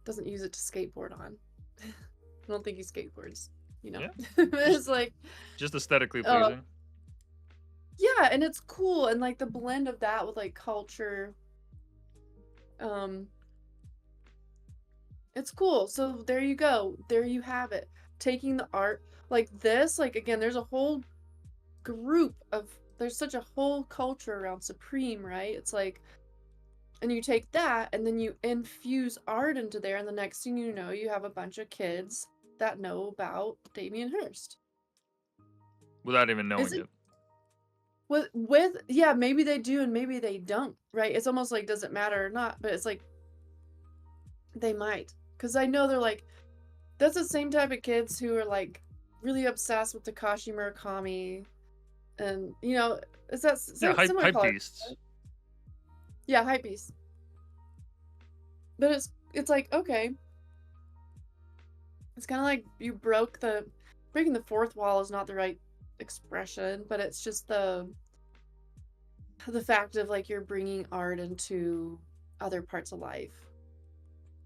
Doesn't use it to skateboard on. I don't think he skateboards, you know. Yeah. It's like Just aesthetically uh, pleasing. yeah, and it's cool, and like the blend of that with like culture, um, it's cool. So there you go. There you have it. Taking the art like this, like again, there's a whole group of there's such a whole culture around Supreme, right? It's like, and you take that and then you infuse art into there, and the next thing you know, you have a bunch of kids that know about Damien Hirst. Without even Is knowing it it. with yeah, maybe they do and maybe they don't, right? It's almost like does it matter or not, but it's like they might. Because I know they're like, that's the same type of kids who are like really obsessed with Takashi Murakami, and you know, it's that Yeah, similar hype color. beasts. Yeah, hypebeast. But it's like, okay, it's kind of like you breaking the fourth wall is not the right expression, but it's just the fact of like you're bringing art into other parts of life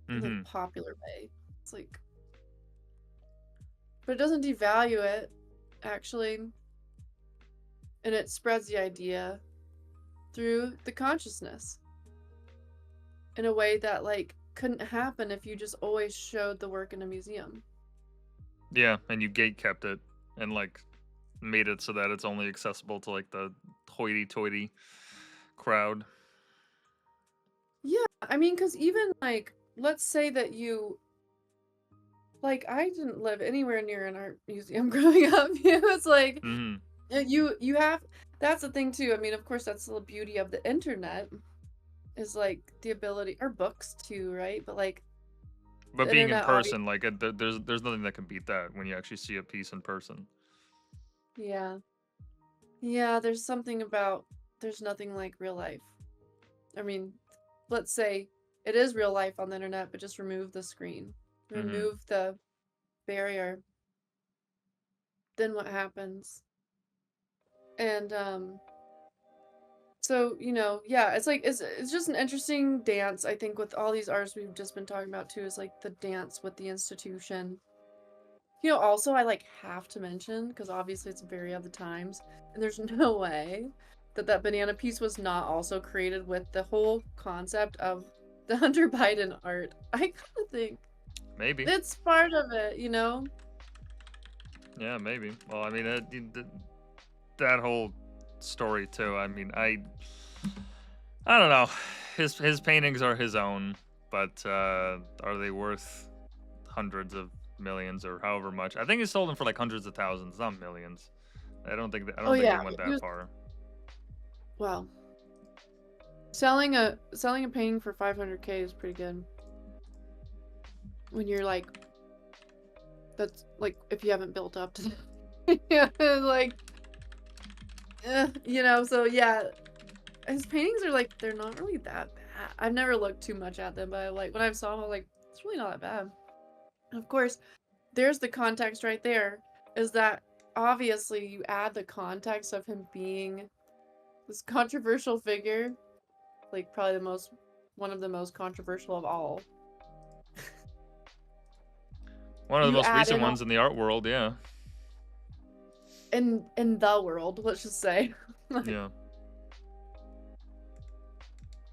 in the Mm-hmm. popular way. It's like, but it doesn't devalue it, actually, and it spreads the idea through the consciousness in a way that like couldn't happen if you just always showed the work in a museum. Yeah, and you gate kept it and like made it so that it's only accessible to like the hoity-toity crowd. Yeah, I mean, because even like, let's say that you, like, I didn't live anywhere near an art museum growing up. It was like, Mm-hmm. you have, that's the thing too. I mean, of course, that's the beauty of the internet is like the ability, or books too, right? But like, But the being in internet, obviously, person, like there's nothing that can beat that when you actually see a piece in person. yeah. Yeah, there's something about, there's nothing like real life. I mean, let's say it is real life on the internet, but just remove the screen, Mm-hmm. remove the barrier, then what happens? And so, you know, yeah, it's like it's just an interesting dance, I think, with all these artists we've just been talking about too, is like the dance with the institution. You know, also I like have to mention, because obviously it's very of the times, and there's no way that that banana piece was not also created with the whole concept of the Hunter Biden art. I kind of think Maybe. it's part of it, you know? Yeah, maybe. Well, I mean, that whole story too. I mean, I don't know. His paintings are his own, but are they worth hundreds of millions or however much? I think he sold them for like hundreds of thousands, not millions. I Oh don't think they yeah, went he that was, far. well, selling a painting for 500K is pretty good. When you're like, that's like if you haven't built up to yeah, like you know, so yeah, his paintings are like, they're not really that bad. I've never looked too much at them, but like when I saw them, I was like, it's really not that bad. And of course, there's the context right there, is that obviously you add the context of him being this controversial figure, like probably one of the most controversial of all. One of the You most add recent in all ones in the art world, yeah. in the world, let's just say. Like, Yeah.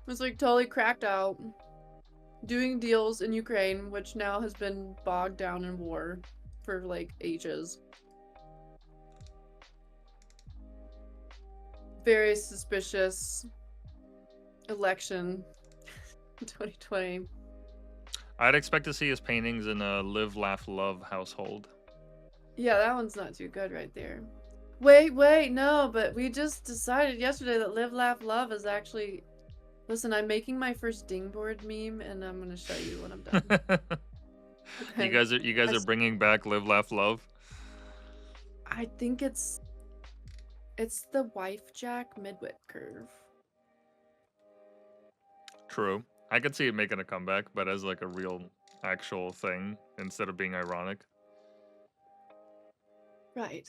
was like totally cracked out, doing deals in Ukraine, which now has been bogged down in war for like ages. Very suspicious election in 2020. I'd expect to see his paintings in a live, laugh, love household. Yeah, that one's not too good right there. Wait, no, but we just decided yesterday that Live, Laugh, Love is actually. Listen, I'm making my first dingboard meme, and I'm gonna show you when I'm done. Okay. You guys are bringing back live, laugh, love. I think it's the wife jack midwit curve. True. I could see it making a comeback, but as like a real, actual thing instead of being ironic. Right.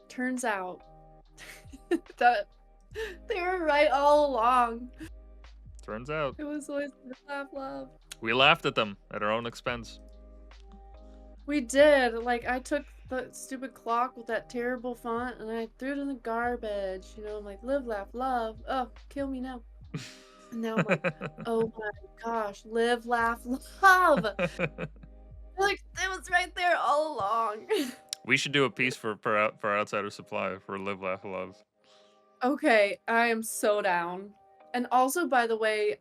Turns out that they were right all along. Turns out It was always Live, Laugh, Love. we laughed at them at our own expense. We did. Like, I took the stupid clock with that terrible font and I threw it in the garbage. You know, I'm like, live, laugh, love. Oh, kill me now. And now I'm like, oh my gosh, live, laugh, love. Like, it was right there all along. We should do a piece for Outsider Supply for live, laugh, love. Okay, I am so down. And also, by the way,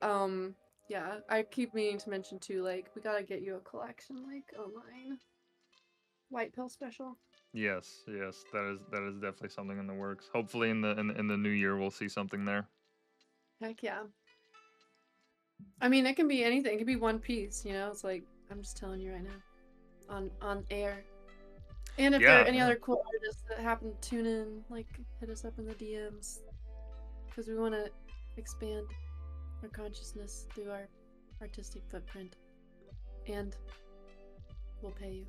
yeah, I keep meaning to mention too, like, we gotta get you a collection, like, online. White pill special. Yes, yes, that is definitely something in the works. Hopefully, in the new year, we'll see something there. Heck yeah. I mean, it can be anything. It can be one piece, you know? It's like, I'm just telling you right now. On air. And if there are Yeah, any yeah. other cool artists that happen to tune in, like hit us up in the DMs because we want to expand our consciousness through our artistic footprint, and we'll pay you.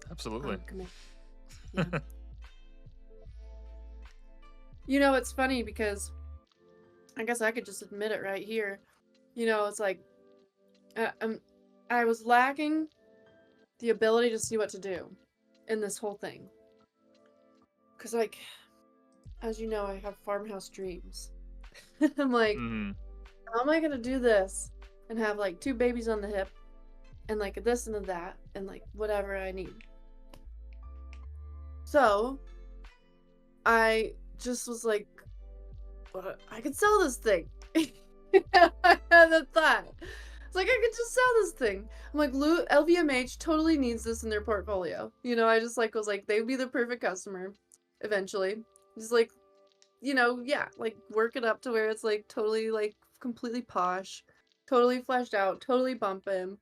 Absolutely. Commission. Yeah. You know, it's funny because I guess I could just admit it right here. You know, it's like I was lacking the ability to see what to do in this whole thing. Because, like, as you know, I have farmhouse dreams. I'm like, Mm-hmm. how am I going to do this and have, like, 2 babies on the hip and, like, this and that and, like, whatever I need? So, I just was like, what? I could sell this thing. I had that thought. It's like, I could just sell this thing. I'm like, LVMH totally needs this in their portfolio. You know, I just like was like, they'd be the perfect customer eventually. Just like, you know, yeah, like work it up to where it's like totally like completely posh, totally fleshed out, totally bumping.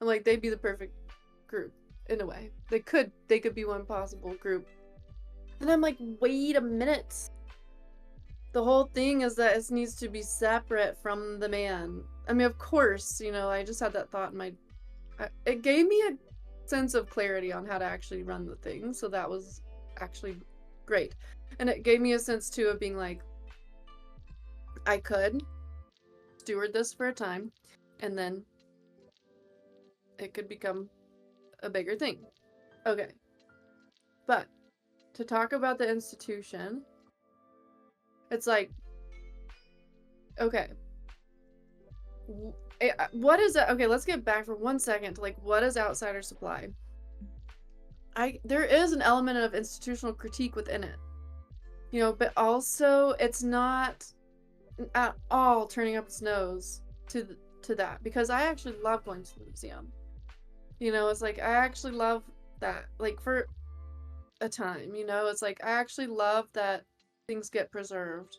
I'm like, they'd be the perfect group in a way. They could be one possible group. And I'm like, wait a minute. The whole thing is that it needs to be separate from the man. I mean, of course, you know, I just had that thought in my... It gave me a sense of clarity on how to actually run the thing, so that was actually great. And it gave me a sense, too, of being like, I could steward this for a time, and then it could become a bigger thing. Okay. But, to talk about the institution, it's like, okay, what is that? Okay, let's get back for 1 second to like, what is outsider supply? There is an element of institutional critique within it, you know, but also it's not at all turning up its nose to that, because I actually love going to the museum. You know, it's like I actually love that, like for a time, you know, it's like I actually love that things get preserved.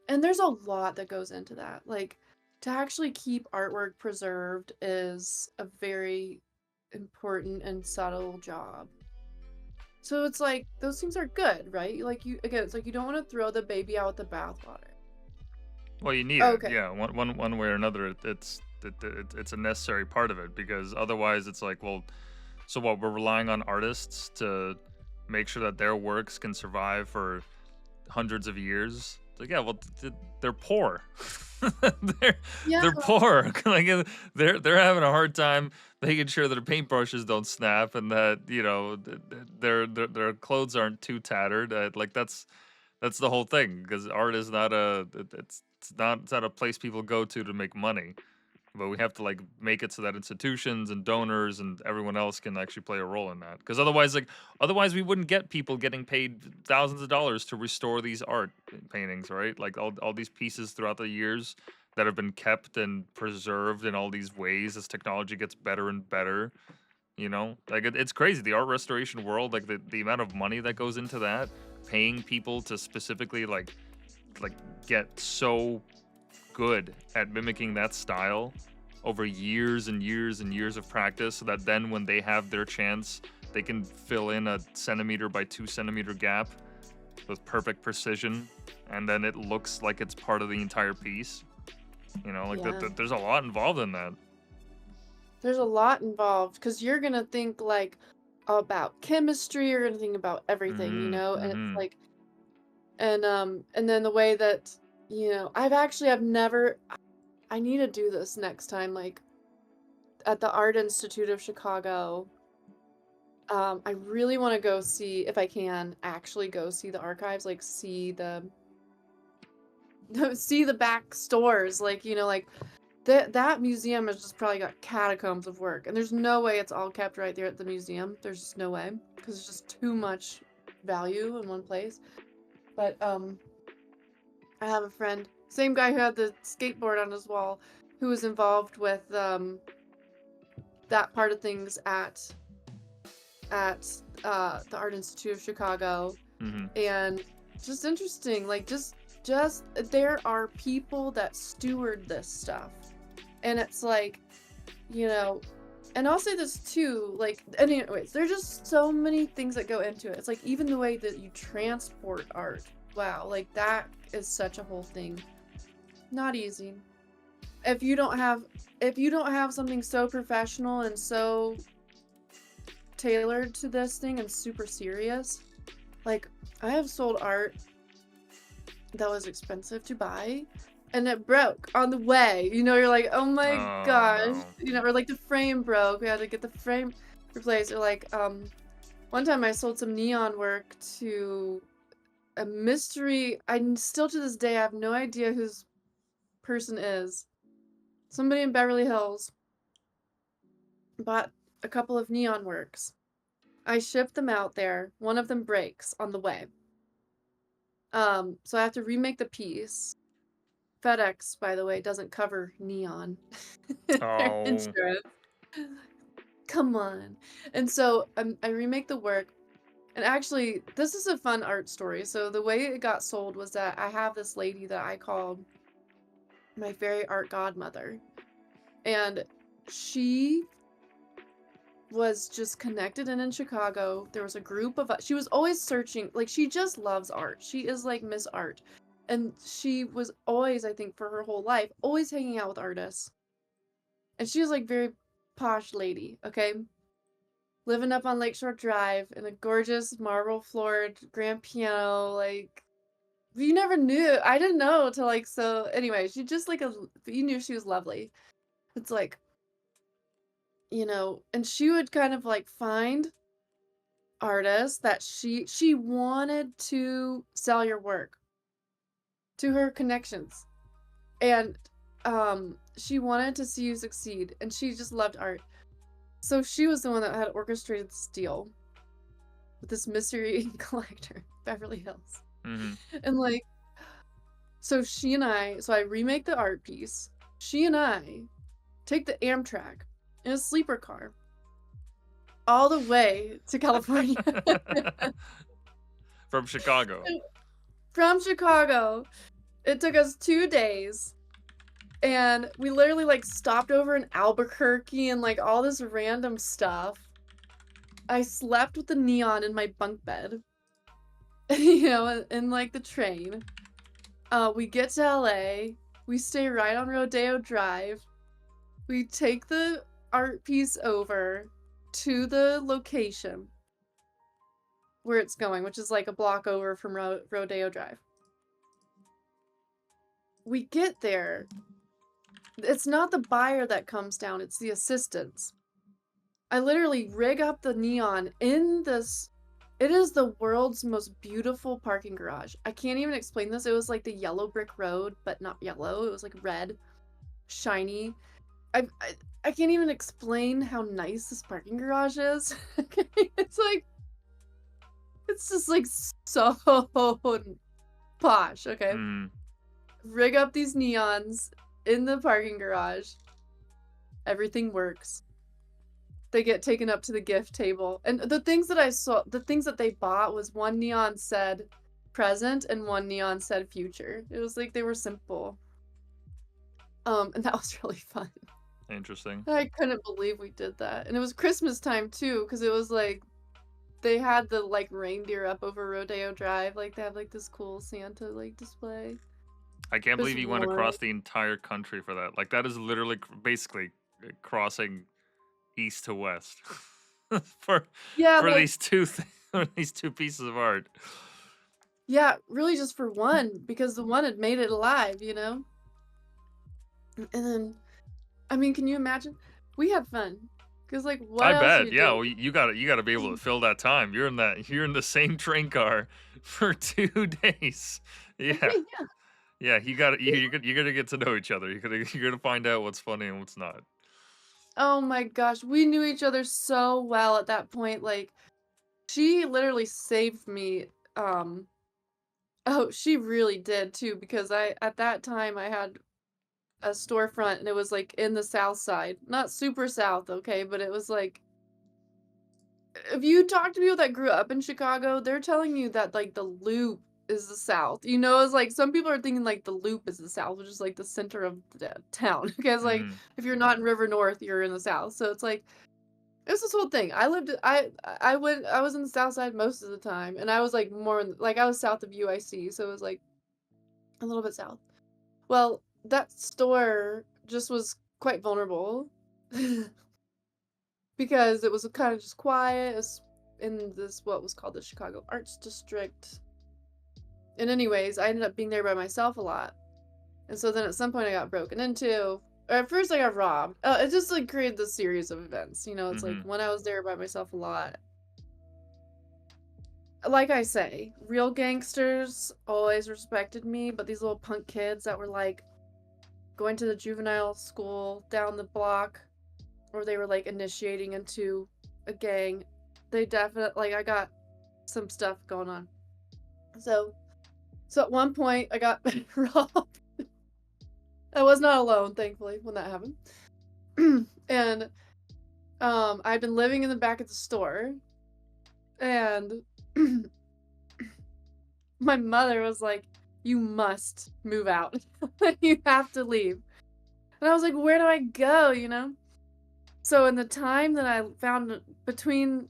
And there's a lot that goes into that. Like, to actually keep artwork preserved is a very important and subtle job. So it's like, those things are good, right? Like, again, it's like you don't want to throw the baby out with the bathwater. Well, you need it, Okay. yeah. One way or another, it's a necessary part of it, because otherwise, it's like, well, so what? We're relying on artists to make sure that their works can survive for hundreds of years. It's like, yeah, well, they're poor. they're Yeah. they're poor. Like they're having a hard time making sure that their paintbrushes don't snap, and that, you know, their clothes aren't too tattered. Like that's the whole thing, because art is not it's not a place people go to make money. But we have to like make it so that institutions and donors and everyone else can actually play a role in that. Because otherwise we wouldn't get people getting paid thousands of dollars to restore these art paintings, right? Like all these pieces throughout the years that have been kept and preserved in all these ways as technology gets better and better. You know, like it's crazy, the art restoration world, like the amount of money that goes into that, paying people to specifically like get so good at mimicking that style over years and years and years of practice, so that then when they have their chance, they can fill in a centimeter by 2 centimeter gap with perfect precision, and then it looks like it's part of the entire piece. You know, like Yeah. there's a lot involved in that. There's a lot involved, because you're going to think like about chemistry, you're going to think about everything, you know? And it's Mm-hmm. like, and then the way that, you know, I've never, I need to do this next time, like at the Art Institute of Chicago. I really want to go see, if I can actually go see the archives, like see the see the back stores, like, you know, like that museum has just probably got catacombs of work, and there's no way it's all kept right there at the museum. There's just no way, because it's just too much value in one place. But I have a friend, same guy who had the skateboard on his wall, who was involved with that part of things at the Art Institute of Chicago. Mm-hmm. And just interesting, like just there are people that steward this stuff, and it's like, you know, And I'll say this too, like, anyways, there's just so many things that go into it. It's like even the way that you transport art. Wow, like that is such a whole thing. Not easy. If you don't have something so professional and so tailored to this thing and super serious, like I have sold art that was expensive to buy and it broke on the way. You know, you're like, oh my Oh gosh. no. You know, or like the frame broke. We had to get the frame replaced. Or like, one time I sold some neon work to a mystery. I still to this day I have no idea whose person is. Somebody in Beverly Hills bought a couple of neon works. I shipped them out there. One of them breaks on the way. So I have to remake the piece. FedEx, by the way, doesn't cover neon. Their Oh. insurance. Come on. And so I remake the work. And actually, this is a fun art story. So the way it got sold was that I have this lady that I call my fairy art godmother. And she was just connected in Chicago. There was a group of us. She was always searching. Like, she just loves art. She is like Miss Art. And she was always, I think, for her whole life, always hanging out with artists. And she was like very posh lady, okay? Living up on Lakeshore Drive in a gorgeous marble floored grand piano, like you never knew. I didn't know till like so anyway, she just like you knew she was lovely. It's like, you know, and she would kind of like find artists that she wanted to sell your work to her connections. And she wanted to see you succeed and she just loved art. So she was the one that had orchestrated this deal with this mystery collector, Beverly Hills. Mm-hmm. And like, so I remake the art piece. She and I take the Amtrak in a sleeper car all the way to California. From Chicago. From Chicago. It took us 2 days. And we literally like stopped over in Albuquerque and like all this random stuff. I slept with the neon in my bunk bed. You know, in like the train. We get to LA. We stay right on Rodeo Drive. We take the art piece over to the location where it's going, which is like a block over from Rodeo Drive. We get there. It's not the buyer that comes down, it's the assistants. I literally rig up the neon in this. It is the world's most beautiful parking garage. I can't even explain this. It was like the yellow brick road, but not yellow. It was like red, shiny. I can't even explain how nice this parking garage is. It's like, it's just like so posh, okay? Mm. Rig up these neons in the parking garage. Everything works. They get taken up to the gift table. And the things that I saw, the things that they bought was one neon said present and one neon said future. It was like they were simple. And that was really fun. Interesting. I couldn't believe we did that. And it was Christmas time too, because it was like they had the like reindeer up over Rodeo Drive. Like they have like this cool Santa like display. I can't It was believe you went warm. across the entire country for that. Like that is literally basically crossing east to west for Yeah, for like these two these two pieces of art. yeah, really just for one, because the one had made it alive, you know? And then I mean, can you imagine? We had fun. Cause like what I else do bet. you Yeah, do? well, you got to be able to fill that time. You're in the same train car for 2 days. Yeah. Yeah. Yeah, you're gonna get to know each other. You're gonna find out what's funny and what's not. Oh my gosh, we knew each other so well at that point. Like, she literally saved me. Oh, she really did too, because at that time I had a storefront and it was like in the south side. Not super south, okay, but it was like if you talk to people that grew up in Chicago, they're telling you that like the Loop is the South. You know, it's like some people are thinking like the Loop is the South, which is like the center of the town. Because like Mhm. if you're not in River North, you're in the South. So it's like it's this whole thing. I was in the South Side most of the time, and I was like more like I was south of UIC, so it was like a little bit south. Well, that store just was quite vulnerable because it was kind of just quiet. It was in this what was called the Chicago Arts District. And anyways, I ended up being there by myself a lot. And so then at some point I got broken into. Or at first I got robbed. It just like created this series of events. You know, it's like Mhm. when I was there by myself a lot. Like I say, real gangsters always respected me, but these little punk kids that were like going to the juvenile school down the block, or they were like initiating into a gang, they definitely like I got some stuff going on. So so at one point I got robbed. I was not alone, thankfully, when that happened. And I'd been living in the back of the store, and my mother was like, "You must move out. You have to leave." And I was like, "Where do I go?" You know. So in the time that I found between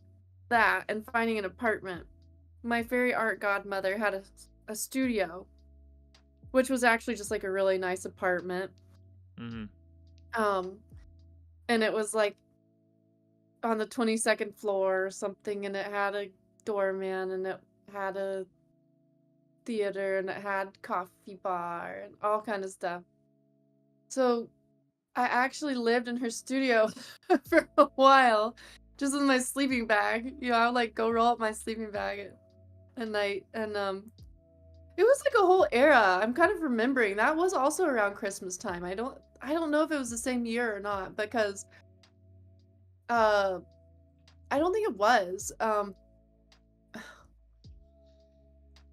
that and finding an apartment, my fairy art godmother had a studio, which was actually just like a really nice apartment. Mhm. Um, and it was like on the 22nd floor or something, and it had a doorman, and it had a theater, and it had coffee bar and all kind of stuff. So I actually lived in her studio for a while, just with my sleeping bag. You know, I would like go roll up my sleeping bag at night, and it was like a whole era. I'm kind of remembering that was also around Christmas time. I don't know if it was the same year or not because uh I don't think it was.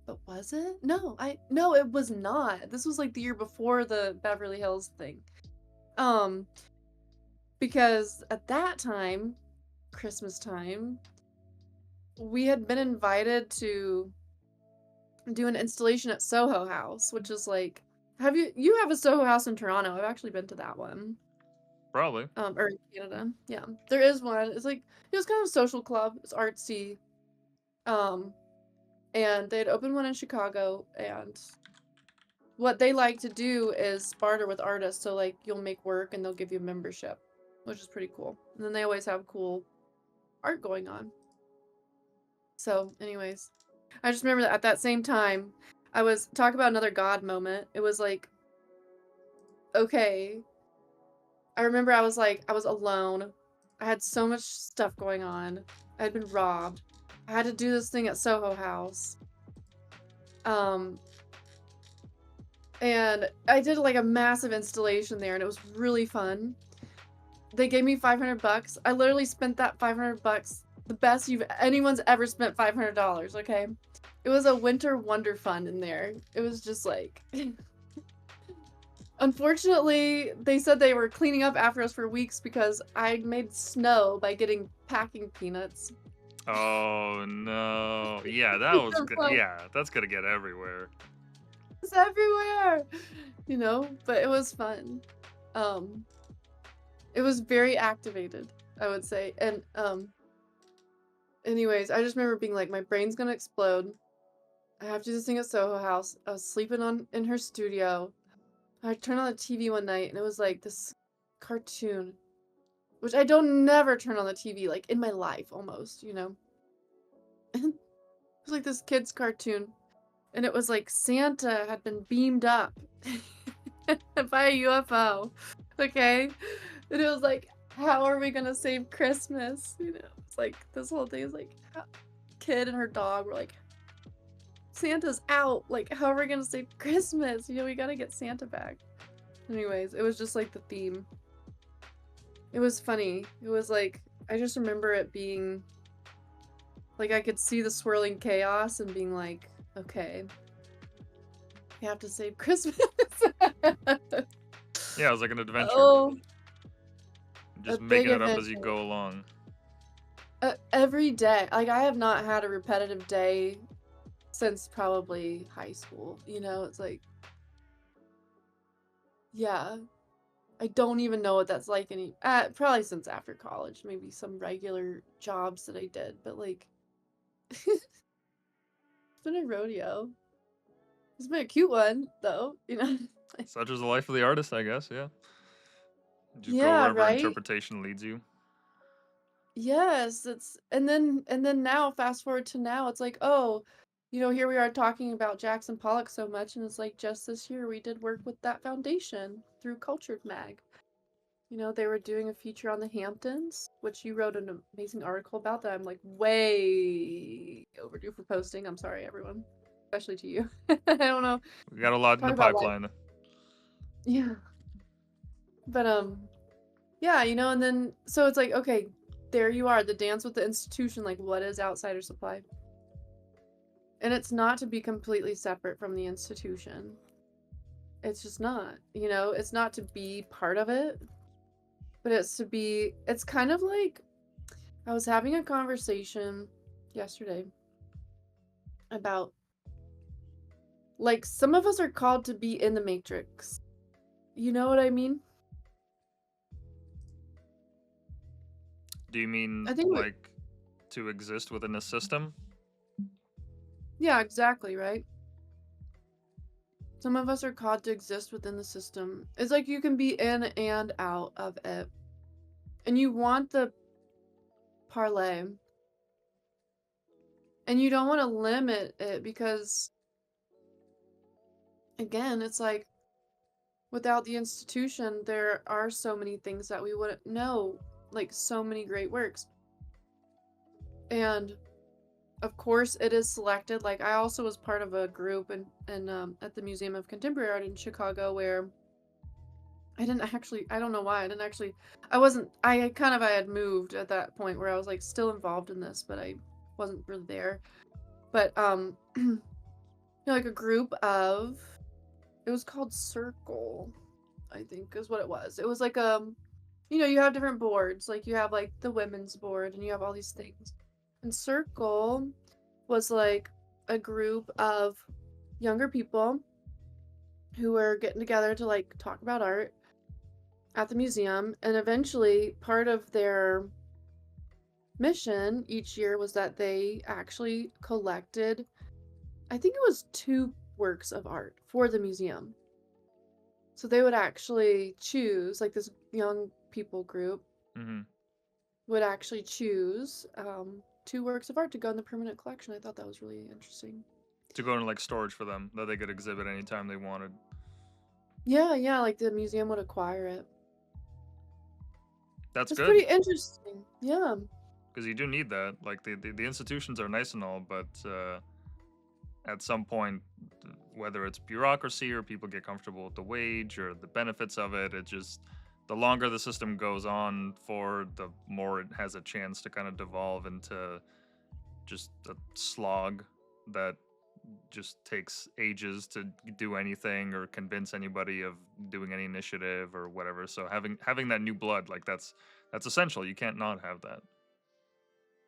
But was it? No, it was not. This was like the year before the Beverly Hills thing. Um, because at that time, Christmas time, we had been invited to do an installation at Soho House, which is like, you have a Soho House in Toronto. I've actually been to that one. Probably. Or in Canada. Yeah. There is one. It's like it was kind of a social club. It's artsy. Um, and they'd opened one in Chicago, and what they like to do is barter with artists. So like you'll make work and they'll give you a membership, which is pretty cool. And then they always have cool art going on. So, anyways, I just remember that at that same time, I was talk about another God moment. It was like, okay, I remember I was alone. I had so much stuff going on. I had been robbed. I had to do this thing at Soho House. Um, and I did like a massive installation there, and it was really fun. They gave me 500 bucks. I literally spent that 500 bucks the best anyone's ever spent $500, okay? It was a winter wonder fund in there. It was just like unfortunately, they said they were cleaning up after us for weeks because I made snow by getting packing peanuts. Oh no. Yeah, that was good. Yeah, that's gonna get everywhere. It's everywhere, you know, but it was fun. Um, it was very activated, I would say. And anyways, I just remember being like, my brain's gonna explode. I have to do this thing at Soho House. I was sleeping in her studio. I turned on the TV one night, and it was like this cartoon, which I don't never turn on the TV like in my life almost, you know. And it was like this kid's cartoon, and it was like Santa had been beamed up by a UFO. Okay? And it was like, how are we gonna save Christmas? You know, it's like this whole thing is like kid and her dog were like, Santa's out. Like, how are we gonna save Christmas? You know, we gotta get Santa back. Anyways, it was just like the theme. It was funny. It was like, I just remember it being like I could see the swirling chaos and being like, okay, we have to save Christmas. Yeah, it was like an adventure. Oh, a Just big making it up as you adventure. go along. Every day. Like, I have not had a repetitive day since probably high school, you know? It's like, yeah. I don't even know what that's like probably since after college, maybe some regular jobs that I did, but like it's been a rodeo. It's been a cute one though, you know. Such is the life of the artist, I guess. Yeah, just go Yeah, wherever right? interpretation leads you. Yes, it's and then now fast forward to now, it's like, oh, you know, here we are talking about Jackson Pollock so much, and it's like just this year we did work with that foundation through Cultured Mag. You know, they were doing a feature on the Hamptons, which you wrote an amazing article about that I'm like way overdue for posting. I'm sorry, everyone, especially to you. I don't know. We got a lot in Talk the about life. pipeline. Yeah, but yeah, you know, and then so it's like, okay, there you are, the dance with the institution. Like, what is outsider supply? And it's not to be completely separate from the institution. It's just not. You know, it's not to be part of it, but it's to be. It's kind of like I was having a conversation yesterday about like some of us are called to be in the matrix. You know what I mean? Do you mean I think like to exist within a system? yeah, exactly, right? Some of us are called to exist within the system. It's like you can be in and out of it. And you want the parlay. And you don't want to limit it because again, it's like without the institution, there are so many things that we wouldn't know, like so many great works. And of course, it is selected. Like I also was part of a group and at the Museum of Contemporary Art in Chicago where I don't know why, I had moved at that point where I was like still involved in this, but I wasn't really there. But, you know, like a group of, it was called Circle, I think is what it was. It was like, you know, you have different boards, like you have like the women's board and you have all these things. And Circle was like a group of younger people who were getting together to like talk about art at the museum, and eventually part of their mission each year was that they actually collected, I think it was 2 works of art for the museum. So they would actually choose, like this young people group Mm-hmm. would actually choose 2 works of art to go in the permanent collection. I thought that was really interesting. To go into like storage for them that they could exhibit anytime they wanted. Yeah, yeah, like the museum would acquire it. That's It's good pretty interesting. Yeah. because you do need that. Like the institutions are nice and all, but at some point, whether it's bureaucracy or people get comfortable with the wage or the benefits of it, it just the longer the system goes on for, the more it has a chance to kind of devolve into just a slog that just takes ages to do anything or convince anybody of doing any initiative or whatever. So having that new blood, like that's essential. You can't not have that.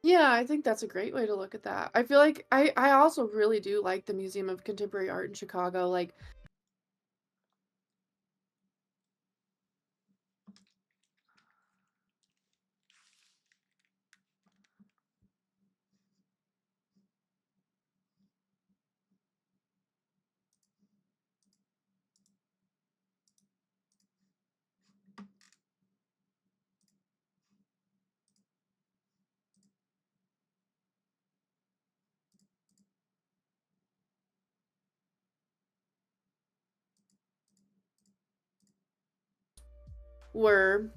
Yeah, I think that's a great way to look at that. I feel like I also really do like the Museum of Contemporary Art in Chicago. Like, were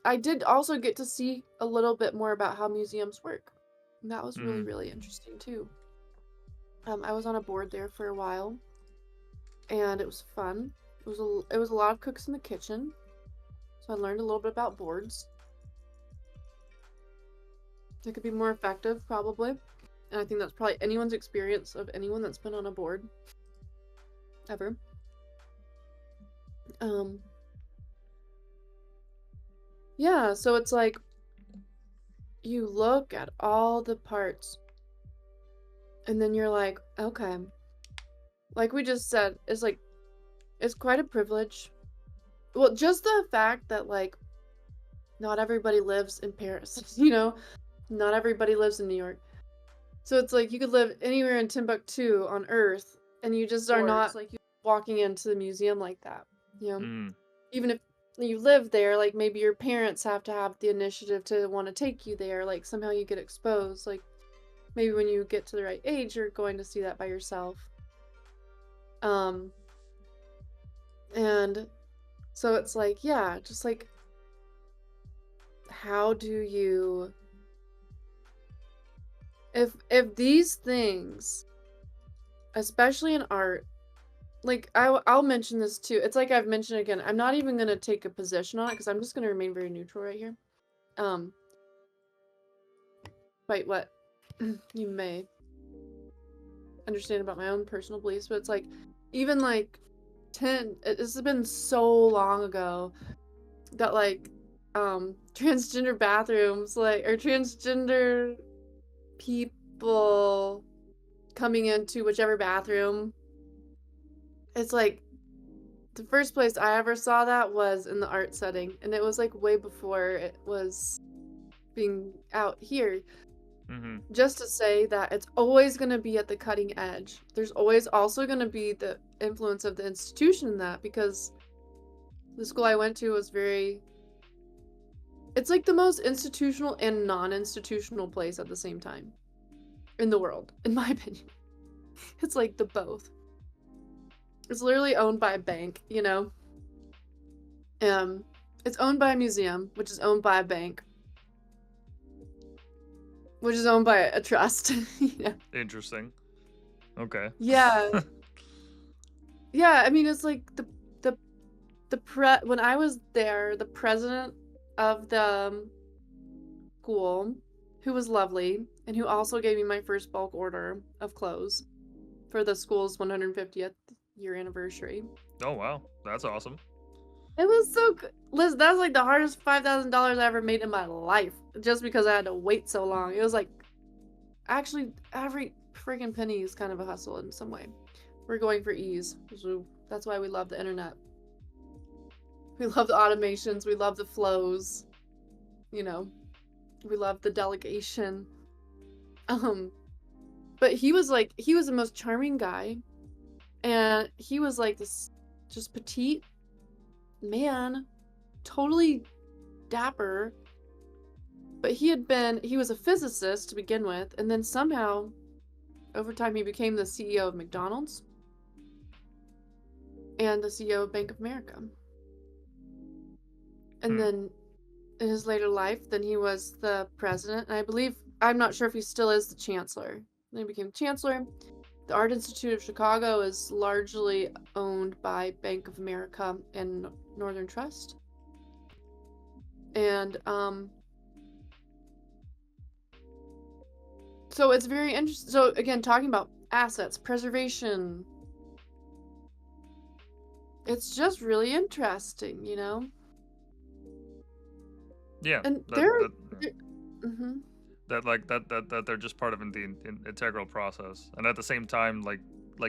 I did also get to see a little bit more about how museums work. And that was really, Mm-hmm. really interesting too. I was on a board there for a while, and it was fun. It was a lot of cooks in the kitchen, so I learned a little bit about boards. It could be more effective, probably. And I think that's probably anyone's experience of anyone that's been on a board ever. Yeah, so it's like you look at all the parts and then you're like, okay. Like we just said, it's like, it's quite a privilege. Well, just the fact that, like, not everybody lives in Paris, you know? Not everybody lives in New York. So it's like you could live anywhere in Timbuktu on Earth, and you just are not like walking into the museum like that, you know? Mm. Even if you live there, like maybe your parents have to have the initiative to want to take you there, like somehow you get exposed, like maybe when you get to the right age, you're going to see that by yourself. And so it's like, yeah, just like, how do you, if these things, especially in art, like I'll mention this too. It's like I've mentioned again. I'm not even gonna take a position on it because I'm just gonna remain very neutral right here. Despite what you may understand about my own personal beliefs, but it's like even like this has been so long ago that like transgender bathrooms, like, or transgender people coming into whichever bathroom, it's like the first place I ever saw that was in the art setting, and it was like way before it was being out here. Mm-hmm. Just to say that it's always going to be at the cutting edge. There's always also going to be the influence of the institution in that, because the school I went to was very, it's like the most institutional and non-institutional place at the same time in the world, in my opinion. It's like the both. It's literally owned by a bank, you know? It's owned by a museum, which is owned by a bank, which is owned by a trust. You know? Interesting. Okay. Yeah. Yeah, I mean, it's like when I was there, the president of the school, who was lovely, and who also gave me my first bulk order of clothes for the school's 150th year anniversary. Oh wow, that's awesome. It was so good. Liz, that's like the hardest $5,000 I ever made in my life, just because I had to wait so long. It was like, actually, every freaking penny is kind of a hustle in some way. We're going for ease. So that's why we love the internet. We love the automations. We love the flows. You know, we love the delegation. But he was the most charming guy. And he was like this just petite man, totally dapper. But he was a physicist to begin with, and then somehow, over time, he became the CEO of McDonald's and the CEO of Bank of America. And then in his later life, then he was the president, and I believe, I'm not sure if he still is the chancellor. Then he became chancellor. The Art Institute of Chicago is largely owned by Bank of America and Northern Trust. And so it's very interesting. So again, talking about assets, preservation, it's just really interesting, you know? Yeah. And That they're just part of the integral process, and at the same time, like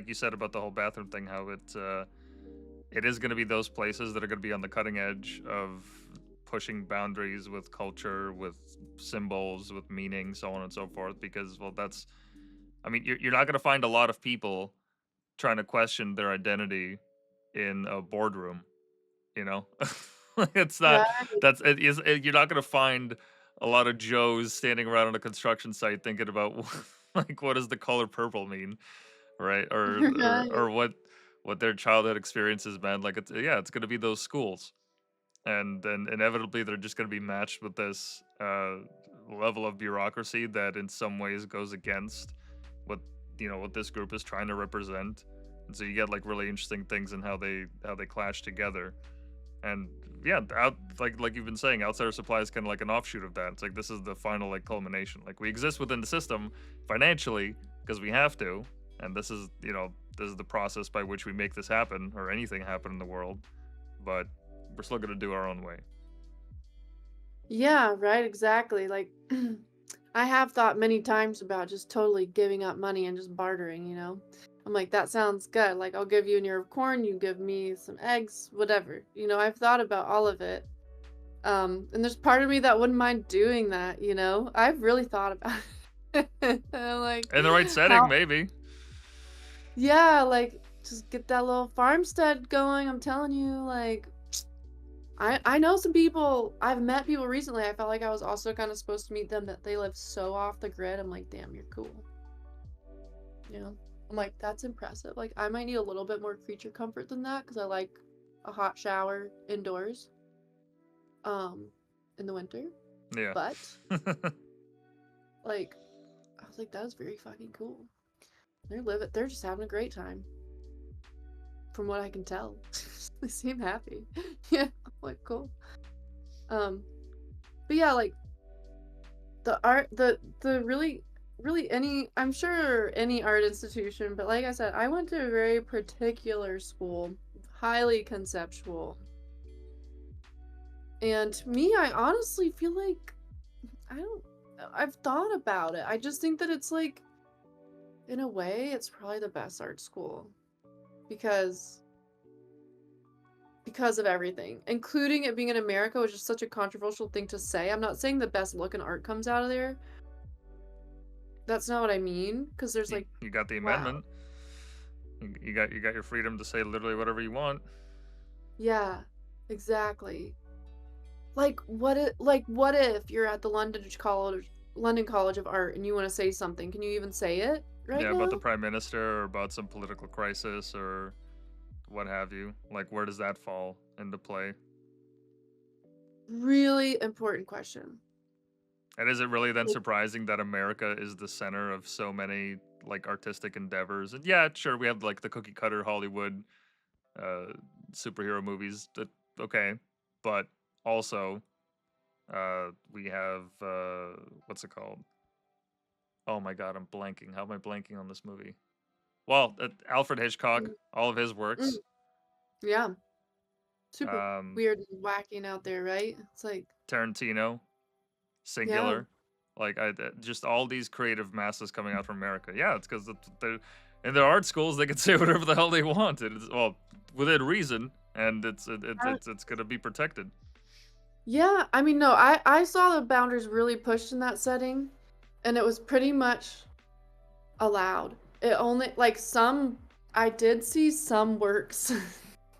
you said about the whole bathroom thing, how it is going to be those places that are going to be on the cutting edge of pushing boundaries with culture, with symbols, with meaning, so on and so forth. Because, well, I mean, you're not going to find a lot of people trying to question their identity in a boardroom, you know. It's not, right. you're not going to find a lot of Joes standing around on a construction site thinking about like, what does the color purple mean, right? Or what their childhood experiences meant. Like, it's going to be those schools, and then inevitably they're just going to be matched with this level of bureaucracy that in some ways goes against what what this group is trying to represent. And so you get like really interesting things in how they clash together. And yeah, like you've been saying, outsider supply is kind of like an offshoot of that. It's like this is the final like culmination. Like we exist within the system financially because we have to, and this is this is the process by which we make this happen or anything happen in the world. But we're still gonna do our own way. Yeah, right, exactly. Like I have thought many times about just totally giving up money and just bartering, you know? I'm like, that sounds good. Like, I'll give you an ear of corn, you give me some eggs, whatever. You know, I've thought about all of it. And there's part of me that wouldn't mind doing that, you know? I've really thought about it. Like, In the right setting, how, maybe. yeah, like, just get that little farmstead going. I'm telling you, like, I know some people. I've met people recently. I felt like I was also kind of supposed to meet them that they live so off the grid. I'm like, damn, you're cool. You know, I'm like, that's impressive. Like, I might need a little bit more creature comfort than that because I like a hot shower indoors, um, in the winter. Yeah. But like, I was like, that was very fucking cool. They're just having a great time, from what I can tell. They seem happy. Yeah, I'm like, cool. Um, but yeah, like the art, the really any, I'm sure any art institution, but like I said, I went to a very particular school, highly conceptual. And to me, I honestly feel like I don't I've thought about it. I just think that it's like in a way it's probably the best art school because of everything, including it being in America, which is such a controversial thing to say. I'm not saying the best looking art comes out of there. That's not what I mean, because there's like, you got the wow. amendment. You got your freedom to say literally whatever you want. Yeah, exactly. Like what if you're at the London College of Art and you want to say something? Can you even say it right Yeah, about the now? prime minister or about some political crisis or what have you. Like, where does that fall into play? Really important question. And is it really then Like, surprising that America is the center of so many like artistic endeavors? And yeah, sure, we have like the cookie cutter Hollywood uh, superhero movies. That okay, but also we have what's it called? Oh my god, I'm blanking. How am I blanking on this movie? Well, Alfred Hitchcock, mm, all of his mm, works. yeah, super Um, weird and whacking out there, right? It's like, Tarantino, yeah, singular. Like just all these creative masses coming out from America. Yeah, it's because they're in their art schools they can say whatever the hell they want. It's well within reason, and it's gonna be protected. yeah. I mean, no, I saw the boundaries really pushed in that setting, and it was pretty much allowed. It only like some I did see some works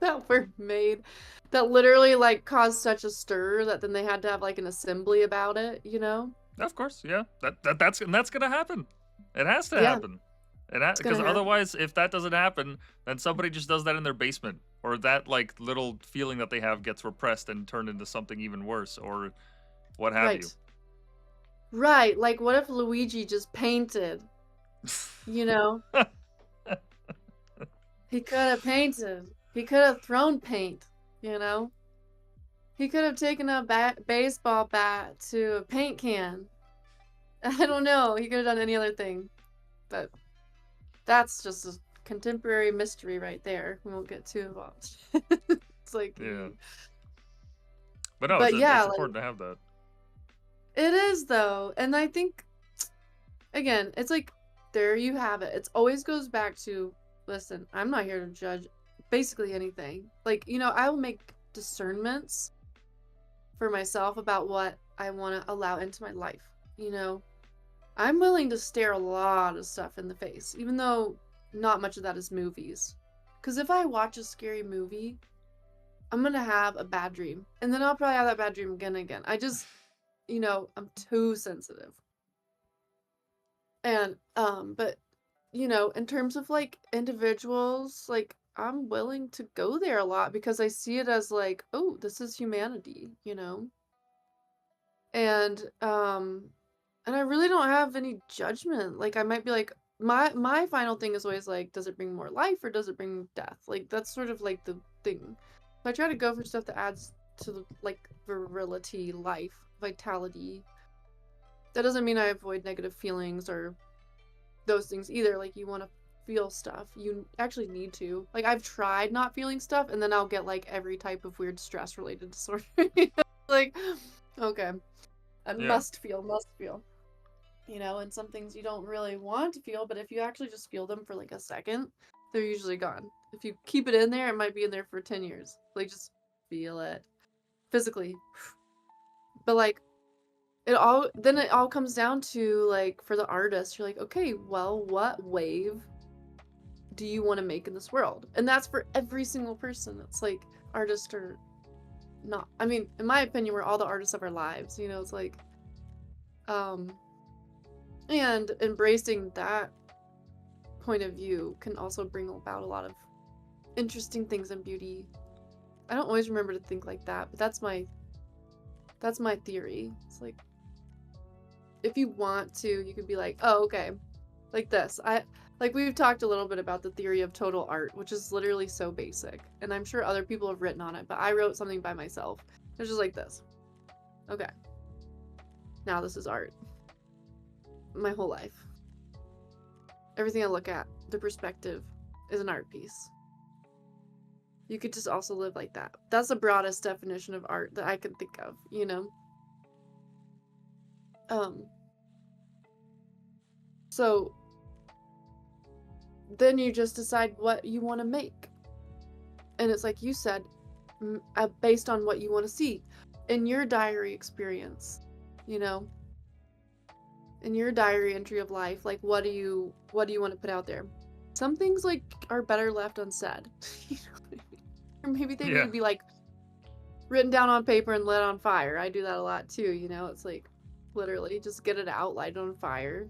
that were made that literally like caused such a stir that then they had to have like an assembly about it, you know? Of course, yeah. That's gonna happen. It has to Yeah, happen. it's Because gonna happen. otherwise, if that doesn't happen, then somebody just does that in their basement, or that like little feeling that they have gets repressed and turned into something even worse, or what have Right. you. Right. Like what if Luigi just painted, you know? He could have painted. He could have thrown paint, you know? He could have taken a baseball bat to a paint can. I don't know. He could have done any other thing. But that's just a contemporary mystery right there. We won't get too involved. It's like, Yeah, mm. but no, But yeah, it's like important to have that. it is though. And I think again, it's like there you have it. It always goes back to listen, I'm not here to judge basically anything. Like, you know, I will make discernments for myself about what I want to allow into my life. You know, I'm willing to stare a lot of stuff in the face, even though not much of that is movies. Because if I watch a scary movie, I'm gonna have a bad dream. And then I'll probably have that bad dream again and again. I just, you know, I'm too sensitive. And, but, you know, in terms of like individuals, like, I'm willing to go there a lot because I see it as like, oh, this is humanity, you know? And, and I really don't have any judgment. Like I might be like my final thing is always like, does it bring more life or does it bring death? Like that's sort of like the thing. I try to go for stuff that adds to like virility, life, vitality. That doesn't mean I avoid negative feelings or those things either. Like, you want to feel stuff. You actually need to. Like, I've tried not feeling stuff, and then I'll get like every type of weird stress-related disorder. Like, okay, I Yeah. must feel, must feel. You know, and some things you don't really want to feel, but if you actually just feel them for like a second, they're usually gone. If you keep it in there, it might be in there for 10 years. Like, just feel it physically. But like, it all comes down to, like, for the artist, you're like, okay, well, what wave do you want to make in this world? And that's for every single person. It's like, artist or not. I mean, in my opinion, we're all the artists of our lives. You know, it's like, um, and embracing that point of view can also bring about a lot of interesting things in beauty. I don't always remember to think like that, but that's my theory. It's like, if you want to, you could be like, oh, okay, like this. Like, we've talked a little bit about the theory of total art, which is literally so basic, and I'm sure other people have written on it, but I wrote something by myself. It's just like this. Okay, now this is art. My whole life, everything I look at, the perspective, is an art piece. You could just also live like that. That's the broadest definition of art that I can think of, you know? So then you just decide what you want to make. And it's like you said, based on what you want to see in your diary experience, you know, in your diary entry of life. Like, what do you want to put out there? Some things, like, are better left unsaid. You know what I mean? Or maybe they need Yeah. to be like written down on paper and lit on fire. I do that a lot too, you know. It's like, literally just get it out, light it on fire.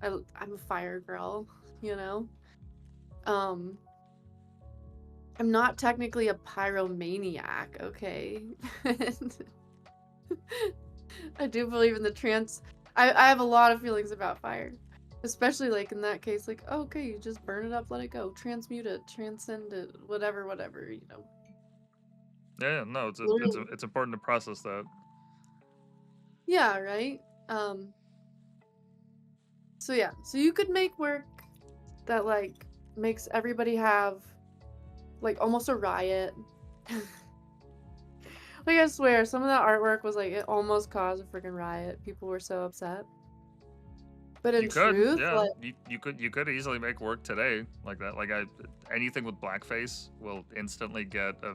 I'm a fire girl, you know. I'm not technically a pyromaniac, okay? I do believe in the trans. I have a lot of feelings about fire, especially like in that case, like, oh, okay, you just burn it up, let it go, transmute it, transcend it, whatever, you know. Yeah, no, Literally. it's important to process that. Yeah, right. So yeah, so you could make work that like makes everybody have like almost a riot. Like, I swear, some of that artwork was like, it almost caused a freaking riot. People were so upset. But in You could, truth, yeah, like, you could easily make work today like that. Like, anything with blackface will instantly get a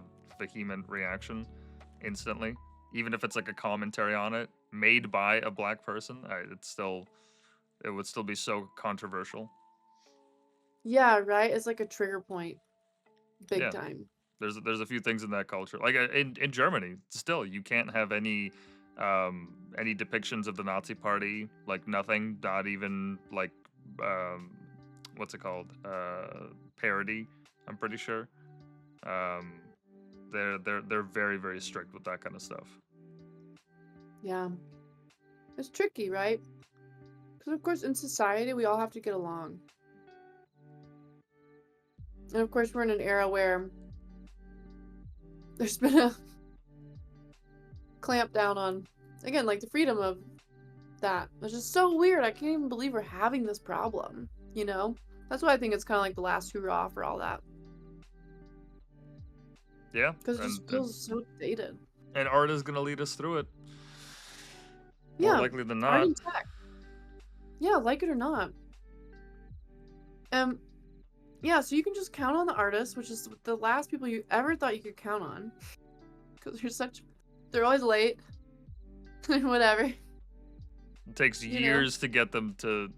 vehement reaction, instantly, even if it's like a commentary on it made by a black person. It would still be so controversial. yeah, right? It's like a trigger point, big Yeah, time. there's a few things in that culture, like in Germany, still you can't have any depictions of the Nazi Party, like nothing, not even like um, what's it called, parody. I'm pretty sure. Um, they're very very strict with that kind of stuff. Yeah. It's tricky, right? Because, of course, in society, we all have to get along. And, of course, we're in an era where there's been a clamp down on, again, like, the freedom of that. It's just so weird. I can't even believe we're having this problem, you know? That's why I think it's kind of like the last hurrah for all that. Yeah, Because it just feels so dated. and art is gonna lead us through it, more Yeah, likely than art not. and tech. Yeah, like it or not. Yeah, so you can just count on the artists, which is the last people you ever thought you could count on. Because they're always late. Whatever. It takes You know? years to get them to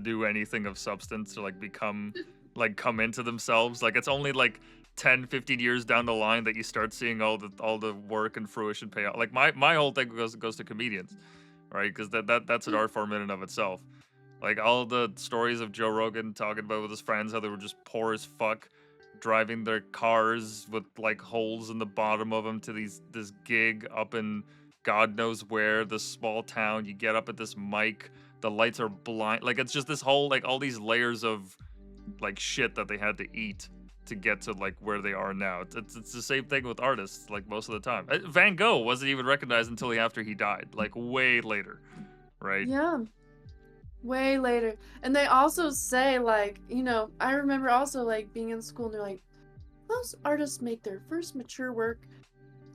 do anything of substance, to like come into themselves. Like, it's only like 10, 15 years down the line that you start seeing all the work and fruition pay out. Like, my whole thing goes to comedians, right? Because that's an art form in and of itself. Like, all the stories of Joe Rogan talking about with his friends, how they were just poor as fuck, driving their cars with like holes in the bottom of them to this gig up in God knows where, this small town. You get up at this mic, the lights are blind. Like, it's just this whole, like, all these layers of like shit that they had to eat to get to like where they are now. It's the same thing with artists like most of the time. Van Gogh wasn't even recognized until after he died, like way later, right? Yeah, way later. And they also say, like, I remember also like being in school and they're like, most artists make their first mature work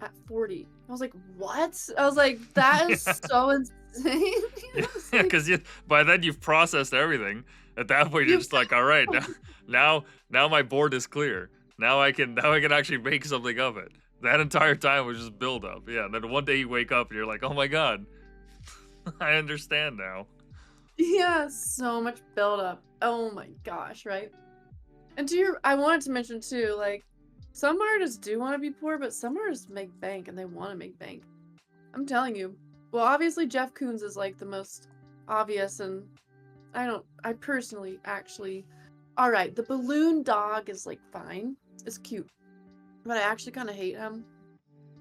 at 40. I was like, what? I was like, that is Yeah. so insane. Yeah, It's like, because by then you've processed everything. At that point, you're you've just like, all right, now my board is clear. Now I can actually make something of it. That entire time was just build up. Yeah, and then one day you wake up and you're like, oh my god, I understand now. yeah, so much buildup. Oh my gosh, right? And I wanted to mention too, like, some artists do want to be poor, but some artists make bank and they want to make bank. I'm telling you. Well, obviously Jeff Koons is like the most obvious, and I personally actually, all right, the balloon dog is like fine. It's cute, but I actually kind of hate him.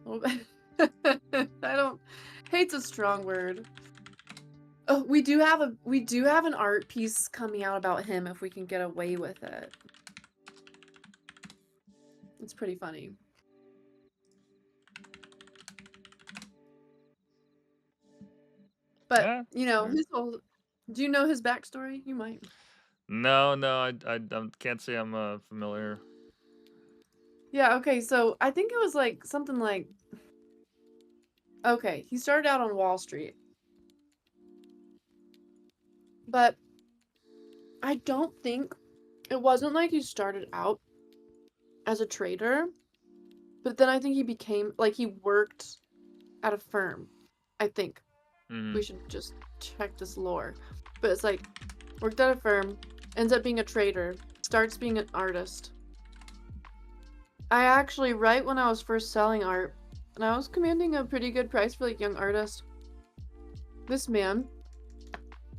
A little bit. I don't, hate's a strong word. Oh, we do have an art piece coming out about him if we can get away with it. It's pretty funny. But, Yeah, sure. his whole do you know his backstory? You might. No, no, I can't say I'm familiar. Yeah, okay, so I think it was like something like, okay, he started out on Wall Street, but I don't think it wasn't like he started out as a trader, but then I think he became like he worked at a firm. I think Hmm. we should just check this lore. But it's like worked at a firm, ends up being a trader, starts being an artist. I actually, right when I was first selling art, and I was commanding a pretty good price for like young artists, this man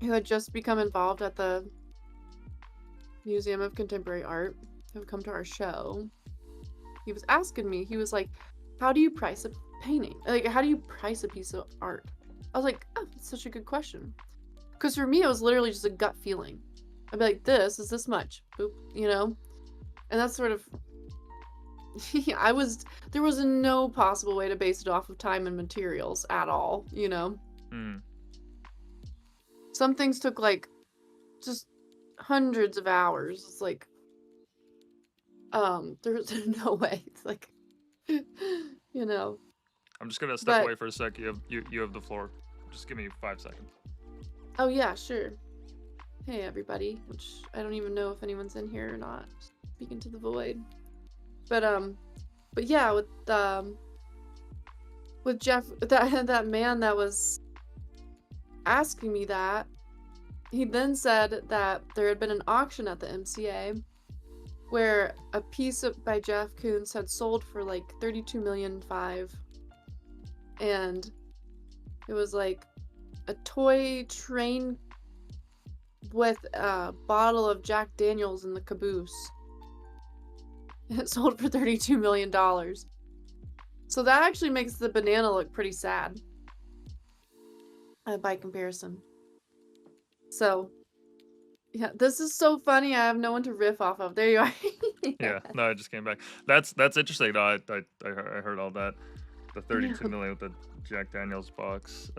who had just become involved at the Museum of Contemporary Art, who had come to our show, he was asking me, he was like, how do you price a painting? Like, how do you price a piece of art? I was like, oh, that's such a good question. Because for me, it was literally just a gut feeling. I'd be like, this is this much. Boop, And that's sort of, there was no possible way to base it off of time and materials at all, Mm. Some things took like just hundreds of hours. It's like, there's no way. It's like, you know, I'm just gonna step but away for a sec. You have the floor. Just give me 5 seconds. oh yeah, sure. Hey everybody, which I don't even know if anyone's in here or not. Speaking to the void. But yeah, with Jeff, that man that was asking me that, he then said that there had been an auction at the MCA where a piece by Jeff Koons had sold for like 32,500,000, and it was like a toy train with a bottle of Jack Daniels in the caboose. It sold for $32 million. So that actually makes the banana look pretty sad by comparison. So, yeah, this is so funny. I have no one to riff off of. There you are. Yeah, no, I just came back. That's interesting. No, I heard all that. The Yeah. 32 million with the Jack Daniels box.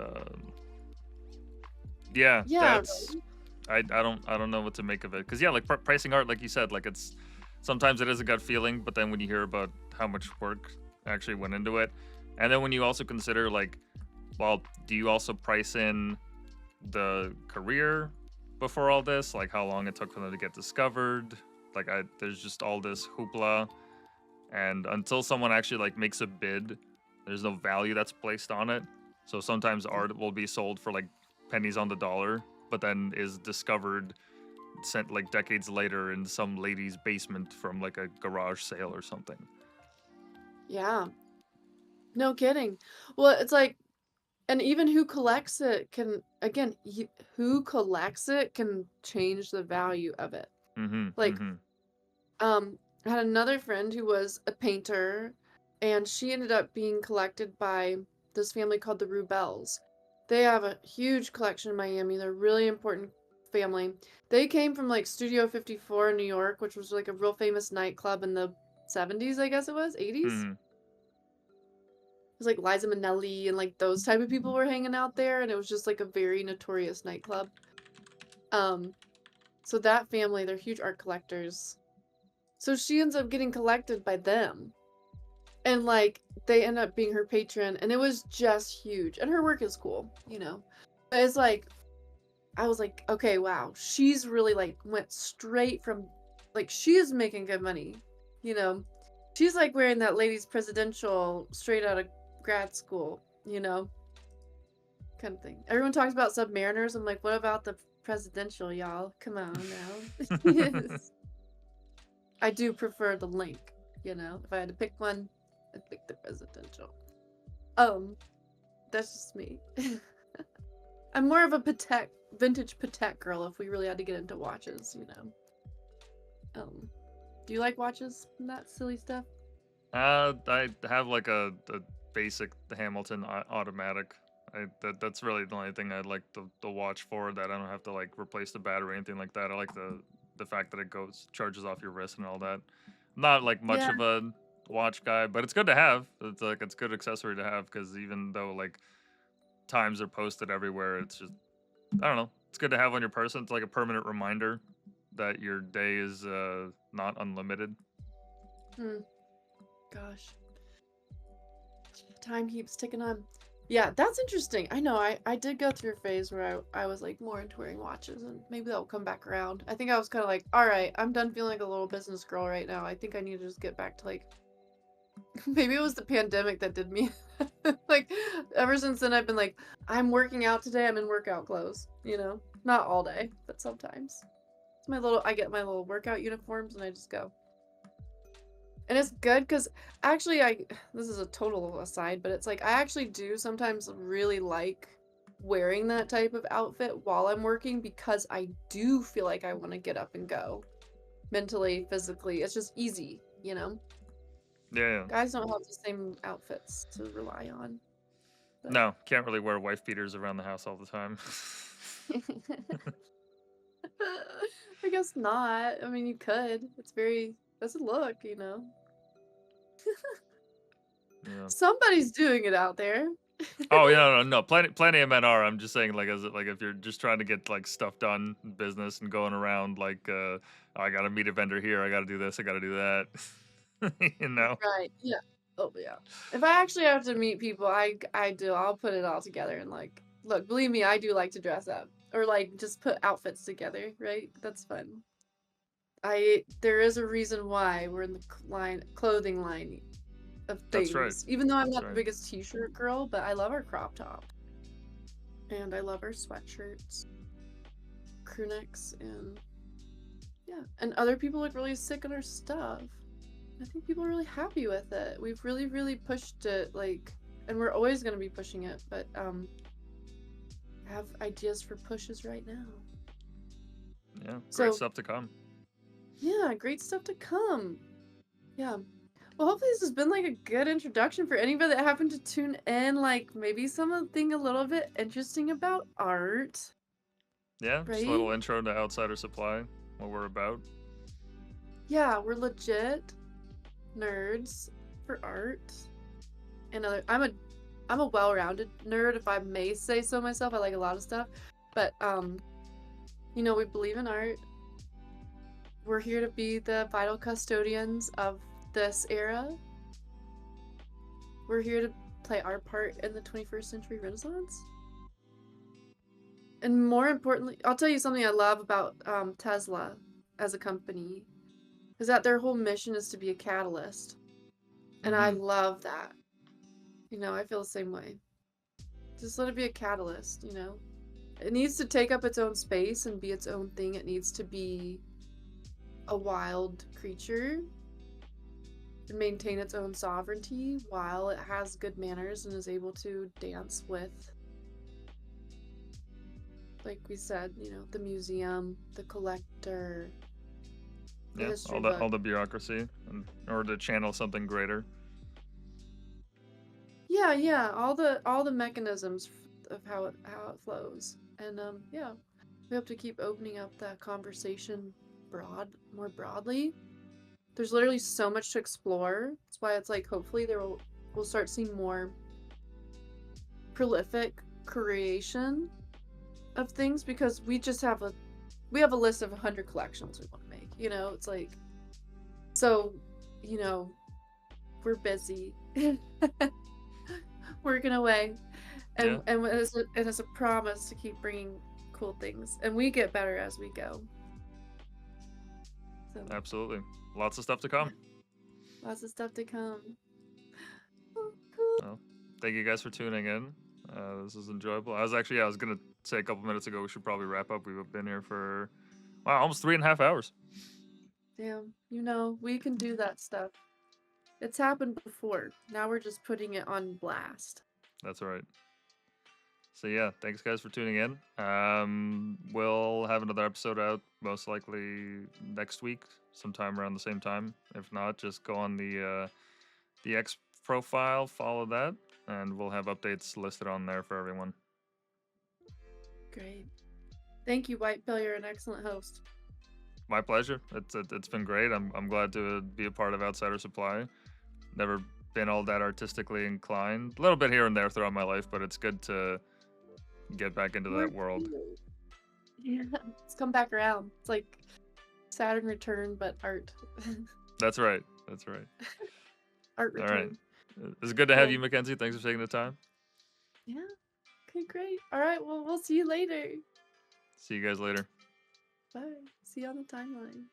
Yeah, Yeah, that's I don't know what to make of it. Cause yeah, like pricing art, like you said, like it's sometimes it is a gut feeling, but then when you hear about how much work actually went into it, and then when you also consider like, well, do you also price in the career before all this, like how long it took for them to get discovered? Like there's just all this hoopla, and until someone actually like makes a bid, there's no value that's placed on it. So sometimes art will be sold for like pennies on the dollar, but then is discovered sent like decades later in some lady's basement from like a garage sale or something. Yeah. No kidding. Well, it's like, and even who collects it can, again, who collects it can change the value of it. Mm-hmm. Like, Mm-hmm. I had another friend who was a painter, and she ended up being collected by this family called the Rubels. They have a huge collection in Miami. They're really important family. They came from like Studio 54 in New York, which was like a real famous nightclub in the 70s, I guess it was, 80s. Hmm. It was like Liza Minnelli and like those type of people were hanging out there, and it was just like a very notorious nightclub. So that family, they're huge art collectors. So she ends up getting collected by them. And like they end up being her patron, and it was just huge. And her work is cool, you know. But it's like I was like, okay, wow, she's really like went straight from like she is making good money, you know. She's like wearing that ladies presidential straight out of grad school, you know, kind of thing. Everyone talks about Submariners. I'm like, what about the presidential, y'all? Come on now. Yes. I do prefer the link, you know. If I had to pick one, I'd pick the presidential. That's just me. I'm more of a Patek, vintage Patek girl if we really had to get into watches, you know. Do you like watches and that silly stuff? I have like a basic Hamilton automatic. That's really the only thing I'd like the watch for, that I don't have to like replace the battery or anything like that. I like the fact that it charges off your wrist and all that. I'm not like much Yeah. of a watch guy, but it's good to have. It's like it's a good accessory to have, because even though like times are posted everywhere, it's just, I don't know. It's good to have on your person. It's like a permanent reminder that your day is not unlimited. Gosh. Time keeps ticking on. Yeah, that's interesting. I know, I did go through a phase where I was like more into wearing watches, and maybe that'll come back around. I think I was kind of like, all right, I'm done feeling like a little business girl right now. I think I need to just get back to like, maybe it was the pandemic that did me. Like, ever since then, I've been like, I'm working out today. I'm in workout clothes, you know? Not all day, but sometimes. It's I get my little workout uniforms and I just go. And it's good because actually, this is a total aside, but it's like I actually do sometimes really like wearing that type of outfit while I'm working, because I do feel like I want to get up and go mentally, physically. It's just easy, you know? Yeah. Guys don't have the same outfits to rely on. But... No, can't really wear wife beaters around the house all the time. I guess not. I mean, you could. That's a look, you know? Yeah. Somebody's doing it out there. Oh yeah, no. Plenty of men are. I'm just saying, like, as like if you're just trying to get like stuff done in business and going around like, I gotta meet a vendor here, I gotta do this, I gotta do that. You know. Right. Yeah. Oh, yeah. If I actually have to meet people, I do. I'll put it all together and like, look, believe me, I do like to dress up or like just put outfits together, right? That's fun. There is a reason why we're in the clothing line of That's right. things. Even though I'm That's not the right. biggest t-shirt girl, but I love our crop top. And I love our sweatshirts, crew necks, and yeah. And other people look really sick on our stuff. I think people are really happy with it. We've really, really pushed it, like, and we're always gonna be pushing it, but I have ideas for pushes right now. Yeah, great So stuff to come. yeah, great stuff to come. Yeah. Well, hopefully this has been like a good introduction for anybody that happened to tune in, like maybe something a little bit interesting about art. Yeah, just a Right? little intro to Outsider Supply, what we're about. Yeah, we're legit nerds for art. And I'm a well-rounded nerd, if I may say so myself. I like a lot of stuff. But you know, we believe in art. We're here to be the vital custodians of this era. We're here to play our part in the 21st century Renaissance. And more importantly, I'll tell you something I love about Tesla as a company, is that their whole mission is to be a catalyst. And I love that. You know, I feel the same way. Just let it be a catalyst, you know? It needs to take up its own space and be its own thing. It needs to be a wild creature and maintain its own sovereignty while it has good manners and is able to dance with, like we said, you know, the museum, the collector, the Yeah, history all book. the bureaucracy, in order to channel something greater. Yeah, all the mechanisms of how it flows. And yeah. We have to keep opening up that conversation more broadly. There's literally so much to explore. That's why it's like hopefully we'll start seeing more prolific creation of things, because we have a list of 100 collections we want to make. It's like, so, you know, we're busy working away, Yeah, and it's a promise to keep bringing cool things, and we get better as we go. So absolutely. Lots of stuff to yeah, come. lots of stuff to come. Oh, cool. Well, thank you guys for tuning in. This is enjoyable. I was gonna say a couple minutes ago we should probably wrap up. We've been here for almost 3.5 hours. Damn, we can do that stuff. It's happened before. Now we're just putting it on blast. That's right. So yeah, thanks guys for tuning in. We'll have another episode out most likely next week, sometime around the same time. If not, just go on the X profile, follow that, and we'll have updates listed on there for everyone. Great. Thank you, White Pill. You're an excellent host. My pleasure. It's been great. I'm glad to be a part of Outsider Supply. Never been all that artistically inclined. A little bit here and there throughout my life, but it's good to get back into that world. Yeah, let's come back around. It's like Saturn return, but art. That's right. That's right. Art All right. return. It's good to have Cool. you, McKenzie. Thanks for taking the time. Yeah. Okay, great. All right. Well, we'll see you later. See you guys later. Bye. See you on the timeline.